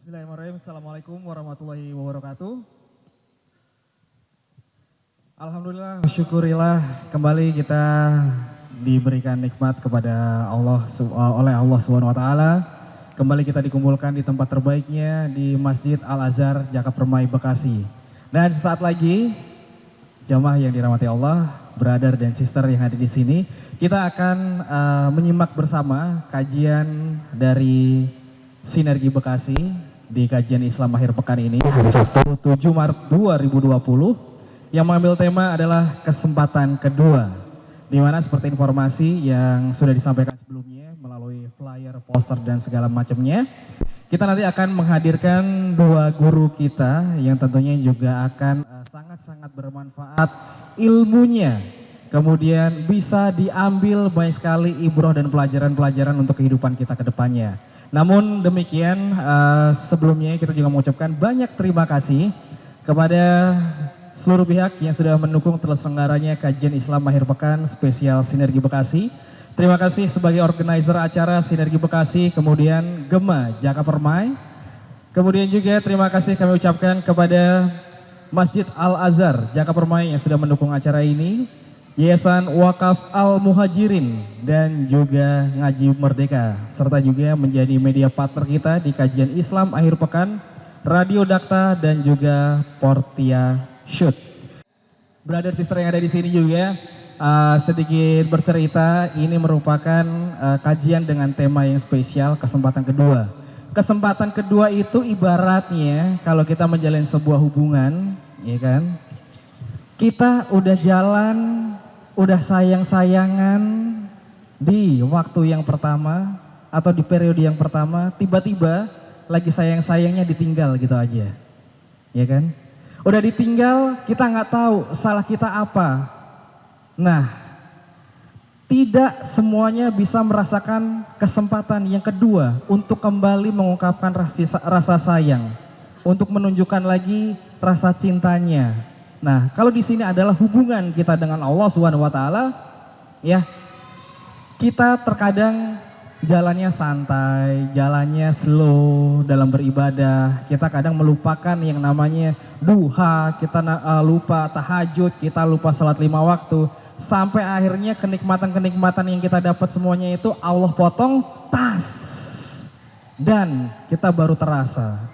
Bismillahirrahmanirrahim. Assalamualaikum warahmatullahi wabarakatuh. Alhamdulillah, syukurillah kembali kita diberikan nikmat kepada oleh Allah Subhanahu wa taala. Kembali kita dikumpulkan di tempat terbaiknya di Masjid Al-Azhar Jakarta Permai Bekasi. Dan saat lagi jamaah yang dirahmati Allah, brother dan sister yang ada di sini, kita akan menyimak bersama kajian dari Sinergi Bekasi di kajian Islam akhir pekan ini hari Sabtu 7 Maret 2020 yang mengambil tema adalah kesempatan kedua, di mana seperti informasi yang sudah disampaikan sebelumnya melalui flyer, poster dan segala macamnya, kita nanti akan menghadirkan dua guru kita yang tentunya juga akan sangat-sangat bermanfaat ilmunya, kemudian bisa diambil banyak sekali ibroh dan pelajaran-pelajaran untuk kehidupan kita ke depannya. Namun demikian, sebelumnya kita juga mengucapkan banyak terima kasih kepada seluruh pihak yang sudah mendukung terselenggaranya kajian Islam akhir pekan spesial Sinergi Bekasi. Terima kasih sebagai organizer acara Sinergi Bekasi, kemudian Gema Jakarta Permai. Kemudian juga terima kasih kami ucapkan kepada Masjid Al-Azhar Jakarta Permai yang sudah mendukung acara ini, Yayasan Wakaf Al-Muhajirin, dan juga Ngaji Merdeka, serta juga menjadi media partner kita di kajian Islam akhir pekan, Radio Dakta dan juga Portia Shoot. Brother sister yang ada di sini juga sedikit bercerita, ini merupakan kajian dengan tema yang spesial, kesempatan kedua. Kesempatan kedua itu ibaratnya kalau kita menjalin sebuah hubungan, ya kan? Kita udah jalan, udah sayang-sayangan di waktu yang pertama atau di periode yang pertama, tiba-tiba lagi sayang-sayangnya ditinggal gitu aja, ya kan? Udah ditinggal, kita nggak tahu salah kita apa. Nah, tidak semuanya bisa merasakan kesempatan yang kedua untuk kembali mengungkapkan rasa sayang, untuk menunjukkan lagi rasa cintanya. Nah, kalau di sini adalah hubungan kita dengan Allah Subhanahu wa taala, ya. Kita terkadang jalannya santai, jalannya slow dalam beribadah. Kita kadang melupakan yang namanya duha, kita lupa tahajud, kita lupa salat 5 waktu. Sampai akhirnya kenikmatan-kenikmatan yang kita dapat semuanya itu Allah potong, tas. Dan kita baru terasa.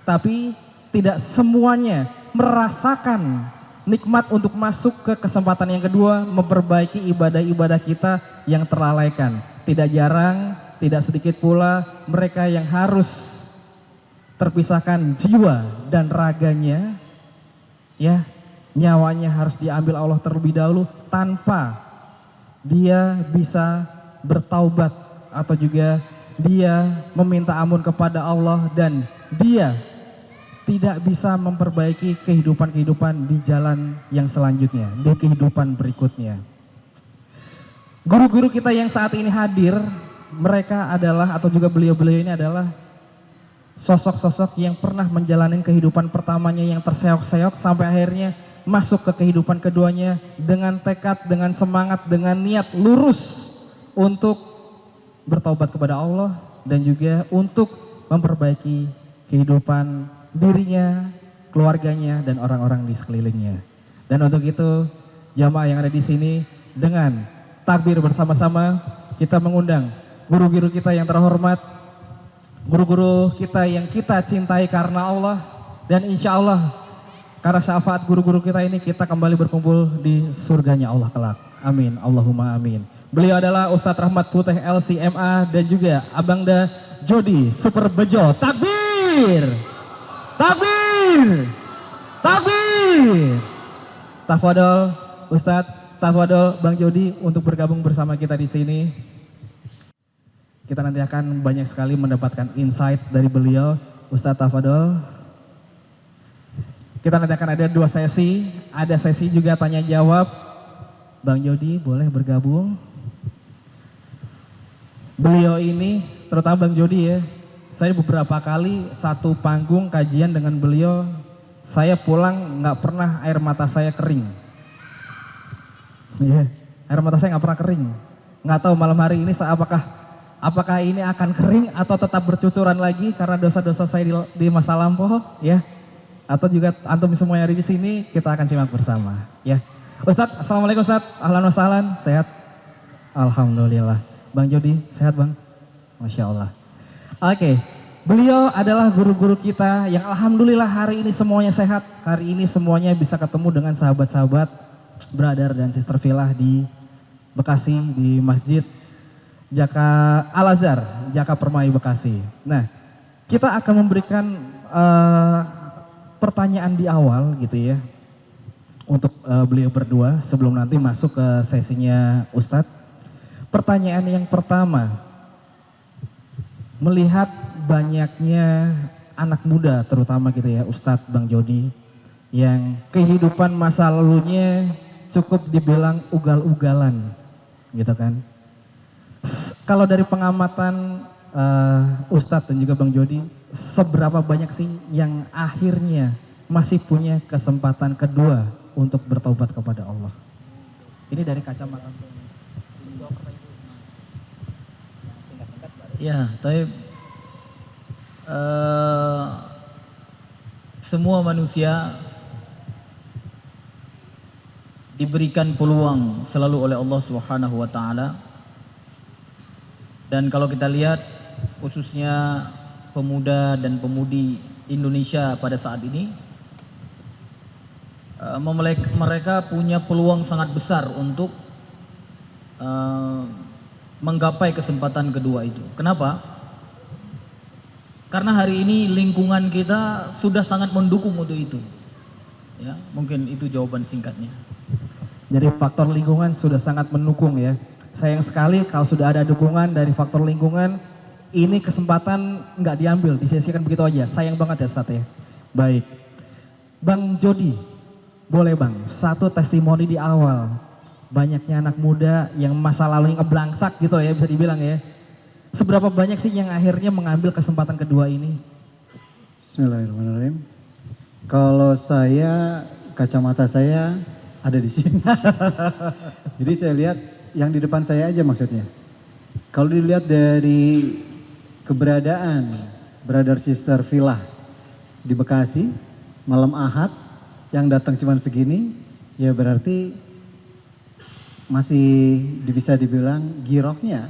Tapi tidak semuanya merasakan nikmat untuk masuk ke kesempatan yang kedua, memperbaiki ibadah-ibadah kita yang terlalaikan. Tidak jarang, tidak sedikit pula mereka yang harus terpisahkan jiwa dan raganya, ya, nyawanya harus diambil Allah terlebih dahulu tanpa dia bisa bertaubat atau juga dia meminta ampun kepada Allah dan dia tidak bisa memperbaiki kehidupan-kehidupan di jalan yang selanjutnya, di kehidupan berikutnya. Guru-guru kita yang saat ini hadir, mereka adalah atau juga beliau-beliau ini adalah sosok-sosok yang pernah menjalani kehidupan pertamanya yang terseok-seok sampai akhirnya masuk ke kehidupan keduanya dengan tekad, dengan semangat, dengan niat lurus untuk bertaubat kepada Allah dan juga untuk memperbaiki kehidupan dirinya, keluarganya, dan orang-orang di sekelilingnya. Dan untuk itu, jamaah yang ada di sini, dengan takbir bersama-sama, kita mengundang guru-guru kita yang terhormat, guru-guru kita yang kita cintai karena Allah, dan insya Allah, karena syafaat guru-guru kita ini, kita kembali berkumpul di surganya Allah kelak. Amin, Allahumma amin. Beliau adalah Ustadz Rahmat Putih LCMA dan juga Abangda Jody Super Bejo. Takbir! Takbir! Takbir! Tafadol Ustadz, tafadol Bang Jody untuk bergabung bersama kita di sini. Kita nanti akan banyak sekali mendapatkan insight dari beliau. Ustadz tafadol. Kita nanti akan ada 2 sesi, ada sesi juga tanya jawab. Bang Jody boleh bergabung. Beliau ini, terutama Bang Jody ya, saya beberapa kali satu panggung kajian dengan beliau, saya pulang nggak pernah air mata saya kering. Air mata saya nggak pernah kering. Nggak tahu malam hari ini apakah apakah ini akan kering atau tetap bercucuran lagi karena dosa-dosa saya di masa lampau, ya? Atau juga antum semua yang ada di sini, kita akan simak bersama, ya. Ustadz, assalamualaikum Ustadz, ahlan wa sahlan, sehat? Alhamdulillah. Bang Jody, sehat Bang? Masya Allah. Oke, beliau adalah guru-guru kita yang alhamdulillah hari ini semuanya sehat. Hari ini semuanya bisa ketemu dengan sahabat-sahabat, brother dan sister Filah di Bekasi, di Masjid Jaka Al-Azhar, Jaka Permai Bekasi. Nah, kita akan memberikan pertanyaan di awal gitu ya, untuk beliau berdua sebelum nanti masuk ke sesinya Ustadz. Pertanyaan yang pertama, melihat banyaknya anak muda terutama gitu ya Ustadz Bang Jody, yang kehidupan masa lalunya cukup dibilang ugal-ugalan gitu kan. Kalau dari pengamatan Ustadz dan juga Bang Jody, seberapa banyak sih yang akhirnya masih punya kesempatan kedua untuk bertobat kepada Allah? Ini dari kacamata. Ya, tapi semua manusia diberikan peluang selalu oleh Allah Subhanahu wa taala. Dan kalau kita lihat khususnya pemuda dan pemudi Indonesia pada saat ini, mereka punya peluang sangat besar untuk menggapai kesempatan kedua itu. Kenapa? Karena hari ini lingkungan kita sudah sangat mendukung untuk itu. Ya, mungkin itu jawaban singkatnya. Jadi faktor lingkungan sudah sangat mendukung ya. Sayang sekali kalau sudah ada dukungan dari faktor lingkungan, ini kesempatan nggak diambil, disia-siakan begitu aja. Sayang banget ya Ustaz ya. Baik, Bang Jody, boleh Bang, satu testimoni di awal. Banyaknya anak muda yang masa lalu ngeblangsak gitu ya, bisa dibilang ya. Seberapa banyak sih yang akhirnya mengambil kesempatan kedua ini? Bismillahirrahmanirrahim. Kalau saya, kacamata saya ada di sini. Jadi saya lihat yang di depan saya aja maksudnya. Kalau dilihat dari keberadaan brother sister Filah di Bekasi malam Ahad yang datang cuma segini, ya berarti masih bisa dibilang giroknya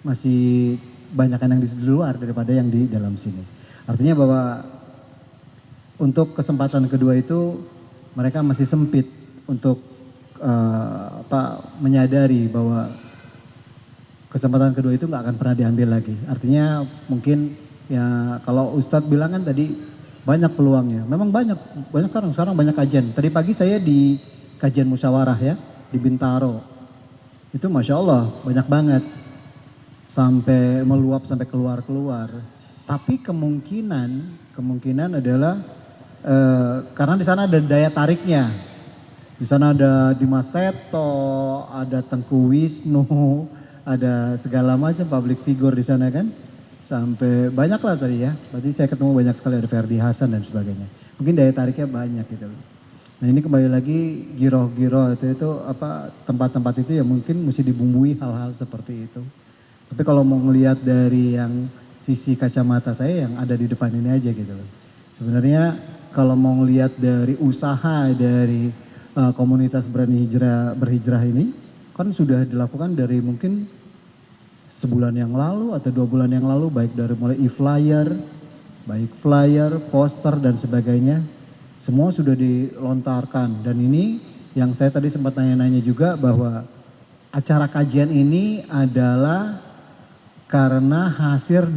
masih banyak yang di luar daripada yang di dalam sini. Artinya bahwa untuk kesempatan kedua itu mereka masih sempit untuk menyadari bahwa kesempatan kedua itu nggak akan pernah diambil lagi. Artinya mungkin ya kalau Ustadz bilang kan tadi banyak peluangnya. Memang banyak sekarang banyak kajian. Tadi pagi saya di kajian musyawarah ya di Bintaro. Itu Masya Allah banyak banget. Sampai meluap sampai keluar. Tapi kemungkinan adalah karena di sana ada daya tariknya. Di sana ada Dimas Seto, ada Tengku Wisnu, ada segala macam public figure di sana kan. Sampai banyak lah tadi ya. Berarti saya ketemu banyak sekali, ada Ferdi Hasan dan sebagainya. Mungkin daya tariknya banyak gitu. Nah ini kembali lagi giroh-giroh itu apa tempat-tempat itu ya mungkin mesti dibumbui hal-hal seperti itu. Tapi kalau mau ngelihat dari yang sisi kacamata saya yang ada di depan ini aja gitu loh. Sebenarnya kalau mau ngelihat dari usaha dari komunitas berhijrah ini kan sudah dilakukan dari mungkin sebulan yang lalu atau 2 bulan yang lalu, baik dari mulai flyer, poster dan sebagainya. Semua sudah dilontarkan dan ini yang saya tadi sempat nanya-nanya juga bahwa acara kajian ini adalah karena hasil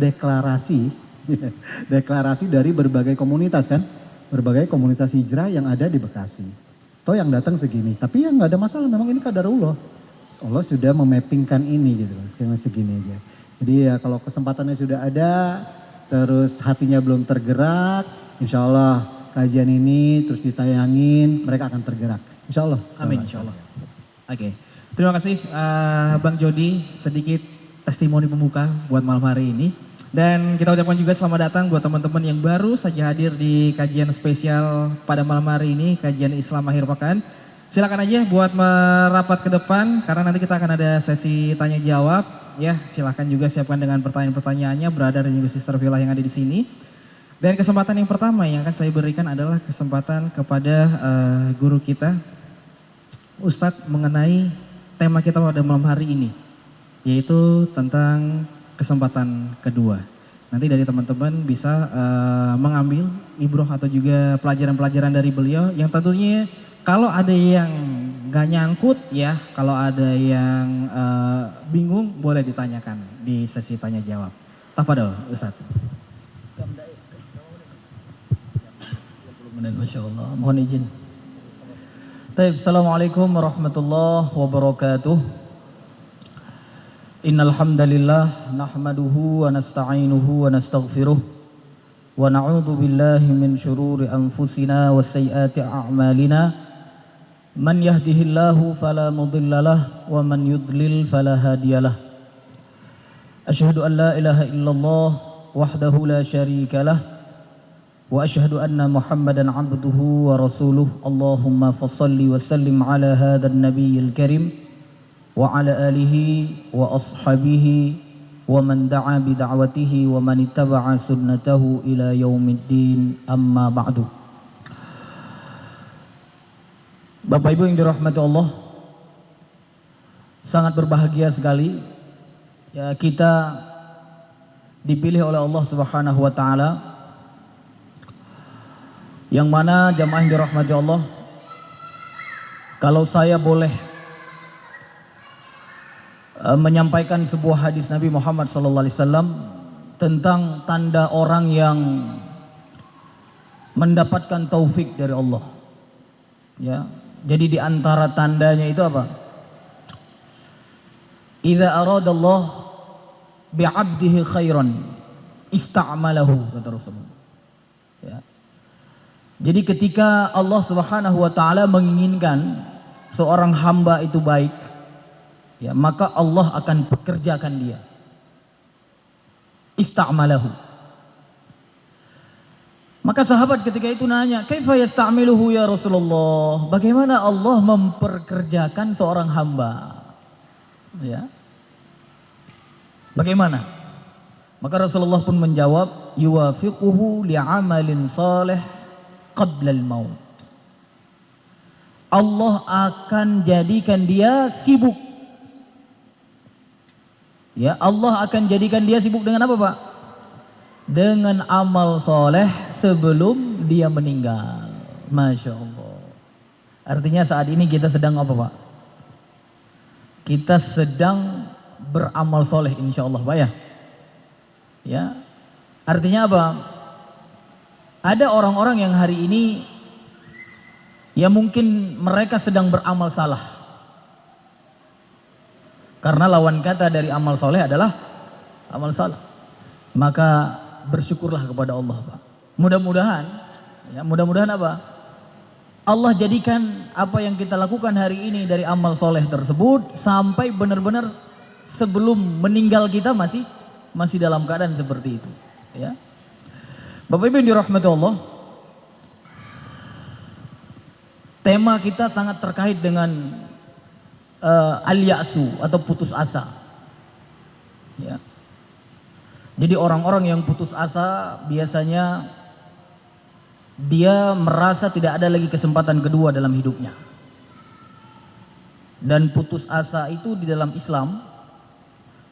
deklarasi dari berbagai komunitas kan, berbagai komunitas hijrah yang ada di Bekasi. Toh yang datang segini, tapi yang nggak ada masalah, memang ini qadarullah. Allah sudah memappingkan ini gitu, dengan segini aja. Jadi ya kalau kesempatannya sudah ada, terus hatinya belum tergerak, insya Allah kajian ini terus ditayangin, mereka akan tergerak. Insya Allah. Amin, insya Allah. Oke. Terima kasih Bang Jody, sedikit testimoni pembuka buat malam hari ini. Dan kita ucapkan juga selamat datang buat teman-teman yang baru saja hadir di kajian spesial pada malam hari ini, kajian Islam akhir pekan. Silakan aja buat merapat ke depan, karena nanti kita akan ada sesi tanya jawab. ya silahkan juga siapkan dengan pertanyaan-pertanyaannya, brother dan juga sister Villa yang ada di sini. Dan kesempatan yang pertama yang akan saya berikan adalah kesempatan kepada guru kita, Ustadz, mengenai tema kita pada malam hari ini, yaitu tentang kesempatan kedua. Nanti dari teman-teman bisa mengambil ibroh atau juga pelajaran-pelajaran dari beliau yang tentunya kalau ada yang gak nyangkut ya, kalau ada yang bingung boleh ditanyakan di sesi tanya jawab. Tafadhol Ustadz. Masya Allah, mohon izin. Baik, Assalamualaikum warahmatullahi wabarakatuh. Innal hamdalillah nahmaduhu wa nasta'inuhu wa nastaghfiruh wa na'udzu billahi min shururi anfusina wa sayyiati a'malina. Man yahdihillahu fala mudhillalah wa man yudlil fala hadiyalah. Asyhadu an la ilaha illallah wahdahu la syarikalah wa asyhadu anna Muhammadan abduhu wa rasuluh. Allahumma fassalli wa sallim ala hadzal nabiyil karim wa ala alihi wa ashabihi wa man da'a bi da'watihi wa man ittaba'a sunnatahu ila yaumiddin, amma ba'du. Bapak Ibu yang dirahmati Allah, sangat berbahagia sekali ya kita dipilih oleh Allah Subhanahu wa taala, yang mana jamaah yang dirahmati Allah, kalau saya boleh menyampaikan sebuah hadis Nabi Muhammad SAW tentang tanda orang yang mendapatkan taufik dari Allah. Ya, jadi di antara tandanya itu apa? Idza aradallah bi'abdihi khairan ista'malahu, kata Rasulullah. Ya. Jadi ketika Allah Subhanahu wa taala menginginkan seorang hamba itu baik, ya, maka Allah akan pekerjakan dia. Ista'malahu. Maka sahabat ketika itu nanya, "Kaifa yasta'miluhu ya Rasulullah?" Bagaimana Allah memperkerjakan seorang hamba? Ya. Bagaimana? Maka Rasulullah pun menjawab, "Yuwafiquhu li'amalin salih qabla al-maut." Allah akan jadikan dia sibuk. Ya, Allah akan jadikan dia sibuk dengan apa, Pak? Dengan amal soleh sebelum dia meninggal. Masya Allah. Artinya saat ini kita sedang apa, Pak? Kita sedang beramal soleh insya Allah, Pak ya. Ya. Artinya apa? Ada orang-orang yang hari ini ya mungkin mereka sedang beramal salah. Karena lawan kata dari amal soleh adalah amal salah. Maka bersyukurlah kepada Allah, Pak. Mudah-mudahan, ya, mudah-mudahan apa? Allah jadikan apa yang kita lakukan hari ini dari amal soleh tersebut sampai benar-benar sebelum meninggal kita masih dalam keadaan seperti itu. Ya. Bapak Ibu yang dirahmati Allah, tema kita sangat terkait dengan al-ya'su atau putus asa. Ya. Jadi orang-orang yang putus asa biasanya dia merasa tidak ada lagi kesempatan kedua dalam hidupnya. Dan putus asa itu di dalam Islam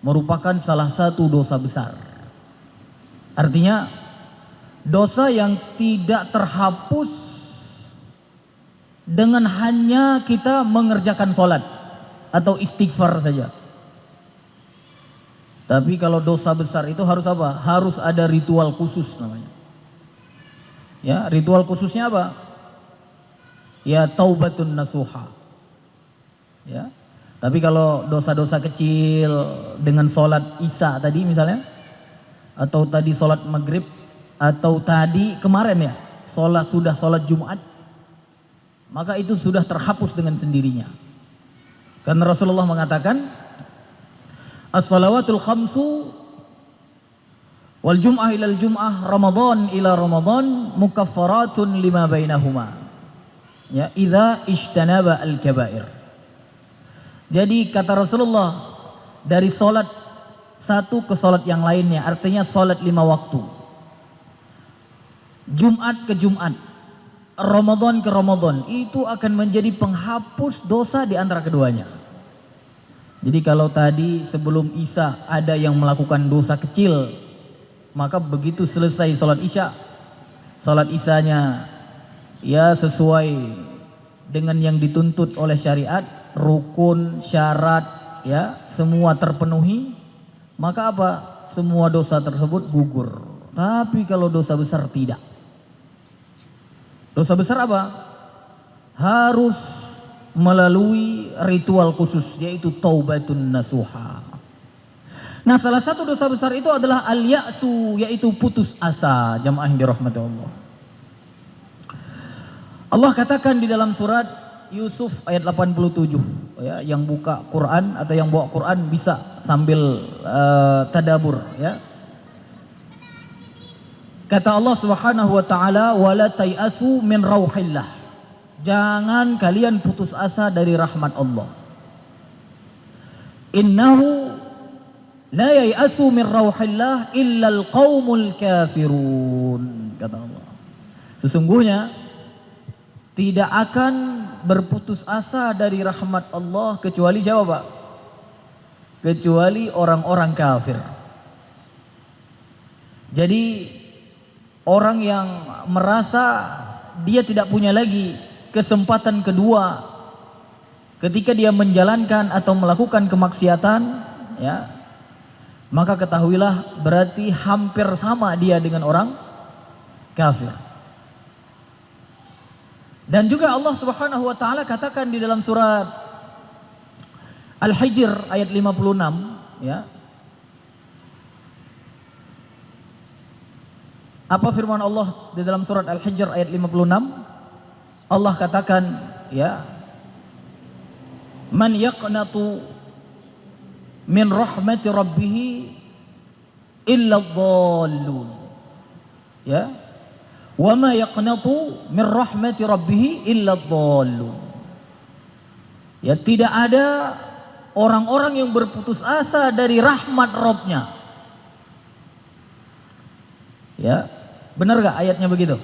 merupakan salah satu dosa besar. Artinya dosa yang tidak terhapus dengan hanya kita mengerjakan sholat atau istighfar saja. Tapi kalau dosa besar itu harus apa? Harus ada ritual khusus namanya. Ya, ritual khususnya apa? Ya, taubatun nasuha. Ya. Tapi kalau dosa-dosa kecil dengan sholat isya tadi misalnya, atau tadi sholat maghrib, atau tadi kemarin ya, sudah sholat Jumat, maka itu sudah terhapus dengan sendirinya. Karena Rasulullah mengatakan, as-salawatul khamsu wal jum'ah ilal jum'ah Ramadan ila Ramadan mukaffaratun lima bainahuma. Ya, idza ijtanaba al-kabair. Jadi kata Rasulullah, dari sholat satu ke sholat yang lainnya, artinya sholat 5 waktu. Jumat ke Jumat, Ramadan ke Ramadan, itu akan menjadi penghapus dosa di antara keduanya. Jadi kalau tadi sebelum Isya ada yang melakukan dosa kecil, maka begitu selesai sholat Isya, sholat Isyanya ya sesuai dengan yang dituntut oleh syariat, rukun, syarat, ya semua terpenuhi, maka apa? Semua dosa tersebut gugur. Tapi kalau dosa besar tidak. Dosa besar apa? Harus melalui ritual khusus, yaitu taubatun nasuha. Nah, salah satu dosa besar itu adalah al-ya'su, yaitu putus asa. Jamaah yang dirahmati Allah. Allah katakan di dalam surat Yusuf ayat 87, ya, yang buka Quran atau yang bawa Quran bisa sambil tadabur, ya. Kata Allah Subhanahu wa taala, "Wala tayasu min rauhillah." Jangan kalian putus asa dari rahmat Allah. Innahu la yayasu min rauhillah illa al-qaumul kafirun. Kata Allah. Sesungguhnya tidak akan berputus asa dari rahmat Allah kecuali siapa, Pak? Kecuali orang-orang kafir. Jadi orang yang merasa dia tidak punya lagi kesempatan kedua ketika dia menjalankan atau melakukan kemaksiatan, ya, maka ketahuilah berarti hampir sama dia dengan orang kafir. Dan juga Allah Subhanahu wa taala katakan di dalam surat Al-Hijr ayat 56, ya. Apa firman Allah di dalam surat Al-Hijr ayat 56? Allah katakan, ya, man yaqnatu min rahmati rabbih illa dhallun, ya, wa ma yaqnatu min rahmati rabbih illa dhallun. Ya, tidak ada orang-orang yang berputus asa dari rahmat Rabb-nya. Ya, benar gak ayatnya begitu?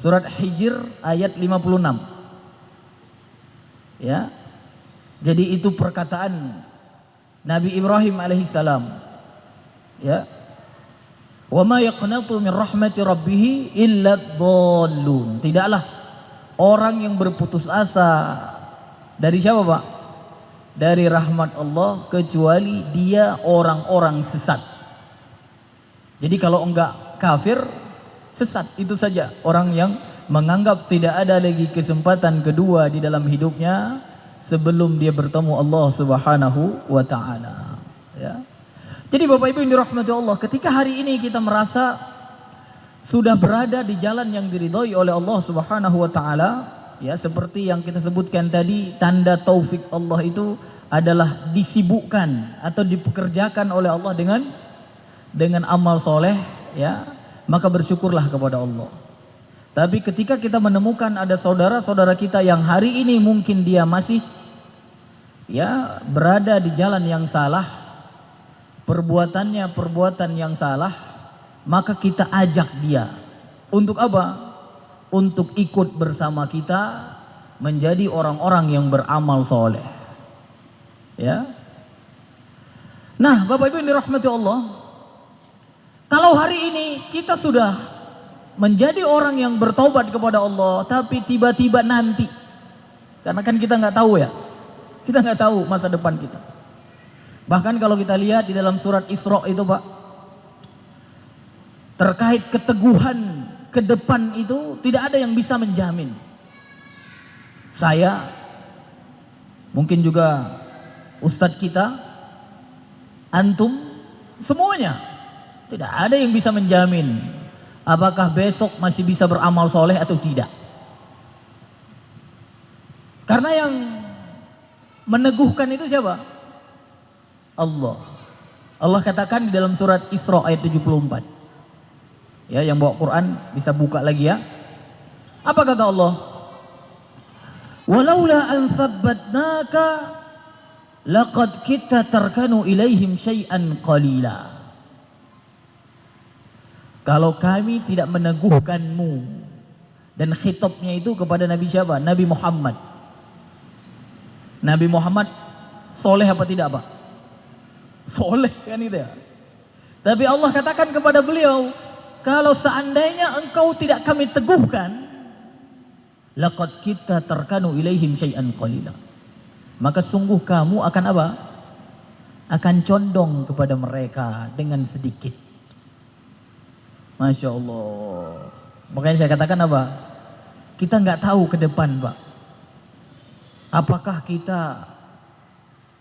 Surat Hijr ayat 56. Ya. Jadi itu perkataan Nabi Ibrahim alaihissalam. Ya. Wa ma yaqnatu min rahmati rabbih illa dhallun. Tidaklah orang yang berputus asa dari siapa, Pak? Dari rahmat Allah kecuali dia orang-orang sesat. Jadi kalau enggak kafir, sesat itu saja. Orang yang menganggap tidak ada lagi kesempatan kedua di dalam hidupnya sebelum dia bertemu Allah Subhanahu wa taala, ya. Jadi Bapak Ibu yang dirahmati Allah, ketika hari ini kita merasa sudah berada di jalan yang diridhoi oleh Allah Subhanahu wa taala, ya, seperti yang kita sebutkan tadi, tanda taufik Allah itu adalah disibukkan atau dipekerjakan oleh Allah dengan amal soleh, ya, maka bersyukurlah kepada Allah. Tapi ketika kita menemukan ada saudara-saudara kita yang hari ini mungkin dia masih, ya, berada di jalan yang salah, perbuatannya perbuatan yang salah, maka kita ajak dia untuk apa? Untuk ikut bersama kita menjadi orang-orang yang beramal soleh, ya. Nah, Bapak Ibu yang dirahmati Allah, kalau hari ini kita sudah menjadi orang yang bertobat kepada Allah, tapi tiba-tiba nanti, karena kan kita nggak tahu, ya, kita nggak tahu masa depan kita. Bahkan kalau kita lihat di dalam surat Isra itu, Pak, terkait keteguhan ke depan itu tidak ada yang bisa menjamin. Saya, mungkin juga ustadz kita, antum, semuanya. Tidak ada yang bisa menjamin apakah besok masih bisa beramal soleh atau tidak. Karena yang meneguhkan itu siapa? Allah. Allah katakan di dalam surat Isra ayat 74. Ya, yang bawa Quran bisa buka lagi, ya. Apa kata Allah? Walaula an tsabbatnaka laqad kita tarkanu ilaihim syai'an qalila. Kalau kami tidak meneguhkanmu, dan khitabnya itu kepada Nabi siapa? Nabi Muhammad. Nabi Muhammad soleh apa tidak, Pak? Soleh kan itu ya. Tapi Allah katakan kepada beliau, kalau seandainya engkau tidak kami teguhkan, laqad kita tarkanu ilaihim syai'an qalila. Maka sungguh kamu akan apa? Akan condong kepada mereka dengan sedikit. Masya Allah. Makanya saya katakan apa? Kita nggak tahu ke depan, Pak. Apakah kita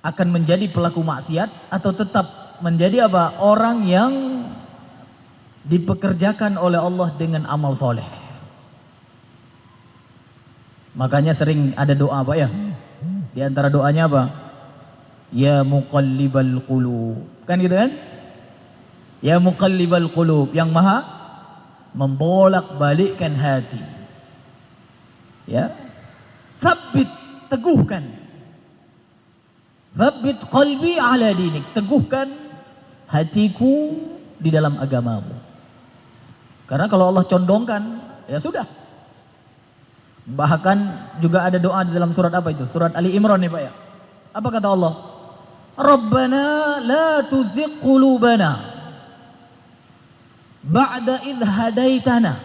akan menjadi pelaku maksiat atau tetap menjadi apa? Orang yang dipekerjakan oleh Allah dengan amal soleh. Makanya sering ada doa, Pak ya. Di antara doanya apa? Ya muqallibal qulub. Kan gitu kan? Ya muqallibal qulub, yang maha membolak-balikkan hati. Ya. Tsabbit, teguhkan. Tsabbit qalbi ala dinik, teguhkan hatiku di dalam agamamu. Karena kalau Allah condongkan, ya sudah. Bahkan juga ada doa di dalam surat apa itu? Surat Ali Imran nih, Pak ya. Apa kata Allah? Rabbana la tuzigh qulubana ba'da idh hadaitana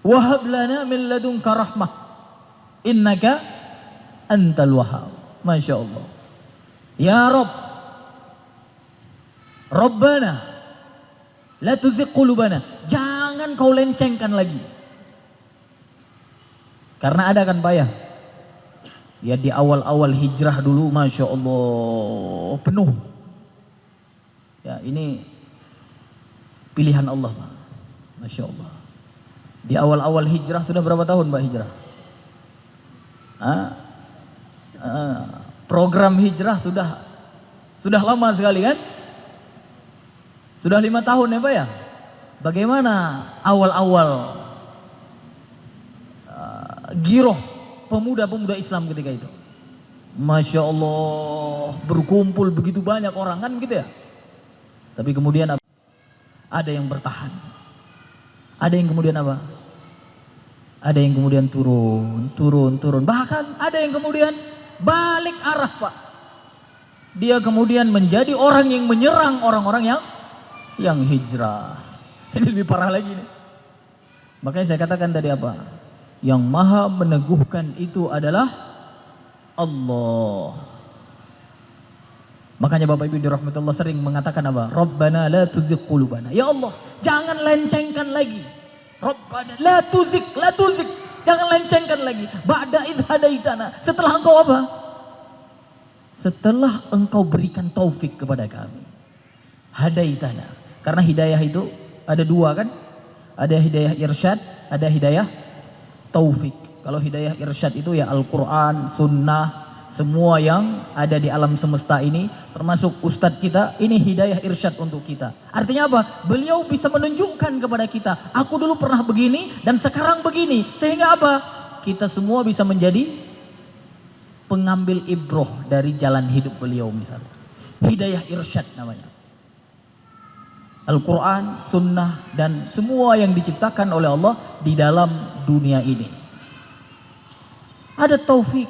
wa hab lana min ladunka rahmah innaka antal wahhab. Masya Allah. Ya Rabb, Rabbana la tuzigh qulubana, jangan kau lencengkan lagi. Karena ada kan Pak ya, ya di awal-awal hijrah dulu Masya Allah penuh. Ya ini pilihan Allah, Pak. Masya Allah. Di awal-awal hijrah sudah berapa tahun, Mbak, hijrah? Program hijrah sudah lama sekali kan? Sudah 5 tahun ya, Pak ya? Bagaimana awal-awal giroh pemuda-pemuda Islam ketika itu? Masya Allah, berkumpul begitu banyak orang kan gitu ya? Tapi kemudian ada yang bertahan. Ada yang kemudian apa? Ada yang kemudian turun. Bahkan ada yang kemudian balik arah, Pak. Dia kemudian menjadi orang yang menyerang orang-orang yang hijrah. Ini lebih parah lagi nih. Makanya saya katakan tadi apa? Yang maha meneguhkan itu adalah Allah. Makanya Bapak Ibu dirahmati Allah sering mengatakan apa? Rabbana la tuzigh qulubana. Ya Allah, jangan lencengkan lagi. Rabbana la tuzigh. Jangan lencengkan lagi. Ba'da idh hadaitana. Setelah engkau apa? Setelah engkau berikan taufik kepada kami. Hadaitana. Karena hidayah itu ada 2 kan? Ada hidayah irsyad, ada hidayah taufik. Kalau hidayah irsyad itu ya Al-Quran, Sunnah, semua yang ada di alam semesta ini, termasuk Ustadz kita, ini hidayah irsyad untuk kita. Artinya apa? Beliau bisa menunjukkan kepada kita, aku dulu pernah begini dan sekarang begini. Sehingga apa? Kita semua bisa menjadi pengambil ibroh dari jalan hidup beliau misalnya. Hidayah irsyad namanya. Al-Quran, Sunnah, dan semua yang diciptakan oleh Allah di dalam dunia ini. Ada taufik.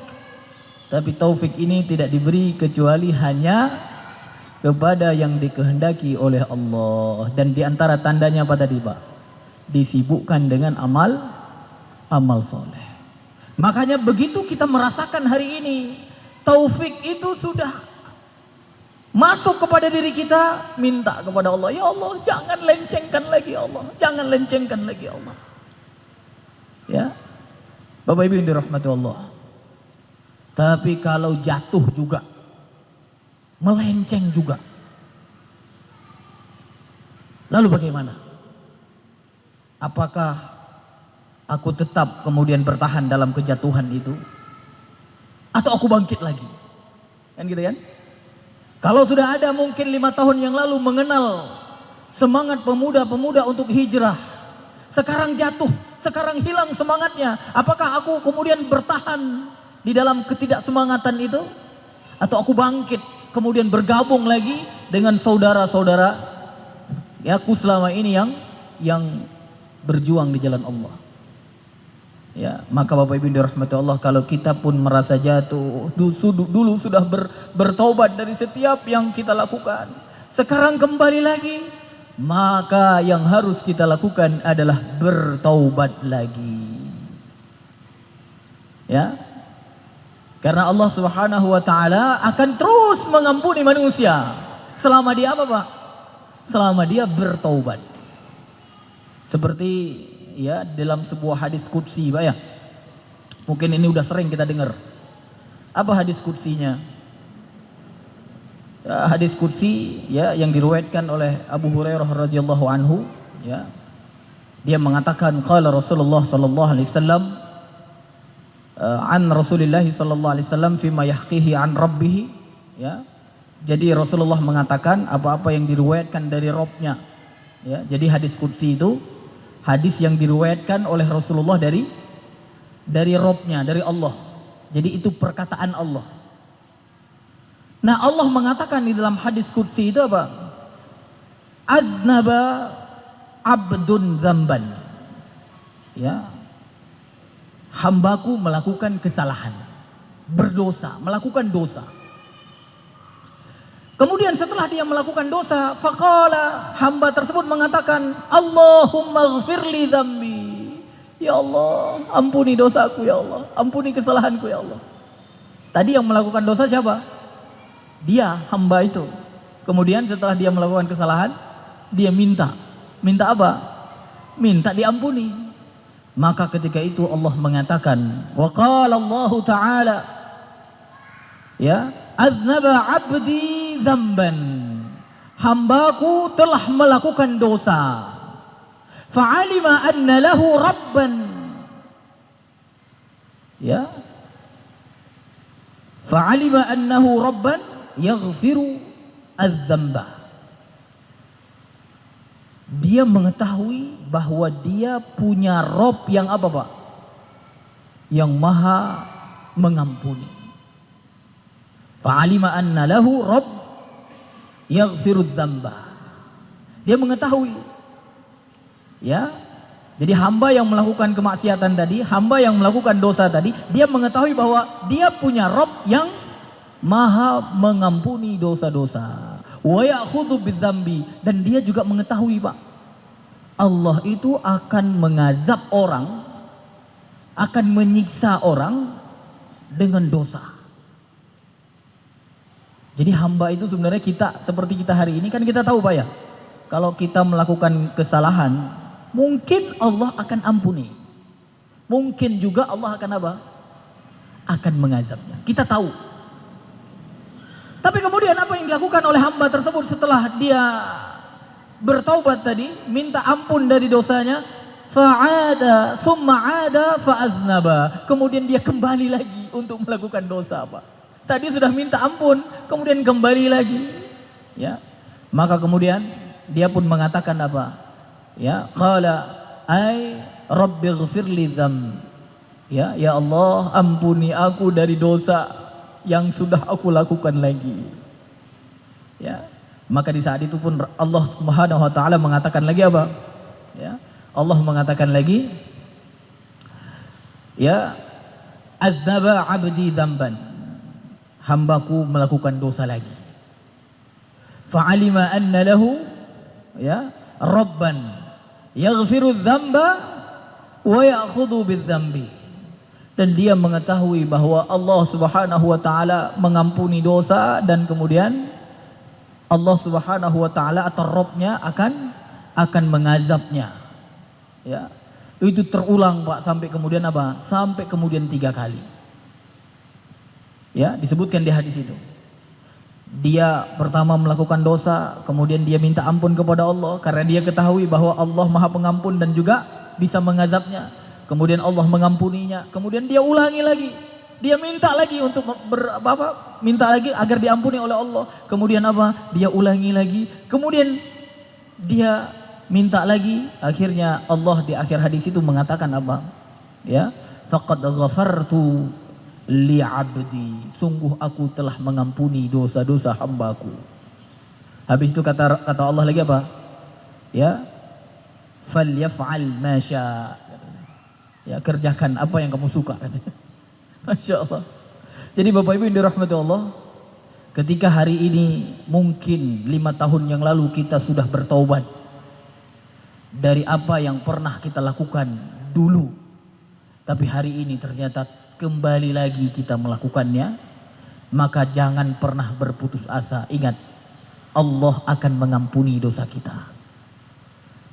Tapi taufik ini tidak diberi kecuali hanya kepada yang dikehendaki oleh Allah. Dan di antara tandanya apa tadi, Pak? Disibukkan dengan amal soleh. Makanya begitu kita merasakan hari ini, taufik itu sudah masuk kepada diri kita, minta kepada Allah, ya Allah, jangan lencengkan lagi ya Allah, jangan lencengkan lagi ya Allah. Ya, Bapak Ibu yang dirahmati Allah. Tapi kalau jatuh juga, melenceng juga, lalu bagaimana? Apakah aku tetap kemudian bertahan dalam kejatuhan itu, atau aku bangkit lagi? Kan gitu kan? Kalau sudah ada mungkin 5 tahun yang lalu mengenal semangat pemuda-pemuda untuk hijrah, sekarang jatuh, sekarang hilang semangatnya, apakah aku kemudian bertahan di dalam ketidaksemangatan itu? atau aku bangkit kemudian bergabung lagi dengan saudara-saudara ya aku selama ini yang berjuang di jalan Allah. Ya, maka Bapak Ibu dirahmati Allah, kalau kita pun merasa jatuh, dulu sudah bertobat dari setiap yang kita lakukan, sekarang kembali lagi, maka yang harus kita lakukan adalah bertaubat lagi. Ya. Karena Allah Subhanahu wa taala akan terus mengampuni manusia selama dia apa, Pak? Selama dia bertaubat. Seperti ya dalam sebuah hadis qudsi, Pak ya. Mungkin ini udah sering kita dengar. Apa hadis qudsinya? Ya, hadis qudsi ya yang diriwayatkan oleh Abu Hurairah radhiyallahu anhu ya. Dia mengatakan qala Rasulullah sallallahu alaihi wasallam an Rasulillah sallallahu alaihi wasallam fima yahqihi an rabbih ya. Jadi Rasulullah mengatakan apa-apa yang diriwayatkan dari Rabb-nya. Ya, jadi hadis qudsi itu hadis yang diriwayatkan oleh Rasulullah dari Rabb-nya, dari Allah. Jadi itu perkataan Allah. Nah, Allah mengatakan di dalam hadis qudsi itu apa? Aznaba abdun zamban. Ya. Hambaku melakukan kesalahan, berdosa, melakukan dosa. Kemudian setelah dia melakukan dosa, faqala, hamba tersebut mengatakan, Allahumma ghfirli dzambi. Ya Allah, ampuni dosaku ya Allah, ampuni kesalahanku ya Allah. Tadi yang melakukan dosa siapa? Dia, hamba itu. Kemudian setelah dia melakukan kesalahan, dia minta apa? Minta diampuni. Maka ketika itu Allah mengatakan, wa qala Allah Ta'ala, ya, aznaba abdi dzamban, hambaku telah melakukan dosa, fa'alima anna lahu rabban, ya, fa'alima annahu rabban yaghfiru az-dzamba. Dia mengetahui bahwa dia punya Rob yang apa, Pak? Yang maha mengampuni. Fa'alima anna lahu Rabb yaghfiru dzamba. Dia mengetahui. Ya. Jadi hamba yang melakukan kemaksiatan tadi, hamba yang melakukan dosa tadi, dia mengetahui bahwa dia punya Rob yang maha mengampuni dosa-dosa. Wa ya'khudhu bidzambi, dan dia juga mengetahui, Pak, Allah itu akan mengazab orang, akan menyiksa orang dengan dosa. Jadi hamba itu sebenarnya kita, seperti kita hari ini kan kita tahu, Pak ya, kalau kita melakukan kesalahan, mungkin Allah akan ampuni, mungkin juga Allah akan apa? Akan mengazabnya. Kita tahu. Tapi kemudian apa yang dilakukan oleh hamba tersebut setelah dia bertaubat tadi, minta ampun dari dosanya, fa'ada summa 'ada fa'aznaba. Kemudian dia kembali lagi untuk melakukan dosa, Pak. Tadi sudah minta ampun, kemudian kembali lagi. Ya. Maka kemudian dia pun mengatakan apa? Ya, qala ay rabbighfirli dzam. Ya, ya Allah, ampuni aku dari dosa yang sudah aku lakukan lagi. Ya. Maka di saat itu pun Allah Subhanahu wa taala mengatakan lagi apa? Ya. Allah mengatakan lagi, ya, aznaba 'abdi dzamban. Hambaku melakukan dosa lagi. Fa'alima anna lahu, ya, rabban yaghfiru dzamba wa ya'khudhu bidzambi. Dan dia mengetahui bahwa Allah Subhanahu wa taala mengampuni dosa, dan kemudian Allah Subhanahu wa taala atau Rabb-nya akan mengazabnya. Ya. Itu terulang, Pak, sampai kemudian apa? Sampai kemudian 3 kali. Ya, disebutkan di hadis itu. Dia pertama melakukan dosa, kemudian dia minta ampun kepada Allah karena dia ketahui bahwa Allah Maha Pengampun dan juga bisa mengazabnya. Kemudian Allah mengampuninya, kemudian dia ulangi lagi. Dia minta lagi untuk minta lagi agar diampuni oleh Allah. Kemudian apa? Dia ulangi lagi. Kemudian dia minta lagi. Akhirnya Allah di akhir hadis itu mengatakan apa? Ya, faqad ghafartu li 'abdi, sungguh aku telah mengampuni dosa-dosa hambaku. Habis itu kata Allah lagi apa? Ya, falyaf'al ma syaa. Ya, kerjakan apa yang kamu suka. Masya Allah. Jadi Bapak Ibu yang dirahmati Allah, ketika hari ini mungkin 5 tahun yang lalu kita sudah bertaubat dari apa yang pernah kita lakukan dulu, tapi hari ini ternyata kembali lagi kita melakukannya, maka jangan pernah berputus asa. Ingat, Allah akan mengampuni dosa kita.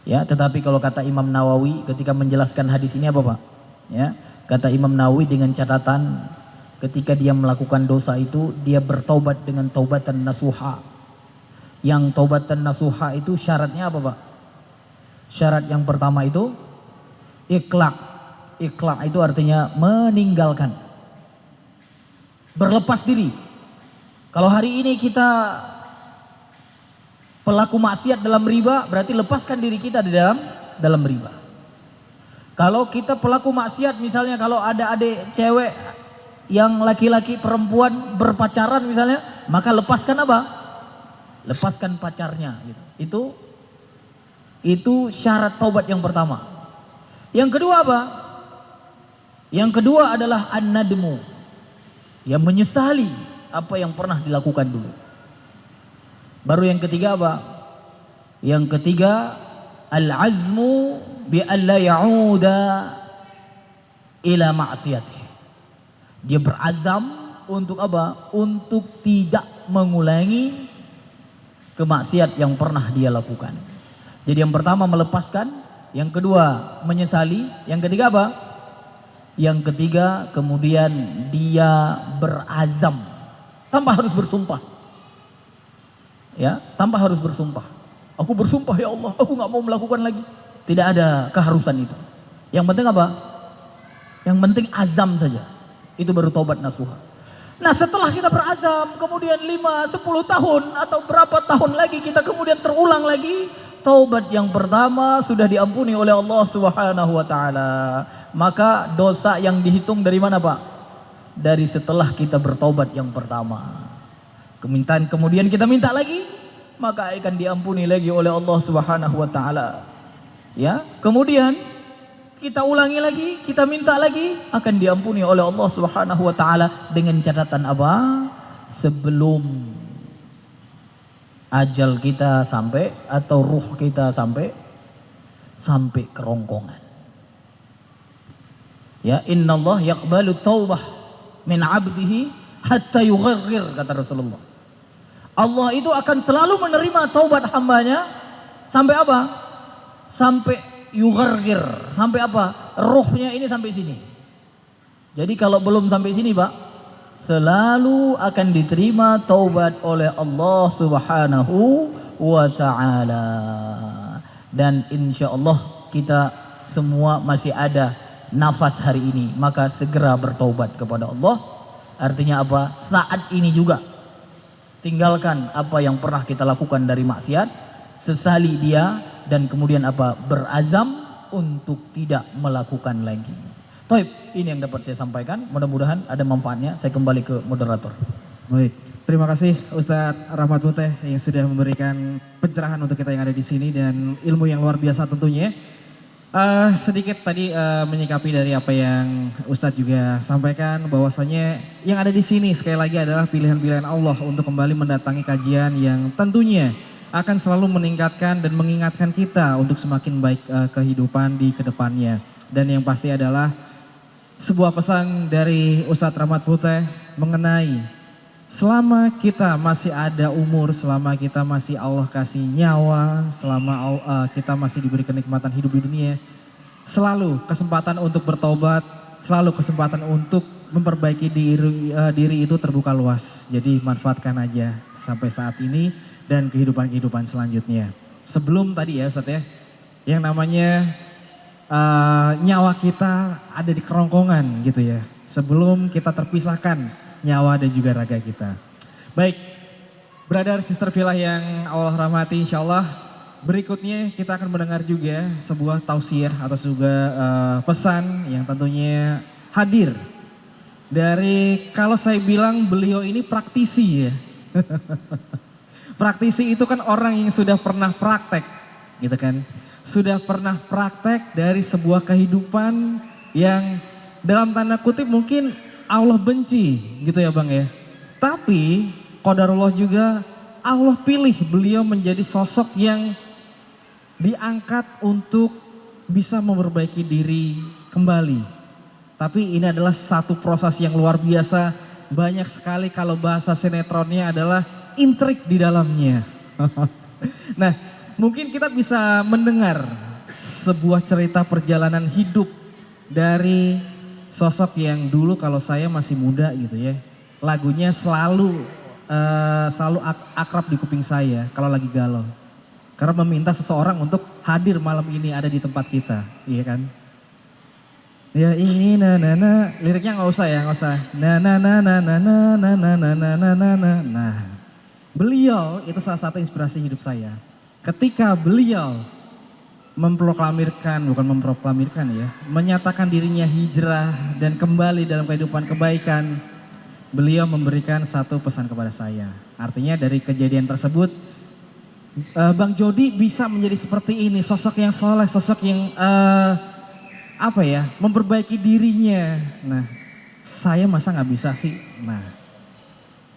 Ya, tetapi kalau kata Imam Nawawi ketika menjelaskan hadis ini apa Pak? Ya, kata Imam Nawawi dengan catatan ketika dia melakukan dosa itu dia bertaubat dengan taubatan nasuha. Yang taubatan nasuha itu syaratnya apa Pak? Syarat yang pertama itu iqla'. Iqla' itu artinya meninggalkan, berlepas diri. Kalau hari ini kita pelaku maksiat dalam riba, berarti lepaskan diri kita di dalam riba. Kalau kita pelaku maksiat, misalnya kalau ada adik cewek yang laki-laki perempuan berpacaran misalnya, maka lepaskan apa? Lepaskan pacarnya gitu. Itu syarat taubat yang pertama. Yang kedua apa? Yang kedua adalah an-nadmu, yang menyesali apa yang pernah dilakukan dulu. Baru yang ketiga apa? Yang ketiga al-azmu bi alla ya'uda ila ma'siyati. Dia berazam untuk apa? Untuk tidak mengulangi kemaksiat yang pernah dia lakukan. Jadi yang pertama melepaskan, yang kedua menyesali, yang ketiga apa? Yang ketiga kemudian dia berazam tanpa harus bersumpah. Ya, tanpa harus bersumpah. Aku bersumpah ya Allah, aku nggak mau melakukan lagi. Tidak ada keharusan itu. Yang penting apa? Yang penting azam saja. Itu baru taubat nasuha. Nah, setelah kita berazam, kemudian 5, 10 tahun atau berapa tahun lagi kita kemudian terulang lagi, taubat yang pertama sudah diampuni oleh Allah Subhanahu wa taala. Maka dosa yang dihitung dari mana, Pak? Dari setelah kita bertaubat yang pertama. Kemudian kita minta lagi, maka akan diampuni lagi oleh Allah Subhanahu wa taala. Ya, kemudian kita ulangi lagi, kita minta lagi, akan diampuni oleh Allah Subhanahu wa taala dengan catatan apa? Sebelum ajal kita sampai atau ruh kita sampai kerongkongan. Ya, innallaha yaqbalu taubah min 'abdihi hatta yughargir, kata Rasulullah. Allah itu akan selalu menerima taubat hambanya sampai apa? Sampai yughargir, sampai apa? Ruhnya ini sampai sini. Jadi kalau belum sampai sini, Pak, selalu akan diterima taubat oleh Allah Subhanahu wa taala. Dan insya Allah kita semua masih ada nafas hari ini, maka segera bertaubat kepada Allah. Artinya apa? Saat ini juga tinggalkan apa yang pernah kita lakukan dari maksiat, sesali dia, dan kemudian apa? Berazam untuk tidak melakukan lagi. Baik, ini yang dapat saya sampaikan. Mudah-mudahan ada manfaatnya. Saya kembali ke moderator. Baik, terima kasih Ustadz Rahmat Puteh yang sudah memberikan pencerahan untuk kita yang ada di sini dan ilmu yang luar biasa tentunya. Sedikit tadi menyikapi dari apa yang Ustadz juga sampaikan, bahwasanya yang ada di sini sekali lagi adalah pilihan-pilihan Allah untuk kembali mendatangi kajian yang tentunya akan selalu meningkatkan dan mengingatkan kita untuk semakin baik kehidupan di kedepannya. Dan yang pasti adalah sebuah pesan dari Ustadz Rahmat Puteh mengenai selama kita masih ada umur, selama kita masih Allah kasih nyawa, selama kita masih diberi kenikmatan hidup di dunia, selalu kesempatan untuk bertobat, selalu kesempatan untuk memperbaiki diri itu terbuka luas. Jadi manfaatkan aja sampai saat ini dan kehidupan selanjutnya. Sebelum tadi ya Ustadz ya, yang namanya nyawa kita ada di kerongkongan gitu ya. Sebelum kita terpisahkan nyawa dan juga raga kita. Baik, brother sister filah yang Allah rahmati, insyaallah berikutnya kita akan mendengar juga sebuah tausiah atau juga pesan yang tentunya hadir Dari kalau saya bilang beliau ini praktisi ya. Praktisi itu kan orang yang sudah pernah praktek, gitu kan. Sudah pernah praktek dari sebuah kehidupan yang dalam tanda kutip mungkin Allah benci, gitu ya Bang ya. Tapi qadarullah juga Allah pilih beliau menjadi sosok yang diangkat untuk bisa memperbaiki diri kembali. Tapi ini adalah satu proses yang luar biasa. Banyak sekali kalau bahasa sinetronnya adalah intrik di dalamnya. Nah, mungkin kita bisa mendengar sebuah cerita perjalanan hidup dari sosok yang dulu kalau saya masih muda gitu ya. Lagunya selalu akrab di kuping saya kalau lagi galau. Karena meminta seseorang untuk hadir malam ini ada di tempat kita, iya kan? Ya ini na na na, liriknya nggak usah ya, nggak usah. Na na na na na na na na na na na na na. Nah, beliau itu salah satu inspirasi hidup saya. Ketika beliau memproklamirkan ya, menyatakan dirinya hijrah dan kembali dalam kehidupan kebaikan, beliau memberikan satu pesan kepada saya. Artinya dari kejadian tersebut, Bang Jody bisa menjadi seperti ini, sosok yang soleh, sosok yang memperbaiki dirinya. Nah, saya masa nggak bisa sih. Nah,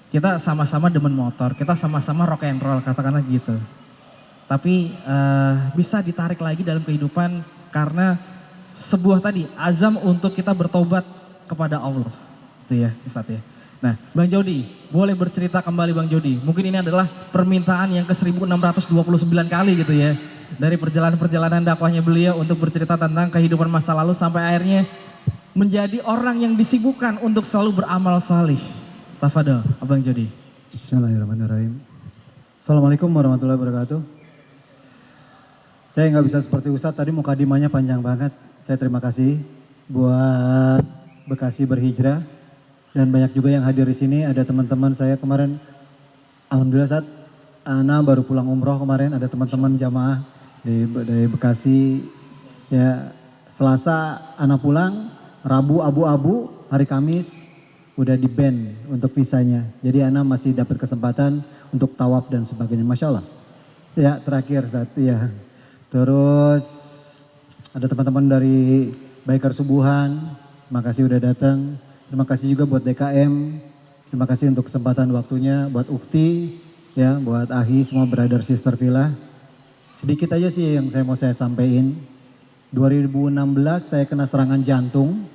kita sama-sama demen motor, kita sama-sama rock and roll, katakanlah gitu. Tapi bisa ditarik lagi dalam kehidupan karena sebuah tadi azam untuk kita bertobat kepada Allah, itu ya, Ustaz ya. Nah, Bang Jody, boleh bercerita kembali Bang Jody. Mungkin ini adalah permintaan yang ke-1629 kali gitu ya. Dari perjalanan-perjalanan dakwahnya beliau untuk bercerita tentang kehidupan masa lalu sampai akhirnya menjadi orang yang disibukkan untuk selalu beramal salih. Tafadhol, Abang Jody. Bismillahirrahmanirrahim. Assalamualaikum warahmatullahi wabarakatuh. Saya nggak bisa seperti Ustadz, tadi mukadimahnya panjang banget. Saya terima kasih buat Bekasi Berhijrah. Dan banyak juga yang hadir di sini, ada teman-teman saya kemarin, alhamdulillah Ustadz, Ana baru pulang umroh kemarin, ada teman-teman jamaah dari Bekasi. Ya, Selasa Ana pulang, Rabu abu-abu, hari Kamis udah di ban untuk visanya. Jadi Ana masih dapat kesempatan untuk tawaf dan sebagainya, Masya Allah. Ya, terakhir Ustadz, ya. Terus ada teman-teman dari Baikar Subuhan, makasih udah datang. Terima kasih juga buat DKM, terima kasih untuk kesempatan waktunya, buat Ukti, ya, buat Ahi, semua brother sister Villa. Sedikit aja sih yang saya sampaikan. 2016 saya kena serangan jantung.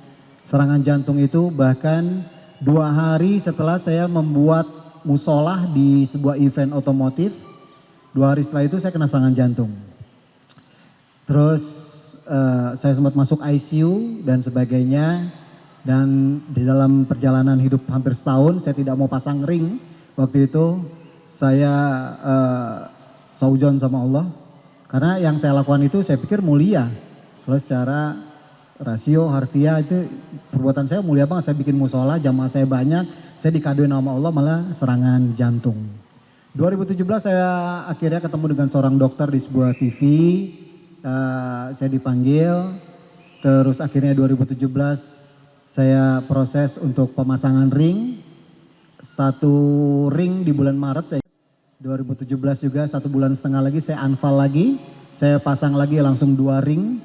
Serangan jantung itu bahkan 2 hari setelah saya membuat musolah di sebuah event otomotif. 2 hari setelah itu saya kena serangan jantung. Terus saya sempat masuk ICU dan sebagainya. Dan di dalam perjalanan hidup hampir setahun saya tidak mau pasang ring. Waktu itu saya saujon sama Allah. Karena yang saya lakukan itu saya pikir mulia. Kalau secara rasio, harfiah itu perbuatan saya mulia banget. Saya bikin musola, jamaah saya banyak. Saya dikaduin sama Allah malah serangan jantung. 2017 saya akhirnya ketemu dengan seorang dokter di sebuah TV. Saya dipanggil. Terus akhirnya 2017 saya proses untuk pemasangan ring. 1 ring di bulan Maret. 2017 juga 1,5 bulan lagi saya unfall lagi. Saya pasang lagi langsung 2 ring.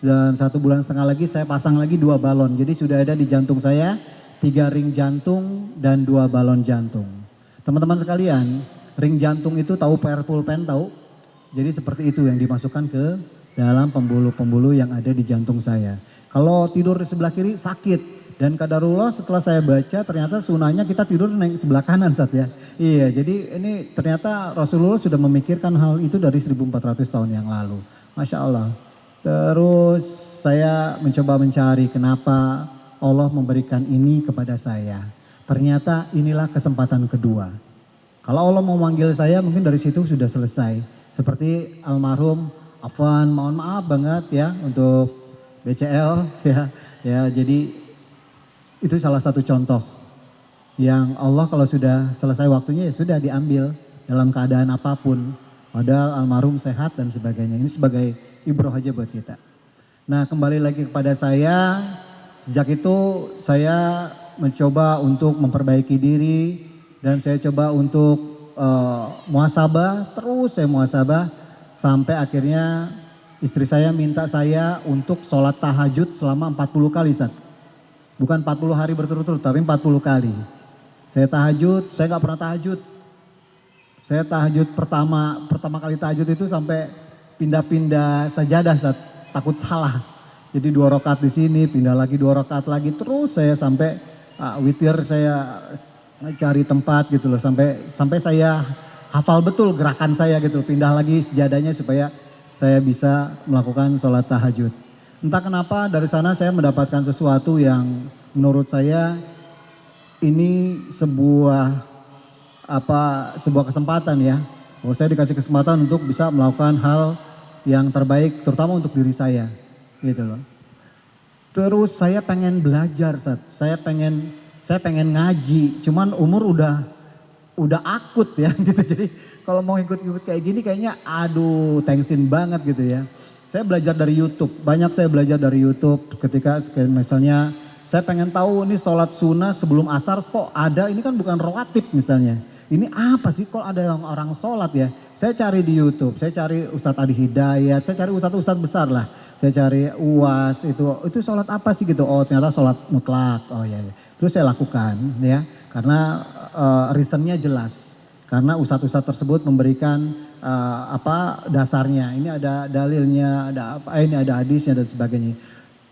Dan 1,5 bulan lagi saya pasang lagi 2 balon. Jadi sudah ada di jantung saya 3 ring jantung dan 2 balon jantung. Teman-teman sekalian, ring jantung itu tahu powerful pen tahu? Jadi seperti itu yang dimasukkan ke dalam pembuluh-pembuluh yang ada di jantung saya. Kalau tidur di sebelah kiri sakit. Dan kadarullah setelah saya baca ternyata sunahnya kita tidur naik sebelah kanan Ustaz ya. Iya, jadi ini ternyata Rasulullah sudah memikirkan hal itu dari 1400 tahun yang lalu. Masya Allah. Terus saya mencoba mencari kenapa Allah memberikan ini kepada saya. Ternyata inilah kesempatan kedua. Kalau Allah mau manggil saya mungkin dari situ sudah selesai. Seperti almarhum Afwan, mohon maaf banget ya untuk BCL ya. Ya, jadi itu salah satu contoh yang Allah kalau sudah selesai waktunya ya sudah diambil dalam keadaan apapun. Padahal almarhum sehat dan sebagainya. Ini sebagai ibroh aja buat kita. Nah, kembali lagi kepada saya. Sejak itu saya mencoba untuk memperbaiki diri dan saya coba untuk muhasabah, terus saya muhasabah sampai akhirnya istri saya minta saya untuk sholat tahajud selama 40 kali, Ustaz. Bukan 40 hari berturut-turut, tapi 40 kali. Saya tahajud, saya nggak pernah tahajud. Saya tahajud pertama kali tahajud itu sampai pindah-pindah sajadah, Ustaz. Takut salah. Jadi 2 rakaat di sini, pindah lagi 2 rakaat lagi, terus saya sampai witir saya cari tempat gitu loh, sampai saya hafal betul gerakan saya gitu, pindah lagi sejadahnya supaya saya bisa melakukan sholat tahajud. Entah kenapa dari sana saya mendapatkan sesuatu yang menurut saya ini sebuah kesempatan ya. Bahwa saya dikasih kesempatan untuk bisa melakukan hal yang terbaik terutama untuk diri saya gitu loh. Terus saya pengen belajar, Ustaz. Saya pengen ngaji, cuman umur udah akut ya gitu. Jadi kalau mau ikut-ikut kayak gini kayaknya aduh tensin banget gitu ya. Saya belajar dari YouTube, banyak saya belajar dari YouTube ketika misalnya saya pengen tahu ini sholat sunnah sebelum asar kok ada, ini kan bukan rawatib misalnya. Ini apa sih kok ada orang sholat ya. Saya cari di YouTube, saya cari Ustadz Adi Hidayat, saya cari Ustadz besar lah. Saya cari UAS, itu sholat apa sih gitu, oh ternyata sholat mutlak, oh iya. Terus saya lakukan ya, karena reasonnya jelas. Karena ustadz-ustadz tersebut memberikan dasarnya, ini ada dalilnya, ini ada hadisnya dan sebagainya.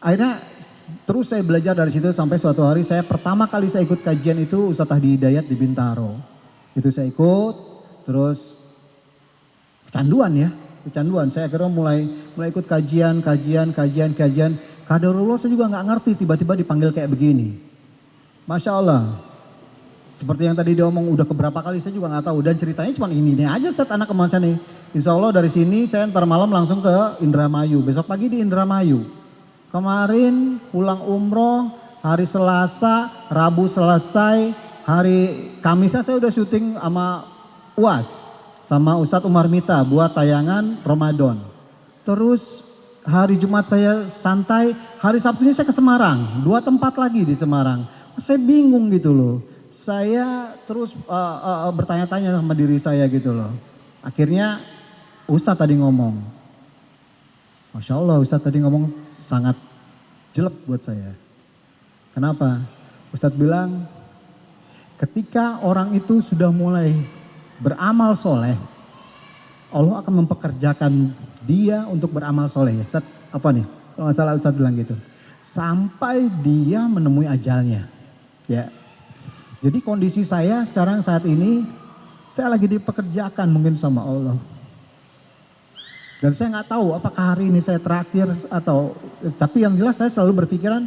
Akhirnya terus saya belajar dari situ sampai suatu hari pertama kali saya ikut kajian itu Ustadz Adi Hidayat di Bintaro. Itu saya ikut, terus kecanduan. Saya akhirnya mulai ikut kajian. Kadarullah saya juga nggak ngerti, tiba-tiba dipanggil kayak begini. Masya Allah. Seperti yang tadi dia omong udah keberapa kali saya juga nggak tahu. Dan ceritanya cuma ini aja Ustaz anak kemasan nih. Insya Allah dari sini saya ntar malam langsung ke Indramayu. Besok pagi di Indramayu. Kemarin pulang umroh hari Selasa, Rabu selesai. Hari Kamisnya saya udah syuting sama UAS. Sama Ustadz Umar Mita buat tayangan Ramadan. Terus hari Jumat saya santai, hari Sabtunya saya ke Semarang, 2 tempat lagi di Semarang. Saya bingung gitu loh. Saya terus bertanya-tanya sama diri saya gitu loh. Akhirnya Ustadz tadi ngomong. Masya Allah Ustadz tadi ngomong sangat jelek buat saya. Kenapa? Ustadz bilang ketika orang itu sudah mulai beramal soleh, Allah akan mempekerjakan dia untuk beramal soleh. Ustaz, apa nih? Kalau nggak salah Ustaz bilang gitu. Sampai dia menemui ajalnya. Ya. Jadi kondisi saya sekarang saat ini, saya lagi dipekerjakan mungkin sama Allah. Dan saya nggak tahu apakah hari ini saya terakhir atau, tapi yang jelas saya selalu berpikiran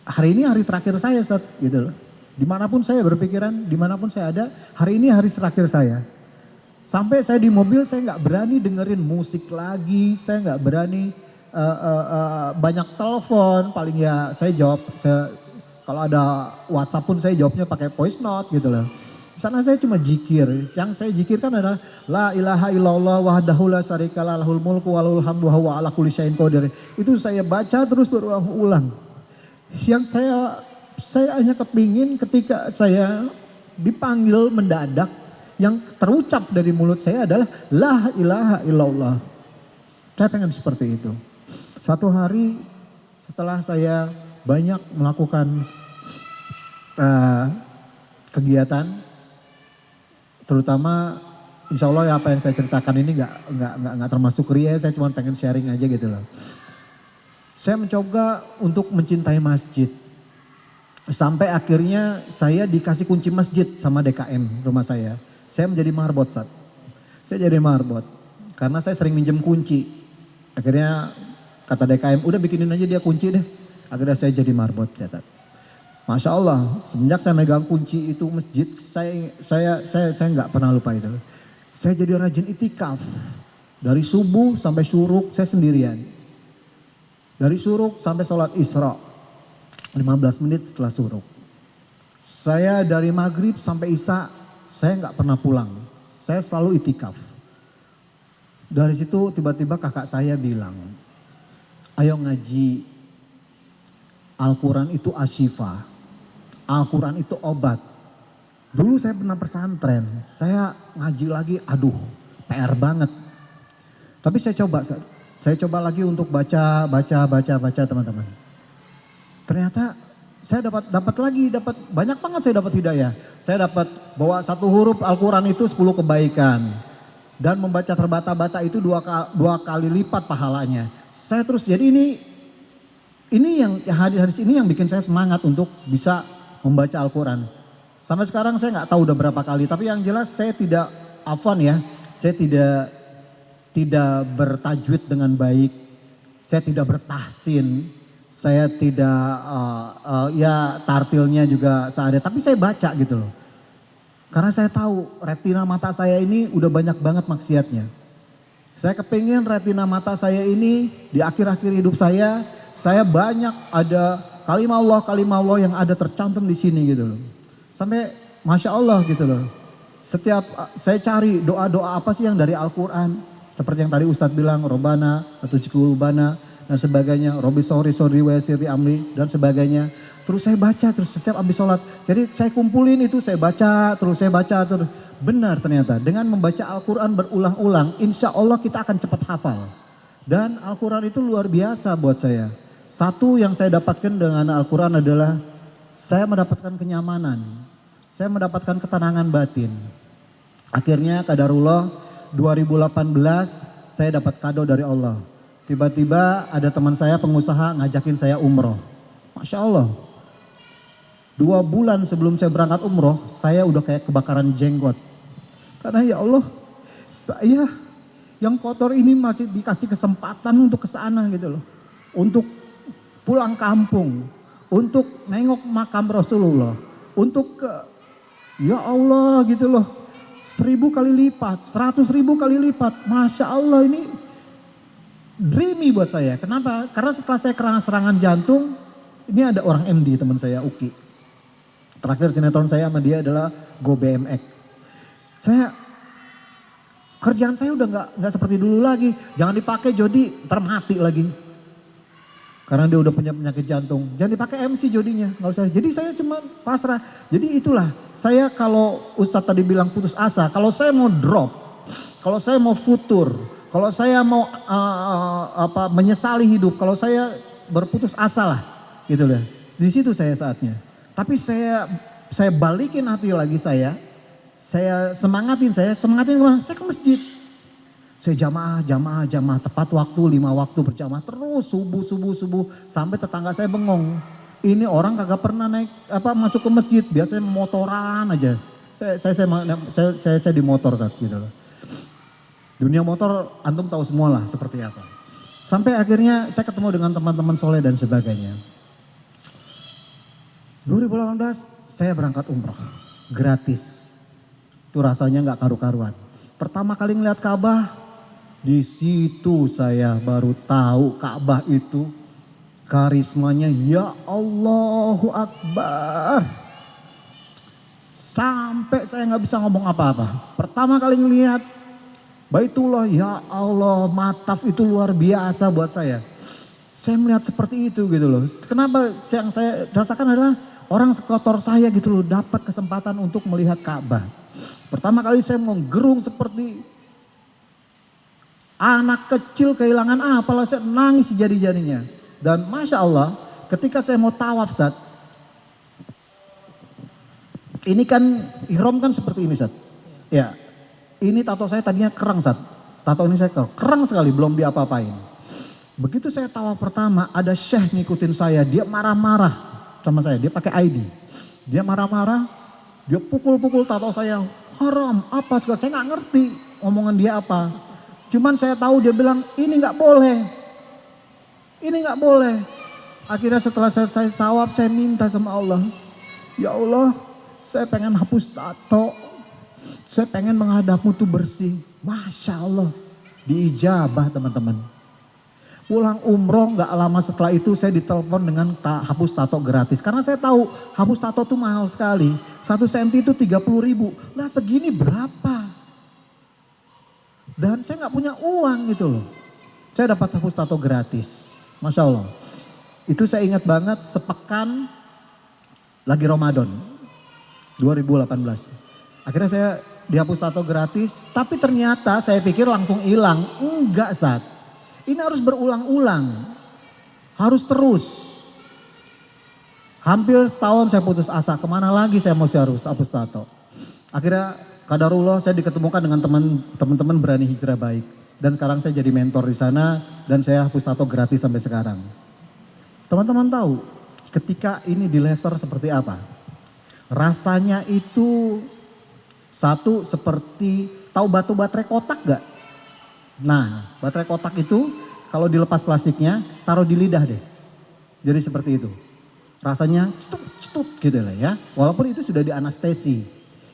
hari ini hari terakhir saya, Ustaz, gitu loh. Dimanapun saya berpikiran, dimanapun saya ada, hari ini hari terakhir saya. Sampai saya di mobil, saya nggak berani dengerin musik lagi, saya nggak berani banyak telepon, paling ya saya jawab, kalau ada WhatsApp pun saya jawabnya pakai voice note gitu loh. Sana saya cuma zikir, yang saya zikirkan adalah la ilaha illallah wahdahu la syarikalah lahul mulku wa lahul hamdu wa huwa ala kulli syai'in qadir. Itu saya baca terus berulang-ulang. Yang saya hanya kepingin ketika saya dipanggil mendadak, yang terucap dari mulut saya adalah la ilaha illallah. Saya pengen seperti itu. Suatu hari setelah saya banyak melakukan kegiatan, terutama insya Allah ya apa yang saya ceritakan ini nggak termasuk ria, saya cuma pengen sharing aja gitu loh. Saya mencoba untuk mencintai masjid. Sampai akhirnya saya dikasih kunci masjid sama DKM rumah saya. Saya menjadi marbot, Ustaz. Saya jadi marbot. Karena saya sering minjem kunci. Akhirnya kata DKM, udah bikinin aja dia kunci deh. Akhirnya saya jadi marbot, Ustaz. Masya Allah, semenjak saya megang kunci itu masjid, saya nggak pernah lupa itu. Saya jadi rajin itikaf. Dari subuh sampai syuruk, saya sendirian. Dari syuruk sampai sholat Isra. 15 menit setelah syuruk. Saya dari maghrib sampai isya, saya nggak pernah pulang. Saya selalu itikaf. Dari situ tiba-tiba kakak saya bilang, ayo ngaji Al-Quran itu asyifa. Al-Quran itu obat. Dulu saya pernah pesantren, saya ngaji lagi, aduh PR banget. Tapi saya coba lagi untuk baca teman-teman. Ternyata saya dapat banyak banget saya dapat hidayah. Saya dapat bahwa satu huruf Al-Quran itu 10 kebaikan. Dan membaca terbata-bata itu dua kali lipat pahalanya. Saya terus, jadi ini yang hadis-hadis ini yang bikin saya semangat untuk bisa membaca Al-Quran. Sampai sekarang saya nggak tahu udah berapa kali, tapi yang jelas saya tidak saya tidak bertajwid dengan baik, saya tidak bertahsin, saya tidak ya tartilnya juga seadanya, tapi saya baca gitu loh. Karena saya tahu retina mata saya ini udah banyak banget maksiatnya. Saya kepingin retina mata saya ini di akhir-akhir hidup saya banyak ada kalimah Allah yang ada tercantum di sini gitu loh. Sampai Masya Allah gitu loh. Setiap saya cari doa-doa apa sih yang dari Al-Quran. Seperti yang tadi Ustadz bilang, Robbana atau Cikulubana dan sebagainya. Robbi sorry wa yassirli amri dan sebagainya. Terus saya baca terus setiap habis sholat. Jadi saya kumpulin itu, saya baca terus. Benar ternyata dengan membaca Al-Quran berulang-ulang, insya Allah kita akan cepat hafal. Dan Al-Quran itu luar biasa buat saya. Satu yang saya dapatkan dengan Al-Quran adalah saya mendapatkan kenyamanan. Saya mendapatkan ketenangan batin. Akhirnya qadarullah 2018 saya dapat kado dari Allah. Tiba-tiba ada teman saya pengusaha ngajakin saya umroh. Masya Allah. 2 bulan sebelum saya berangkat umroh, saya udah kayak kebakaran jenggot. Karena ya Allah, saya yang kotor ini masih dikasih kesempatan untuk ke sana gitu loh. Untuk pulang kampung, untuk nengok makam Rasulullah, untuk ke, ya Allah gitu loh. 1000 kali lipat, 100.000 kali lipat. Masya Allah, ini dreamy buat saya. Kenapa? Karena setelah saya kena serangan jantung, ini ada orang MD teman saya, Uki. Terakhir sinetron saya sama dia adalah Go BMX. Kerjaan saya udah nggak seperti dulu lagi. Jangan dipakai Jody, ntar mati lagi. Karena dia udah punya penyakit jantung. Jangan dipakai MC Jodinya, nggak usah. Jadi saya cuma pasrah. Jadi itulah, saya kalau Ustadz tadi bilang putus asa, kalau saya mau drop, kalau saya mau futur, kalau saya mau menyesali hidup, kalau saya berputus asa lah, gitu lah. Di situ saya saatnya. Tapi saya balikin hati lagi saya semangatin kemana? Saya ke masjid. Saya jamaah, tepat waktu, 5 waktu berjamaah terus subuh sampai tetangga saya bengong. Ini orang kagak pernah masuk ke masjid, biasanya motoran aja. Saya di motor gitu loh. Dunia motor antum tahu semua lah seperti apa. Sampai akhirnya saya ketemu dengan teman-teman soleh dan sebagainya. 2018 saya berangkat umroh, gratis. Itu rasanya nggak karu-karuan. Pertama kali ngeliat Ka'bah, di situ saya baru tahu Ka'bah itu karismanya, ya Allahu Akbar. Sampai saya nggak bisa ngomong apa-apa. Pertama kali ngeliat Baitullah, ya Allah, mataf itu luar biasa buat saya. Saya melihat seperti itu gitu loh. Kenapa yang saya rasakan adalah orang sekotor saya gitu loh dapat kesempatan untuk melihat Ka'bah. Pertama kali saya menggerung seperti anak kecil kehilangan apalah, saya nangis sejadi-jadinya. Dan Masya Allah ketika saya mau tawaf Ustaz, ini kan ihram kan seperti ini Ustaz. Ya, ini tato saya tadinya kerang Ustaz. Tato ini saya kerang sekali, belum diapa-apain. Begitu saya tawaf pertama, ada syekh ngikutin saya, dia marah-marah sama saya, dia pakai ID. Dia marah-marah, dia pukul-pukul tato saya, haram, apa segala, saya nggak ngerti omongan dia apa. Cuman saya tahu dia bilang, ini nggak boleh. Ini nggak boleh. Akhirnya setelah saya tawaf, saya minta sama Allah, ya Allah, saya pengen hapus tato. Saya pengen menghadapmu tuh bersih. Masya Allah, diijabah teman-teman. Pulang umroh gak lama setelah itu saya ditelepon dengan hapus tato gratis. Karena saya tahu hapus tato itu mahal sekali. 1 senti itu 30.000. Lah segini berapa? Dan saya gak punya uang gitu loh. Saya dapat hapus tato gratis. Masya Allah. Itu saya ingat banget sepekan lagi Ramadan 2018. Akhirnya saya dihapus tato gratis, tapi ternyata saya pikir langsung hilang. Enggak, Sat. Ini harus berulang-ulang. Harus terus. Hampir setahun saya putus asa, kemana lagi saya masih harus hapus tato. Akhirnya qadarullah saya diketemukan dengan teman-teman berani hijrah baik. Dan sekarang saya jadi mentor di sana dan saya hapus tato gratis sampai sekarang. Teman-teman tahu ketika ini di laser seperti apa? Rasanya itu satu seperti, tahu batu baterai kotak gak? Nah, baterai kotak itu kalau dilepas plastiknya taruh di lidah deh. Jadi seperti itu. Rasanya stut gitu lah ya. Walaupun itu sudah di anestesi.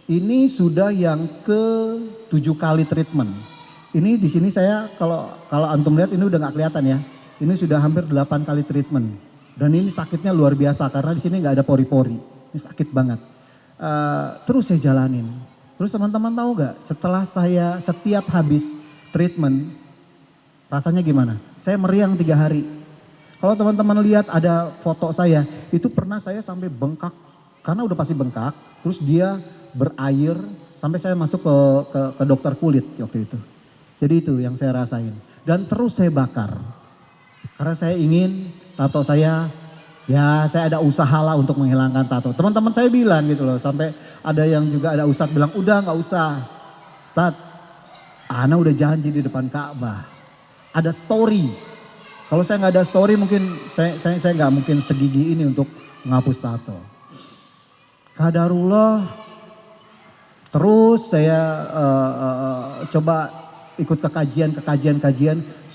Ini sudah yang ke-7 kali treatment. Ini di sini saya kalau antum lihat ini udah nggak kelihatan ya. Ini sudah hampir 8 kali treatment. Dan ini sakitnya luar biasa karena di sini nggak ada pori-pori. Ini sakit banget. Terus saya jalanin. Terus teman-teman tahu nggak? Setelah saya setiap habis treatment, rasanya gimana? Saya meriang 3 hari. Kalau teman-teman lihat ada foto saya, itu pernah saya sampai bengkak. Karena udah pasti bengkak, terus dia berair sampai saya masuk ke dokter kulit waktu itu. Jadi itu yang saya rasain. Dan terus saya bakar. Karena saya ingin tato saya, ya saya ada usaha lah untuk menghilangkan tato. Teman-teman saya bilang gitu loh, sampai ada yang juga ada ustadz bilang, udah nggak usah. Ustadz, ana udah janji di depan Ka'bah. Ada story. Kalau saya nggak ada story mungkin saya nggak mungkin segigi ini untuk menghapus tato. Qadarullah. Terus saya coba ikut ke kajian.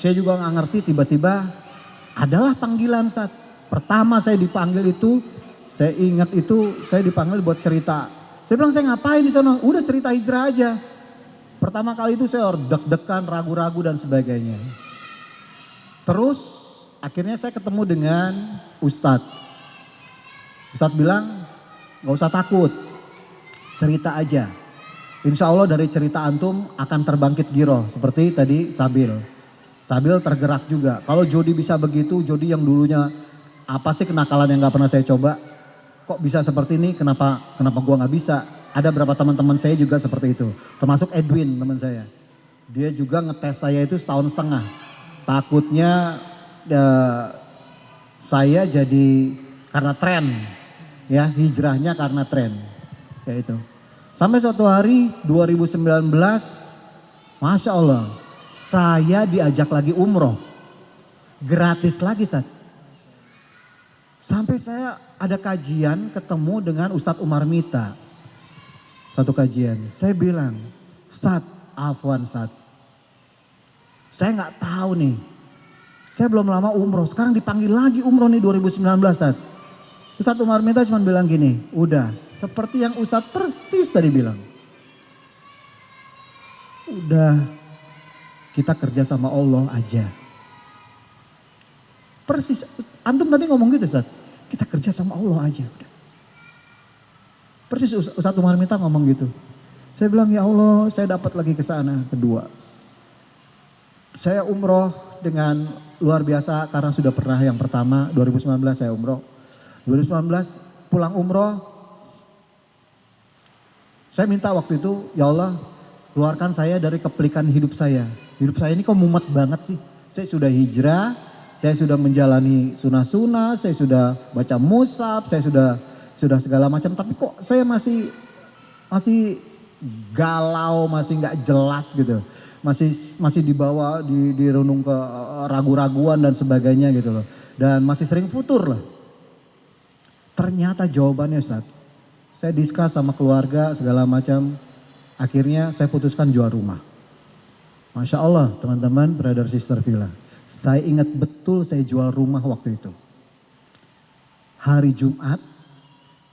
Saya juga nggak ngerti, tiba-tiba adalah panggilan saat pertama saya dipanggil itu, saya ingat itu saya dipanggil buat cerita. Saya bilang saya ngapain di sana? Udah cerita hijrah aja. Pertama kali itu saya deg-degan, ragu-ragu dan sebagainya. Terus akhirnya saya ketemu dengan Ustadz. Ustadz bilang gak usah takut, cerita aja. Insya Allah dari cerita antum akan terbangkit giroh. Seperti tadi Sabil tergerak juga. Kalau Jody bisa begitu, Jody yang dulunya apa sih kenakalan yang gak pernah saya coba. Kok bisa seperti ini, kenapa gua gak bisa. Ada beberapa teman-teman saya juga seperti itu. Termasuk Edwin teman saya. Dia juga ngetes saya itu 1,5 tahun. Takutnya saya jadi karena tren, ya hijrahnya karena tren, kayak itu. Sampai suatu hari 2019, Masya Allah, saya diajak lagi umroh, gratis lagi Ustaz. Sampai saya ada kajian ketemu dengan Ustadz Umar Mita, satu kajian. Saya bilang, Ustaz, afwan Ustaz. Saya nggak tahu nih. Saya belum lama umroh. Sekarang dipanggil lagi umroh nih 2019. Ustadz Umar Mita cuma bilang gini. Udah. Seperti yang Ustadz persis tadi bilang. Udah. Kita kerja sama Allah aja. Persis. Antum tadi ngomong gitu Ustadz. Kita kerja sama Allah aja. Udah. Persis Ustadz Umar Mita ngomong gitu. Saya bilang ya Allah saya dapat lagi ke sana kedua. Saya umroh dengan luar biasa karena sudah pernah yang pertama 2019 saya umroh. 2019 pulang umroh. Saya minta waktu itu ya Allah keluarkan saya dari kepelikan hidup saya. Hidup saya ini kok mumet banget sih. Saya sudah hijrah, saya sudah menjalani sunah-sunah, saya sudah baca mushaf, saya sudah segala macam. Tapi kok saya masih galau, masih nggak jelas gitu. Masih dibawa dirunung ke ragu-raguan dan sebagainya gitu loh. Dan masih sering futur lah. Ternyata jawabannya Ustaz. Saya diskus sama keluarga segala macam. Akhirnya saya putuskan jual rumah. Masya Allah teman-teman, brother sister Villa. Saya ingat betul saya jual rumah waktu itu. Hari Jumat,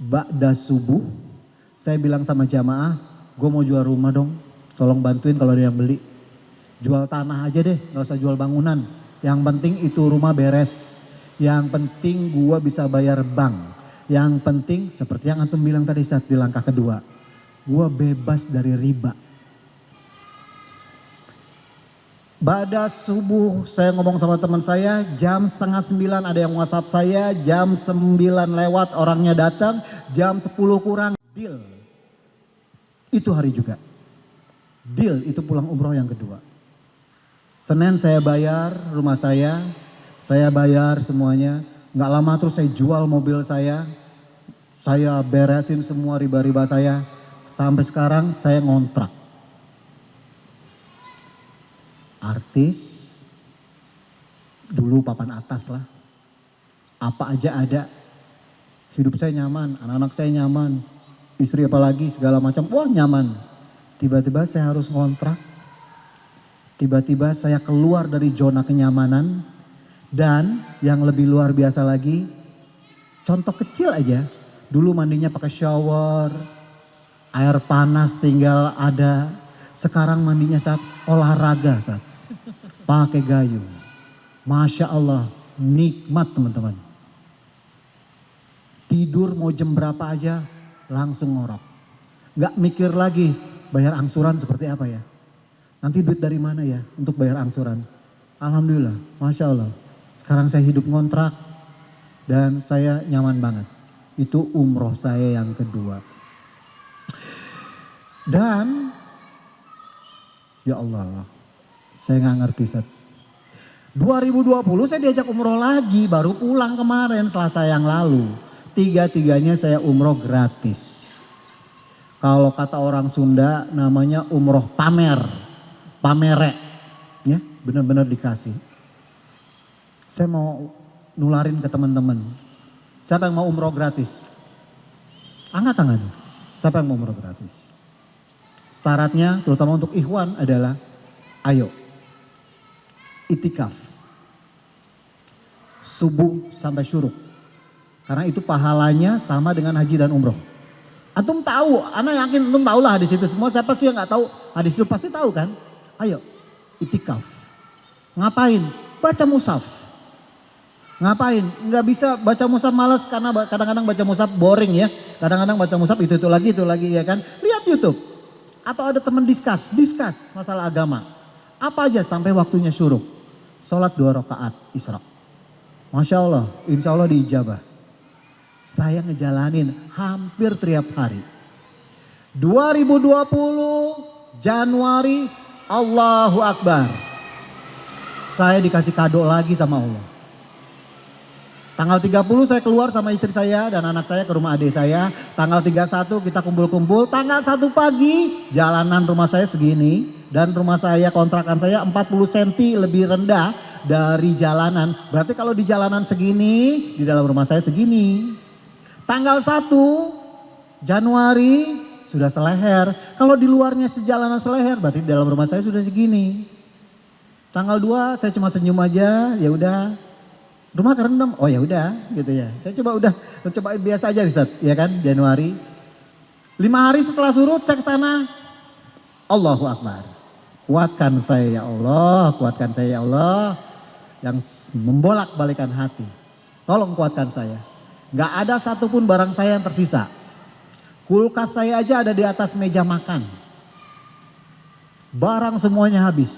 ba'da subuh. Saya bilang sama jamaah, gue mau jual rumah dong. Tolong bantuin kalau ada yang beli. Jual tanah aja deh, gak usah jual bangunan. Yang penting itu rumah beres. Yang penting gua bisa bayar bank. Yang penting seperti yang antum bilang tadi saat di langkah kedua. Gua bebas dari riba. Pada subuh saya ngomong sama teman saya, jam 8:30 ada yang WhatsApp saya, jam 9 lewat orangnya datang, jam 10 kurang deal. Itu hari juga. Deal itu pulang umroh yang kedua. Senin saya bayar rumah saya bayar semuanya. Nggak lama terus saya jual mobil saya beresin semua riba-riba saya. Sampai sekarang saya ngontrak. Artis, dulu papan atas lah. Apa aja ada. Hidup saya nyaman, anak-anak saya nyaman. Istri apalagi segala macam, wah nyaman. Tiba-tiba saya harus ngontrak. Tiba-tiba saya keluar dari zona kenyamanan. Dan yang lebih luar biasa lagi, contoh kecil aja. Dulu mandinya pakai shower, air panas tinggal ada. Sekarang mandinya saat olahraga, saat pakai gayung. Masya Allah, nikmat teman-teman. Tidur mau jam berapa aja, langsung ngorok. Gak mikir lagi, bayar angsuran seperti apa ya. Nanti duit dari mana ya untuk bayar angsuran. Alhamdulillah, Masya Allah. Sekarang saya hidup ngontrak dan saya nyaman banget. Itu umroh saya yang kedua. Dan ya Allah, saya nggak ngerti Ustaz. 2020 saya diajak umroh lagi, baru pulang kemarin Selasa yang lalu. Tiga-tiganya saya umroh gratis. Kalau kata orang Sunda namanya umroh pamer, pamere, ya benar-benar dikasih. Saya mau nularin ke teman-teman. Siapa yang mau umroh gratis? Angkat tangan. Siapa yang mau umroh gratis? Syaratnya terutama untuk ikhwan adalah ayo itikaf subuh sampai syuruk. Karena itu pahalanya sama dengan haji dan umroh. Antum tahu, anak yakin antum tahu lah hadis itu semua. Siapa sih yang nggak tahu hadis itu pasti tahu kan? Ayo itikaf. Ngapain? Baca mushaf. Ngapain? Nggak bisa baca mushaf malas karena kadang-kadang baca mushaf boring ya. Kadang-kadang baca mushaf itu lagi ya kan. Lihat YouTube. Atau ada teman diskus masalah agama. Apa aja sampai waktunya syuruk. Sholat 2 rakaat Isra. Masya Allah, insya Allah diijabah. Saya ngejalanin hampir tiap hari. 2020 Januari, Allahu Akbar. Saya dikasih kado lagi sama Allah. Tanggal 30 saya keluar sama istri saya dan anak saya ke rumah adik saya. Tanggal 31 kita kumpul-kumpul. Tanggal 1 pagi jalanan rumah saya segini. Dan rumah saya kontrakan saya 40 cm lebih rendah dari jalanan. Berarti kalau di jalanan segini, di dalam rumah saya segini. Tanggal 1 Januari sudah seleher. Kalau di luarnya sejalanan seleher berarti di dalam rumah saya sudah segini. Tanggal 2 saya cuma senyum aja, ya udah. Rumah kerendam, oh ya udah gitu ya. Saya coba biasa aja Ustaz, ya kan Januari. 5 hari setelah surut saya ke sana. Allahu Akbar. Kuatkan saya ya Allah, kuatkan saya ya Allah. Yang membolak-balikan hati. Tolong kuatkan saya. Gak ada satupun barang saya yang tersisa. Kulkas saya aja ada di atas meja makan. Barang semuanya habis.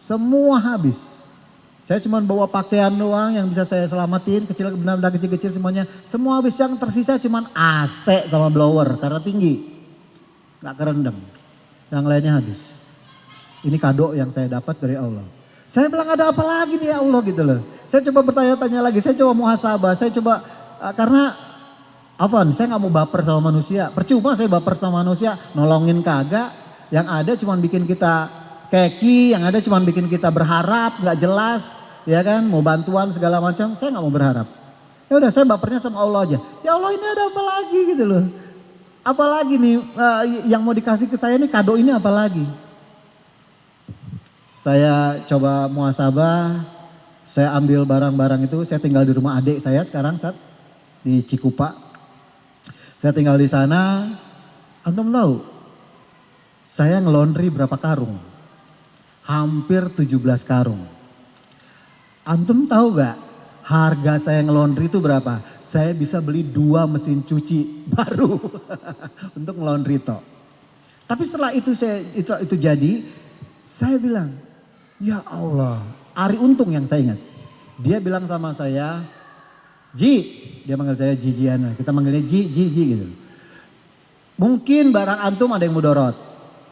Semua habis. Saya cuma bawa pakaian doang yang bisa saya selamatin, benda-benda kecil-kecil semuanya. Semua habis, yang tersisa cuma AC sama blower karena tinggi. Gak kerendam. Yang lainnya habis. Ini kado yang saya dapat dari Allah. Saya bilang ada apa lagi nih ya Allah gitu loh. Saya coba bertanya-tanya lagi, saya coba muhasabah, saya coba karena saya gak mau baper sama manusia. Percuma saya baper sama manusia, nolongin kagak. Yang ada cuma bikin kita keki, yang ada cuma bikin kita berharap, gak jelas. Ya kan, mau bantuan segala macam, saya gak mau berharap. Ya udah, saya bapernya sama Allah aja. Ya Allah, ini ada apa lagi gitu loh. Apa lagi nih yang mau dikasih ke saya nih, kado ini apa lagi? Saya coba muhasabah, saya ambil barang-barang itu, saya tinggal di rumah adik saya sekarang di Cikupa. Saya tinggal di sana, antum tahu, saya ngelondri berapa karung? Hampir 17 karung. Antum tahu gak harga saya ngelondri itu berapa? Saya bisa beli 2 mesin cuci baru untuk ngelondri toh. Tapi setelah itu itu jadi, saya bilang, Ya Allah, Ari Untung yang saya ingat. Dia bilang sama saya, Ji, dia manggil saya Jijiana, kita manggilnya Ji gitu. Mungkin barang antum ada yang mudorot,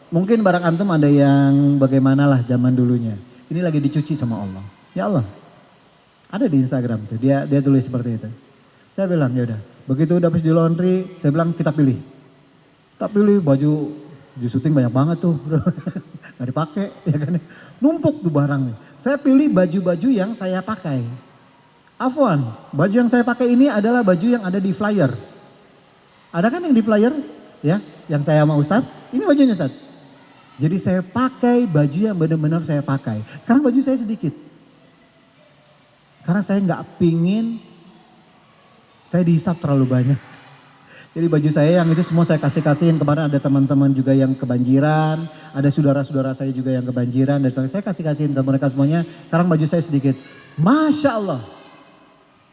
mungkin barang antum ada yang bagaimana lah zaman dulunya. Ini lagi dicuci sama Allah. Ya Allah, ada di Instagram tuh, dia tulis seperti itu. Saya bilang ya udah, begitu udah habis di laundry, saya bilang kita pilih. Kita pilih baju di syuting banyak banget tuh, nggak dipakai, ya kan? Numpuk tuh barangnya. Saya pilih baju-baju yang saya pakai. Afwan, baju yang saya pakai ini adalah baju yang ada di flyer. Ada kan yang di flyer? Ya, yang saya mau Ustaz. Ini bajunya Ustaz. Jadi saya pakai baju yang benar-benar saya pakai. Karena baju saya sedikit. Karena saya nggak pingin saya dihisap terlalu banyak. Jadi baju saya yang itu semua saya kasih-kasihin. Kemarin ada teman-teman juga yang kebanjiran, ada saudara-saudara saya juga yang kebanjiran, dan saya kasih-kasihin ke mereka semuanya. Sekarang baju saya sedikit. Masya Allah.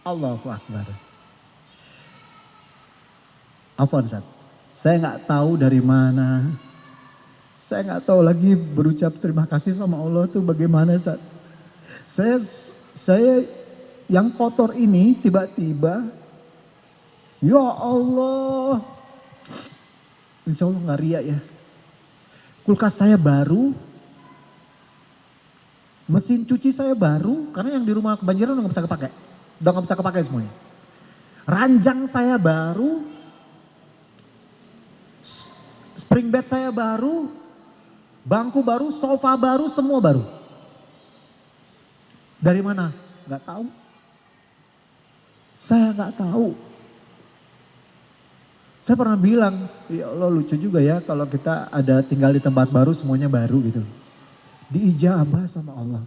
Allahu Akbar. Afwan Ustaz, saya nggak tahu dari mana. Saya nggak tahu lagi berucap terima kasih sama Allah tuh bagaimana Ustaz. Saya yang kotor ini tiba-tiba, ya Allah, insya Allah nggak riak ya. Kulkas saya baru, mesin cuci saya baru, karena yang di rumah kebanjiran udah nggak bisa kepake, udah nggak bisa kepake semuanya. Ranjang saya baru, spring bed saya baru, bangku baru, sofa baru, semua baru. Dari mana? Nggak tahu. Saya nggak tahu. Saya pernah bilang, ya Allah lucu juga ya kalau kita ada tinggal di tempat baru semuanya baru gitu. Diijabah sama Allah.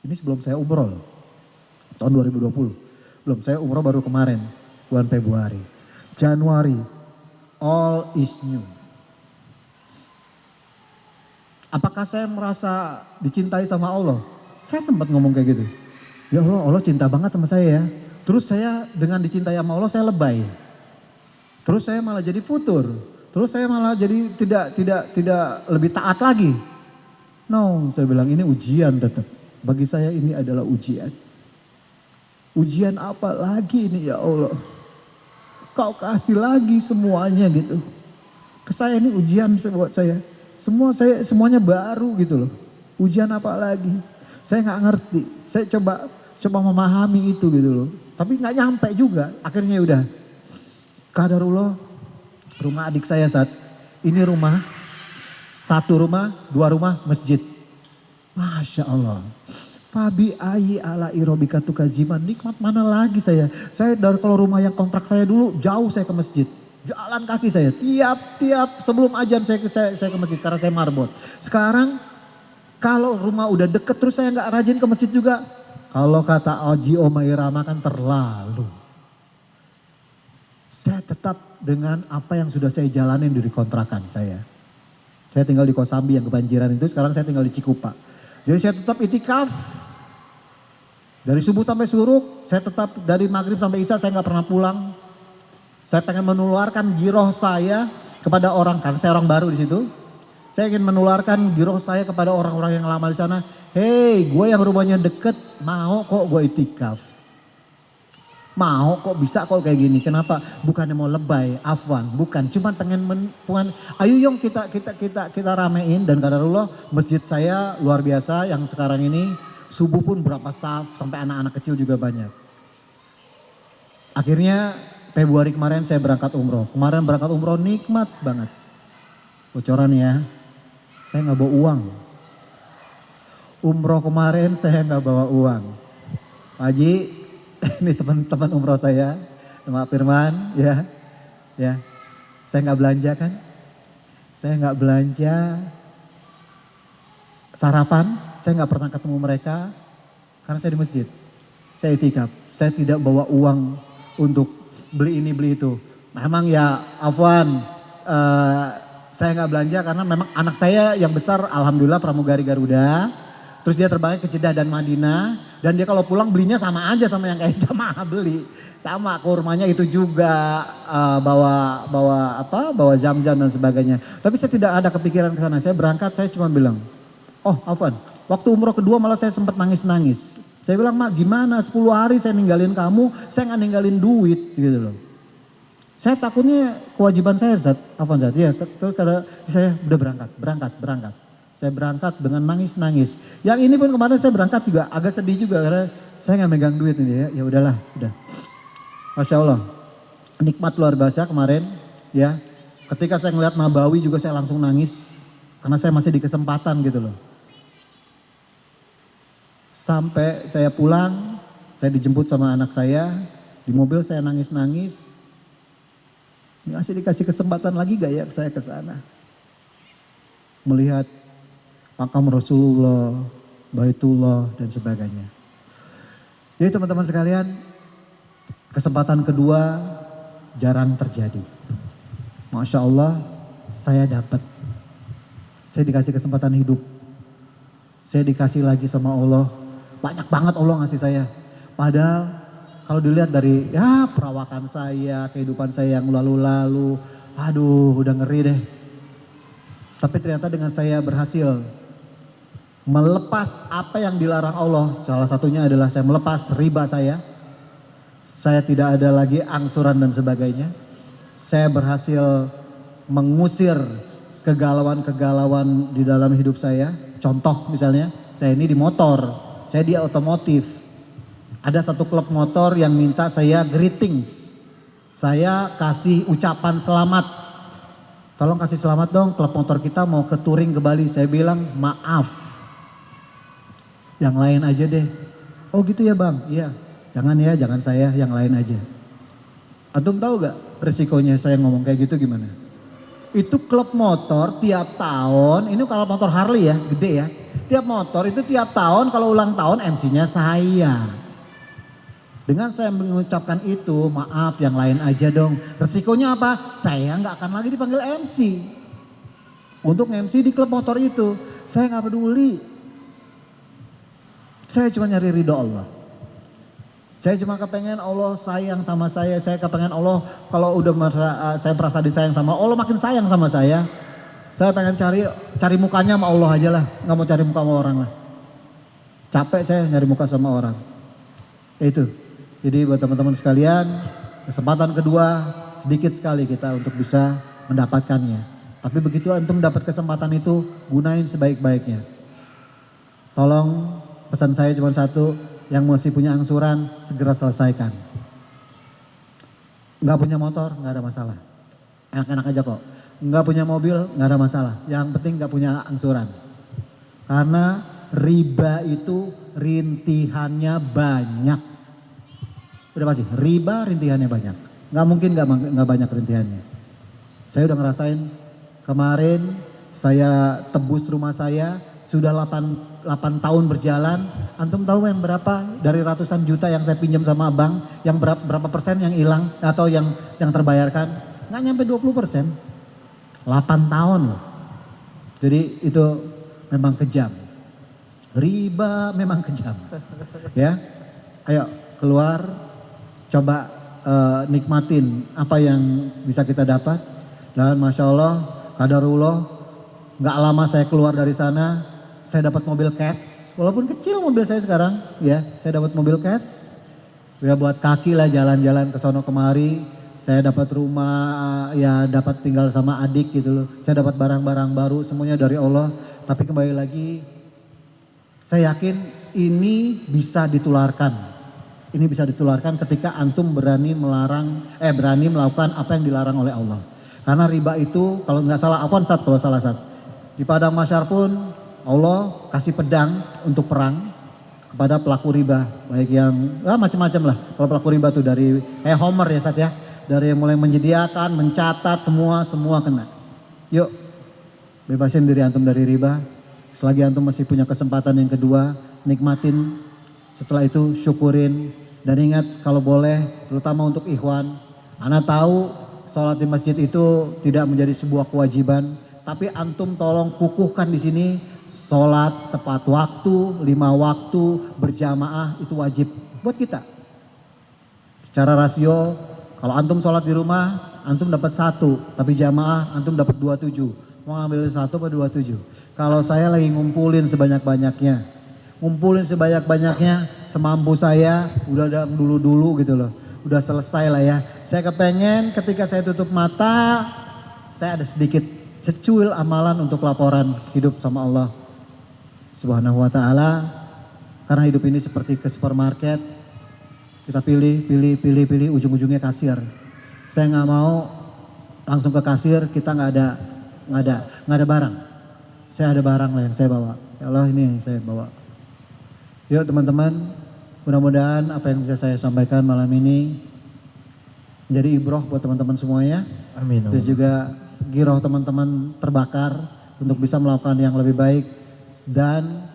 Ini sebelum saya umroh loh. Tahun 2020. Belum, saya umroh baru kemarin, bulan Februari. Januari, all is new. Apakah saya merasa dicintai sama Allah? Saya sempat ngomong kayak gitu. Ya Allah, Allah cinta banget sama saya ya. Terus saya dengan dicintai sama Allah saya lebay. Terus saya malah jadi futur. Terus saya malah jadi tidak lebih taat lagi. No, saya bilang ini ujian tetap. Bagi saya ini adalah ujian. Ujian apa lagi ini ya Allah? Kau kasih lagi semuanya gitu. Ke saya ini ujian buat saya. Semuanya baru gitu loh. Ujian apa lagi? Saya nggak ngerti. Saya coba memahami itu gitu loh. Tapi nggak nyampe juga. Akhirnya udah. Qadarullah, rumah adik saya saat ini rumah, satu rumah, dua rumah, masjid. Masya Allah. Fabi ayi ala irobika tukajiman, nikmat mana lagi saya. Saya dari kalau rumah yang kontrak saya dulu, jauh saya ke masjid. Jalan kaki saya, tiap sebelum ajan saya ke masjid, karena saya marbot. Sekarang, kalau rumah udah deket terus saya nggak rajin ke masjid juga. Kalau kata Oji Oma Irama kan terlalu. Saya tetap dengan apa yang sudah saya jalanin dari kontrakan saya. Saya tinggal di Kosambi yang kebanjiran itu, sekarang saya tinggal di Cikupa. Jadi saya tetap itikaf. Dari subuh sampai suruk, saya tetap dari maghrib sampai isya saya nggak pernah pulang. Saya pengen menularkan giroh saya kepada orang, kan saya orang baru di situ. Saya ingin menularkan giroh saya kepada orang-orang yang lama di sana. Hei, gue yang rumahnya deket, mau kok gue itikaf. Mau kok bisa kok kayak gini, kenapa? Bukannya mau lebay, afwan, bukan, cuma pengen ayo yong kita ramein. Dan qadarullah masjid saya luar biasa yang sekarang ini subuh pun berapa saf, sampai anak-anak kecil juga banyak. Akhirnya Februari kemarin saya berangkat umroh. Kemarin berangkat umroh nikmat banget. Bocoran ya, saya nggak bawa uang. Umroh kemarin saya nggak bawa uang. Pak Haji, ini teman-teman umroh saya, sama Firman, ya. Saya nggak belanja kan? Saya nggak belanja sarapan. Saya nggak pernah ketemu mereka karena saya di masjid. Saya itikaf. Saya tidak bawa uang untuk beli ini beli itu. Memang ya, afwan, saya nggak belanja karena memang anak saya yang besar, alhamdulillah pramugari Garuda. Terus dia terbang ke Jeddah dan Madinah, dan dia kalau pulang belinya sama aja sama yang kayak jamaah beli. Sama kurmanya itu juga bawa zam-zam dan sebagainya. Tapi saya tidak ada kepikiran ke sana. Saya berangkat, saya cuma bilang, oh Afwan, Waktu umroh kedua malah saya sempat nangis-nangis. Saya bilang, Mak gimana 10 hari saya ninggalin kamu, saya nggak ninggalin duit gitu loh. Saya takutnya kewajiban saya Zat, apa Zat? Ya, terus kata saya udah berangkat. Saya berangkat dengan nangis-nangis. Yang ini pun kemarin saya berangkat juga agak sedih juga karena saya nggak megang duit ini ya. Ya udahlah, udah. Masya Allah, nikmat luar biasa kemarin ya. Ketika saya ngeliat Nabawi juga saya langsung nangis karena saya masih di kesempatan gitu loh. Sampai saya pulang, saya dijemput sama anak saya di mobil, saya nangis-nangis. Masih dikasih kesempatan lagi gak ya saya ke sana? Melihat makam Rasulullah, Baitullah dan sebagainya. Jadi teman-teman sekalian, kesempatan kedua jarang terjadi. Masya Allah, saya dapat. Saya dikasih kesempatan hidup. Saya dikasih lagi sama Allah. Banyak banget Allah ngasih saya. Padahal kalau dilihat dari ya perawakan saya, kehidupan saya yang lalu-lalu, aduh udah ngeri deh. Tapi ternyata dengan saya berhasil melepas apa yang dilarang Allah. Salah satunya adalah saya melepas riba saya. Saya tidak ada lagi angsuran dan sebagainya. Saya berhasil mengusir kegalauan-kegalauan di dalam hidup saya. Contoh misalnya, saya ini di motor, saya di otomotif. Ada satu klub motor yang minta saya greeting. Saya kasih ucapan selamat. Tolong kasih selamat dong, klub motor kita mau ke touring ke Bali. Saya bilang maaf. Yang lain aja deh. Oh gitu ya bang? Iya. Jangan ya, jangan saya, yang lain aja. Antum tahu gak resikonya saya ngomong kayak gitu gimana? Itu klub motor tiap tahun, ini kalau motor Harley ya, gede ya. Tiap motor itu tiap tahun kalau ulang tahun MC-nya saya. Dengan saya mengucapkan itu, maaf yang lain aja dong. Resikonya apa? Saya nggak akan lagi dipanggil MC. Untuk MC di klub motor itu, saya nggak peduli. Saya cuma nyari ridho Allah. Saya cuma kepengen Allah sayang sama saya kepengen Allah kalau udah saya merasa disayang sama Allah makin sayang sama saya. Saya pengen cari mukanya sama Allah aja lah, nggak mau cari muka sama orang lah. Capek saya nyari muka sama orang. Itu. Jadi buat teman-teman sekalian, kesempatan kedua sedikit sekali kita untuk bisa mendapatkannya. Tapi begitu antum dapat kesempatan itu, gunain sebaik-baiknya. Tolong pesan saya cuma satu, yang masih punya angsuran segera selesaikan. Nggak punya motor nggak ada masalah, enak-enak aja kok. Nggak punya mobil nggak ada masalah, yang penting nggak punya angsuran. Karena riba itu rintihannya banyak. Udah pasti riba rintihannya banyak, nggak mungkin nggak banyak rintihannya. Saya udah ngerasain kemarin, saya tebus rumah saya sudah 8 tahun berjalan. Antum tahu yang berapa dari ratusan juta yang saya pinjam sama abang, yang berapa persen yang hilang atau yang terbayarkan? Nggak nyampe 20%. 8 tahun loh. Jadi itu memang kejam. Riba memang kejam. Ya, ayo keluar, coba nikmatin apa yang bisa kita dapat. Dan Masya Allah, qadarullah, nggak lama saya keluar dari sana, saya dapat mobil cash, walaupun kecil mobil saya sekarang, ya, saya dapat mobil cash, ya buat kaki lah jalan-jalan ke sono kemari, saya dapat rumah, ya dapat tinggal sama adik gitu loh, saya dapat barang-barang baru, semuanya dari Allah. Tapi kembali lagi, saya yakin ini bisa ditularkan, ketika antum berani melakukan apa yang dilarang oleh Allah. Karena riba itu, kalau nggak salah, kalau salah di padang mahsyar pun Allah kasih pedang untuk perang kepada pelaku riba, baik yang macam-macam lah. Kalau pelaku riba tuh dari Homer ya Sat ya, dari yang mulai menyediakan, mencatat, semua kena. Yuk, bebasin diri antum dari riba. Selagi antum masih punya kesempatan yang kedua, nikmatin. Setelah itu syukurin dan ingat kalau boleh, terutama untuk ikhwan, ana tahu sholat di masjid itu tidak menjadi sebuah kewajiban, tapi antum tolong kukuhkan di sini. Sholat tepat waktu, 5 waktu, berjamaah itu wajib buat kita. Secara rasio, kalau antum sholat di rumah, antum dapat 1, tapi jamaah antum dapat 27. Mau ngambil 1 atau 27? Kalau saya lagi ngumpulin sebanyak-banyaknya, semampu saya, udah ada dulu-dulu gitu loh, udah selesai lah ya. Saya kepengen ketika saya tutup mata, saya ada sedikit secuil amalan untuk laporan hidup sama Allah Subhanahu wa Ta'ala. Karena hidup ini seperti ke supermarket, kita pilih, ujung-ujungnya kasir. Saya nggak mau langsung ke kasir, kita nggak ada barang. Saya ada barang lah yang saya bawa. Ya Allah, ini yang saya bawa. Yuk teman-teman, mudah-mudahan apa yang bisa saya sampaikan malam ini menjadi ibroh buat teman-teman semuanya. Amin. Dan juga giroh teman-teman terbakar untuk bisa melakukan yang lebih baik. Dan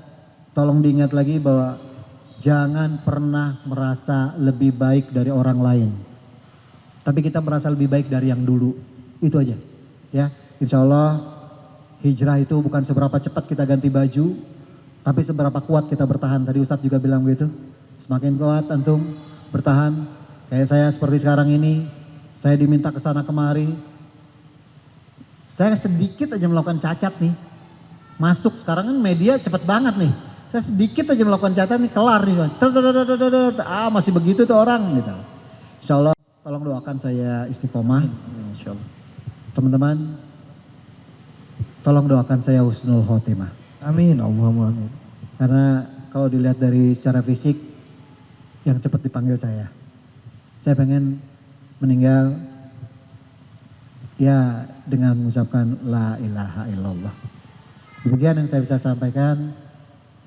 tolong diingat lagi bahwa jangan pernah merasa lebih baik dari orang lain. Tapi kita merasa lebih baik dari yang dulu. Itu aja. Ya, insya Allah hijrah itu bukan seberapa cepat kita ganti baju, tapi seberapa kuat kita bertahan. Tadi Ustadz juga bilang begitu. Semakin kuat antum bertahan. Kayak saya seperti sekarang ini, saya diminta ke sana kemari. Saya sedikit aja melakukan cacat nih. Masuk sekarang kan media cepet banget nih. Saya sedikit aja melakukan cacat nih, kelar nih. Masih begitu tuh orang gitu. Insya Allah tolong doakan saya istiqomah. Insya Allah. Teman-teman, tolong doakan saya husnul khotimah. Amin, Allahumma amin. Karena kalau dilihat dari secara fisik, yang cepat dipanggil saya. Saya pengen meninggal ya dengan mengucapkan la ilaha illallah. Demikian yang saya bisa sampaikan.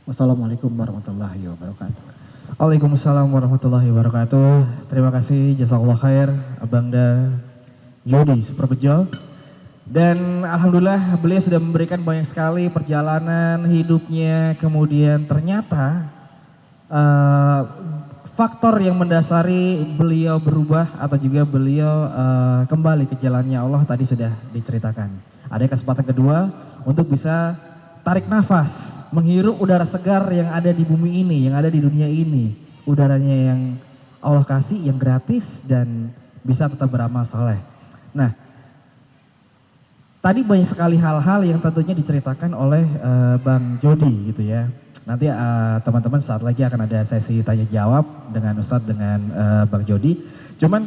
Wassalamualaikum warahmatullahi wabarakatuh. Waalaikumsalam warahmatullahi wabarakatuh. Terima kasih, jazakallah khair, Abangda Jody Superbejo. Dan alhamdulillah beliau sudah memberikan banyak sekali perjalanan hidupnya, kemudian ternyata faktor yang mendasari beliau berubah atau juga beliau kembali ke jalannya Allah tadi sudah diceritakan. Ada kesempatan kedua untuk bisa tarik nafas, menghirup udara segar yang ada di bumi ini, yang ada di dunia ini. Udaranya yang Allah kasih, yang gratis dan bisa tetap beramal saleh. Nah, tadi banyak sekali hal-hal yang tentunya diceritakan oleh Bang Jody gitu ya. Nanti teman-teman saat lagi akan ada sesi tanya jawab dengan Ustadz dengan Bang Jody. Cuman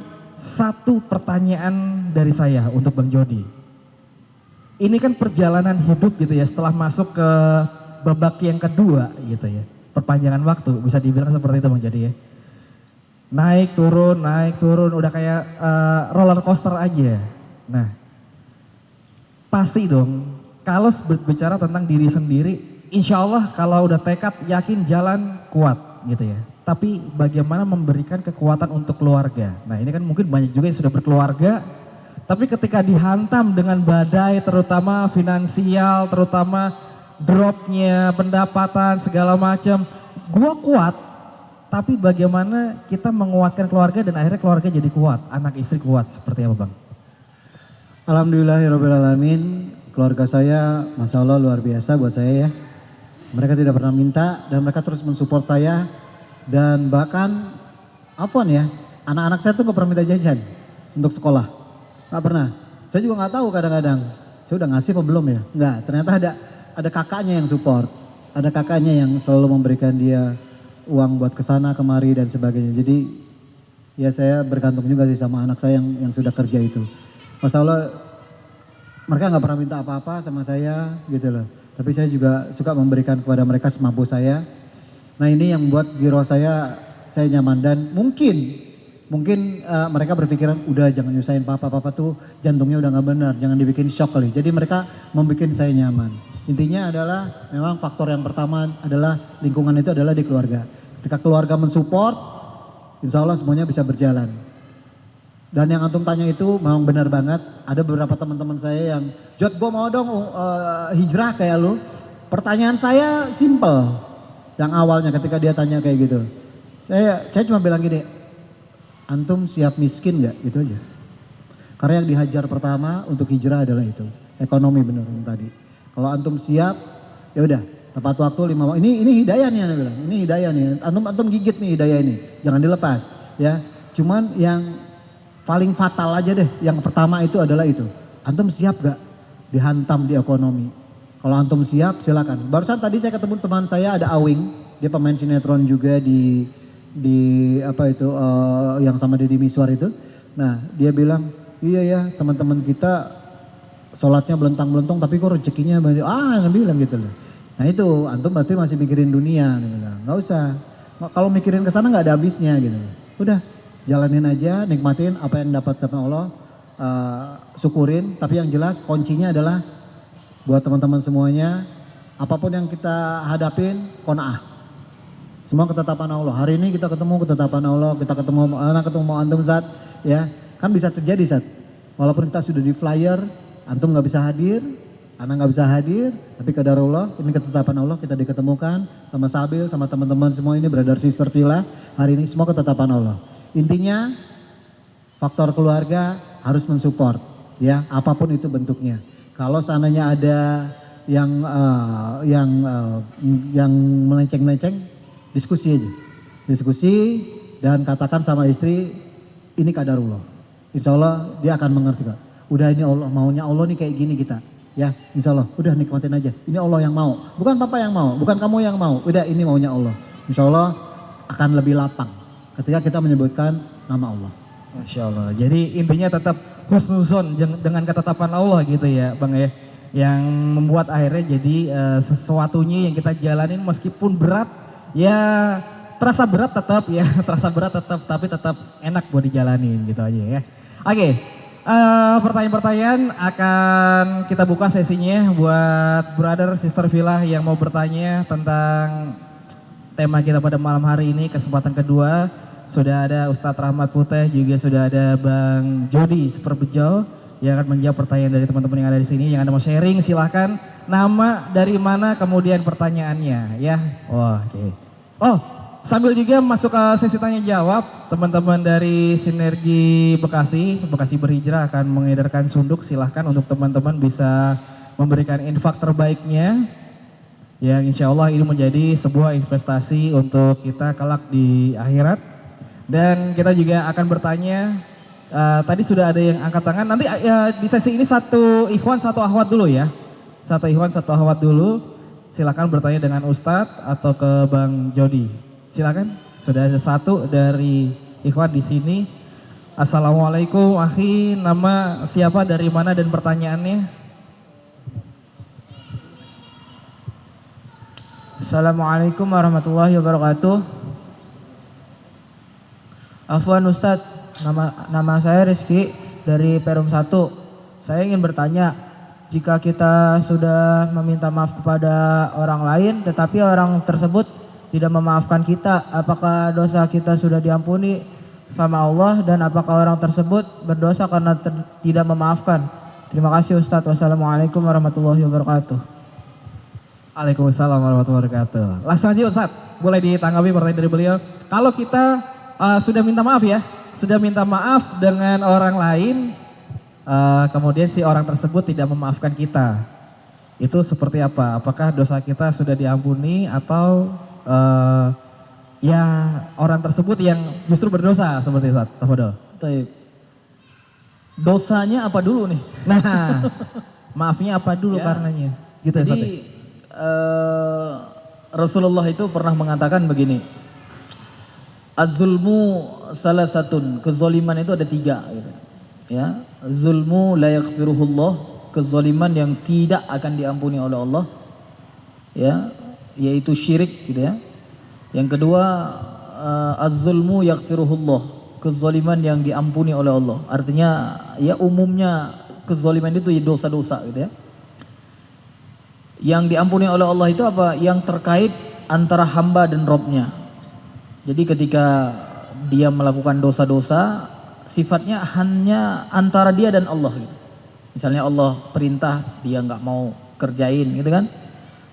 satu pertanyaan dari saya untuk Bang Jody. Ini kan perjalanan hidup gitu ya setelah masuk ke babak yang kedua gitu ya. Perpanjangan waktu bisa dibilang seperti itu Bang Jody ya. Naik turun udah kayak roller coaster aja. Nah, pasti dong, kalau bicara tentang diri sendiri, insya Allah kalau udah tekad, yakin jalan kuat gitu ya. Tapi bagaimana memberikan kekuatan untuk keluarga. Nah ini kan mungkin banyak juga yang sudah berkeluarga, tapi ketika dihantam dengan badai, terutama finansial, terutama dropnya, pendapatan, segala macam, gua kuat, tapi bagaimana kita menguatkan keluarga dan akhirnya keluarga jadi kuat, anak istri kuat, seperti apa Bang? Alhamdulillahirrahmanirrahim, keluarga saya Masya Allah luar biasa buat saya ya. Mereka tidak pernah minta dan mereka terus mensupport saya. Dan bahkan, anak-anak saya tuh gak pernah minta jajan untuk sekolah. Gak pernah. Saya juga gak tahu kadang-kadang, saya udah ngasih apa belum ya? Enggak, ternyata ada kakaknya yang support. Ada kakaknya yang selalu memberikan dia uang buat kesana kemari dan sebagainya. Jadi ya saya bergantung juga sih sama anak saya yang sudah kerja itu. Masya Allah, mereka nggak pernah minta apa-apa sama saya gitu loh. Tapi saya juga suka memberikan kepada mereka semampu saya. Nah ini yang buat giro saya nyaman dan mungkin mereka berpikiran udah jangan nyusahin papa tuh jantungnya udah nggak benar, jangan dibikin shock kali. Jadi mereka membuat saya nyaman. Intinya adalah memang faktor yang pertama adalah lingkungan itu adalah di keluarga. Ketika keluarga mensupport, insya Allah semuanya bisa berjalan. Dan yang antum tanya itu memang benar banget. Ada beberapa teman-teman saya yang, Jod gue mau dong hijrah kayak lu. Pertanyaan saya simple. Yang awalnya ketika dia tanya kayak gitu. Saya cuma bilang gini, antum siap miskin gak? Gitu aja. Karena yang dihajar pertama untuk hijrah adalah itu. Ekonomi benar yang tadi. Kalau antum siap, ya udah tepat waktu 5 waktu. Ini hidayah nih Anda bilang. Ini hidayah nih. Antum gigit nih hidayah ini. Jangan dilepas ya. Cuman yang paling fatal aja deh, yang pertama itu adalah itu. Antum siap gak dihantam di ekonomi? Kalau antum siap silakan. Barusan tadi saya ketemu teman saya ada Awing, dia pemain sinetron juga di apa itu yang sama Deddy Miswar itu. Nah dia bilang iya ya teman-teman kita sholatnya belentang-belentong tapi kok rezekinya banyak. Yang bilang gitu loh. Nah itu antum berarti masih mikirin dunia, dia bilang. Nggak usah. Kalau mikirin ke sana nggak ada habisnya gitu. Udah jalanin aja, nikmatin apa yang dapat sama Allah, syukurin. Tapi yang jelas kuncinya adalah buat teman-teman semuanya, apapun yang kita hadapin, qanaah. Semua ketetapan Allah. Hari ini kita ketemu ketetapan Allah, kita ketemu antum Zat, ya kan bisa terjadi Zat. Walaupun kita sudah di flyer, antum nggak bisa hadir, anak nggak bisa hadir, tapi qadarullah, ini ketetapan Allah, kita diketemukan sama Sabil, sama teman-teman semua ini brother sister Tila. Hari ini semua ketetapan Allah. Intinya faktor keluarga harus mensupport, ya apapun itu bentuknya. Kalau seandainya ada yang melenceng-melenceng, diskusi aja. Diskusi dan katakan sama istri, ini qadarullah. Insya Allah dia akan mengerti Kak. Udah ini Allah, maunya Allah nih kayak gini kita. Ya insya Allah, udah nikmatin aja. Ini Allah yang mau, bukan papa yang mau, bukan kamu yang mau. Udah ini maunya Allah. Insya Allah akan lebih lapang ketika kita menyebutkan nama Allah. Masya Allah. Jadi intinya tetap husnuzon dengan ketetapan Allah gitu ya Bang ya. Yang membuat akhirnya jadi sesuatunya yang kita jalanin meskipun berat ya terasa berat tetap ya. Terasa berat tetap tapi tetap enak buat dijalanin gitu aja ya. Oke. Pertanyaan-pertanyaan akan kita buka sesinya buat brother sister Villa yang mau bertanya tentang tema kita pada malam hari ini, kesempatan kedua. Sudah ada Ustadz Rahmat Putih, juga sudah ada Bang Jody Superbejo yang akan menjawab pertanyaan dari teman-teman yang ada di sini. Yang ada mau sharing silahkan, nama dari mana kemudian pertanyaannya ya. Oke. Oh, sambil juga masuk ke sesi tanya jawab, teman-teman dari Sinergi Bekasi Berhijrah akan mengedarkan sunduk, silahkan untuk teman-teman bisa memberikan infak terbaiknya. Yang insya Allah ini menjadi sebuah investasi untuk kita kelak di akhirat. Dan kita juga akan bertanya, tadi sudah ada yang angkat tangan, nanti di sesi ini satu ikhwan satu akhwat dulu ya. Satu ikhwan satu akhwat dulu, silakan bertanya dengan Ustadz atau ke Bang Jody. Silakan, sudah ada satu dari ikhwan di sini. Assalamualaikum akhi, nama siapa, dari mana dan pertanyaannya? Assalamualaikum warahmatullahi wabarakatuh. Afwan Ustadz, nama saya Rizky dari Perum 1. Saya ingin bertanya, jika kita sudah meminta maaf kepada orang lain tetapi orang tersebut tidak memaafkan kita, apakah dosa kita sudah diampuni sama Allah dan apakah orang tersebut berdosa karena tidak memaafkan? Terima kasih Ustadz. Wassalamualaikum warahmatullahi wabarakatuh. Waalaikumsalam warahmatullahi wabarakatuh. Langsung aja Ustadz, boleh ditanggapi pertanyaan dari beliau. Kalau kita sudah minta maaf ya, sudah minta maaf dengan orang lain, kemudian si orang tersebut tidak memaafkan kita, itu seperti apa? Apakah dosa kita sudah diampuni atau ya orang tersebut yang justru berdosa seperti itu? Tafadhol. Dosanya apa dulu nih? Nah, maafnya apa dulu Ya. karenanya? Gitu ya, Jadi Rasulullah itu pernah mengatakan begini, Az-zulmu salasatun, kezaliman itu ada 3 gitu. Ya, zulmu la yaghfiruhullah, kezaliman yang tidak akan diampuni oleh Allah. Ya, yaitu syirik gitu ya. Yang kedua az-zulmu yaghfiruhullah, kezaliman yang diampuni oleh Allah. Artinya ya umumnya kezaliman itu dosa-dosa gitu ya. Yang diampuni oleh Allah itu apa? Yang terkait antara hamba dan Robnya. Jadi ketika dia melakukan dosa-dosa, sifatnya hanya antara dia dan Allah gitu. Misalnya Allah perintah, dia nggak mau kerjain gitu kan.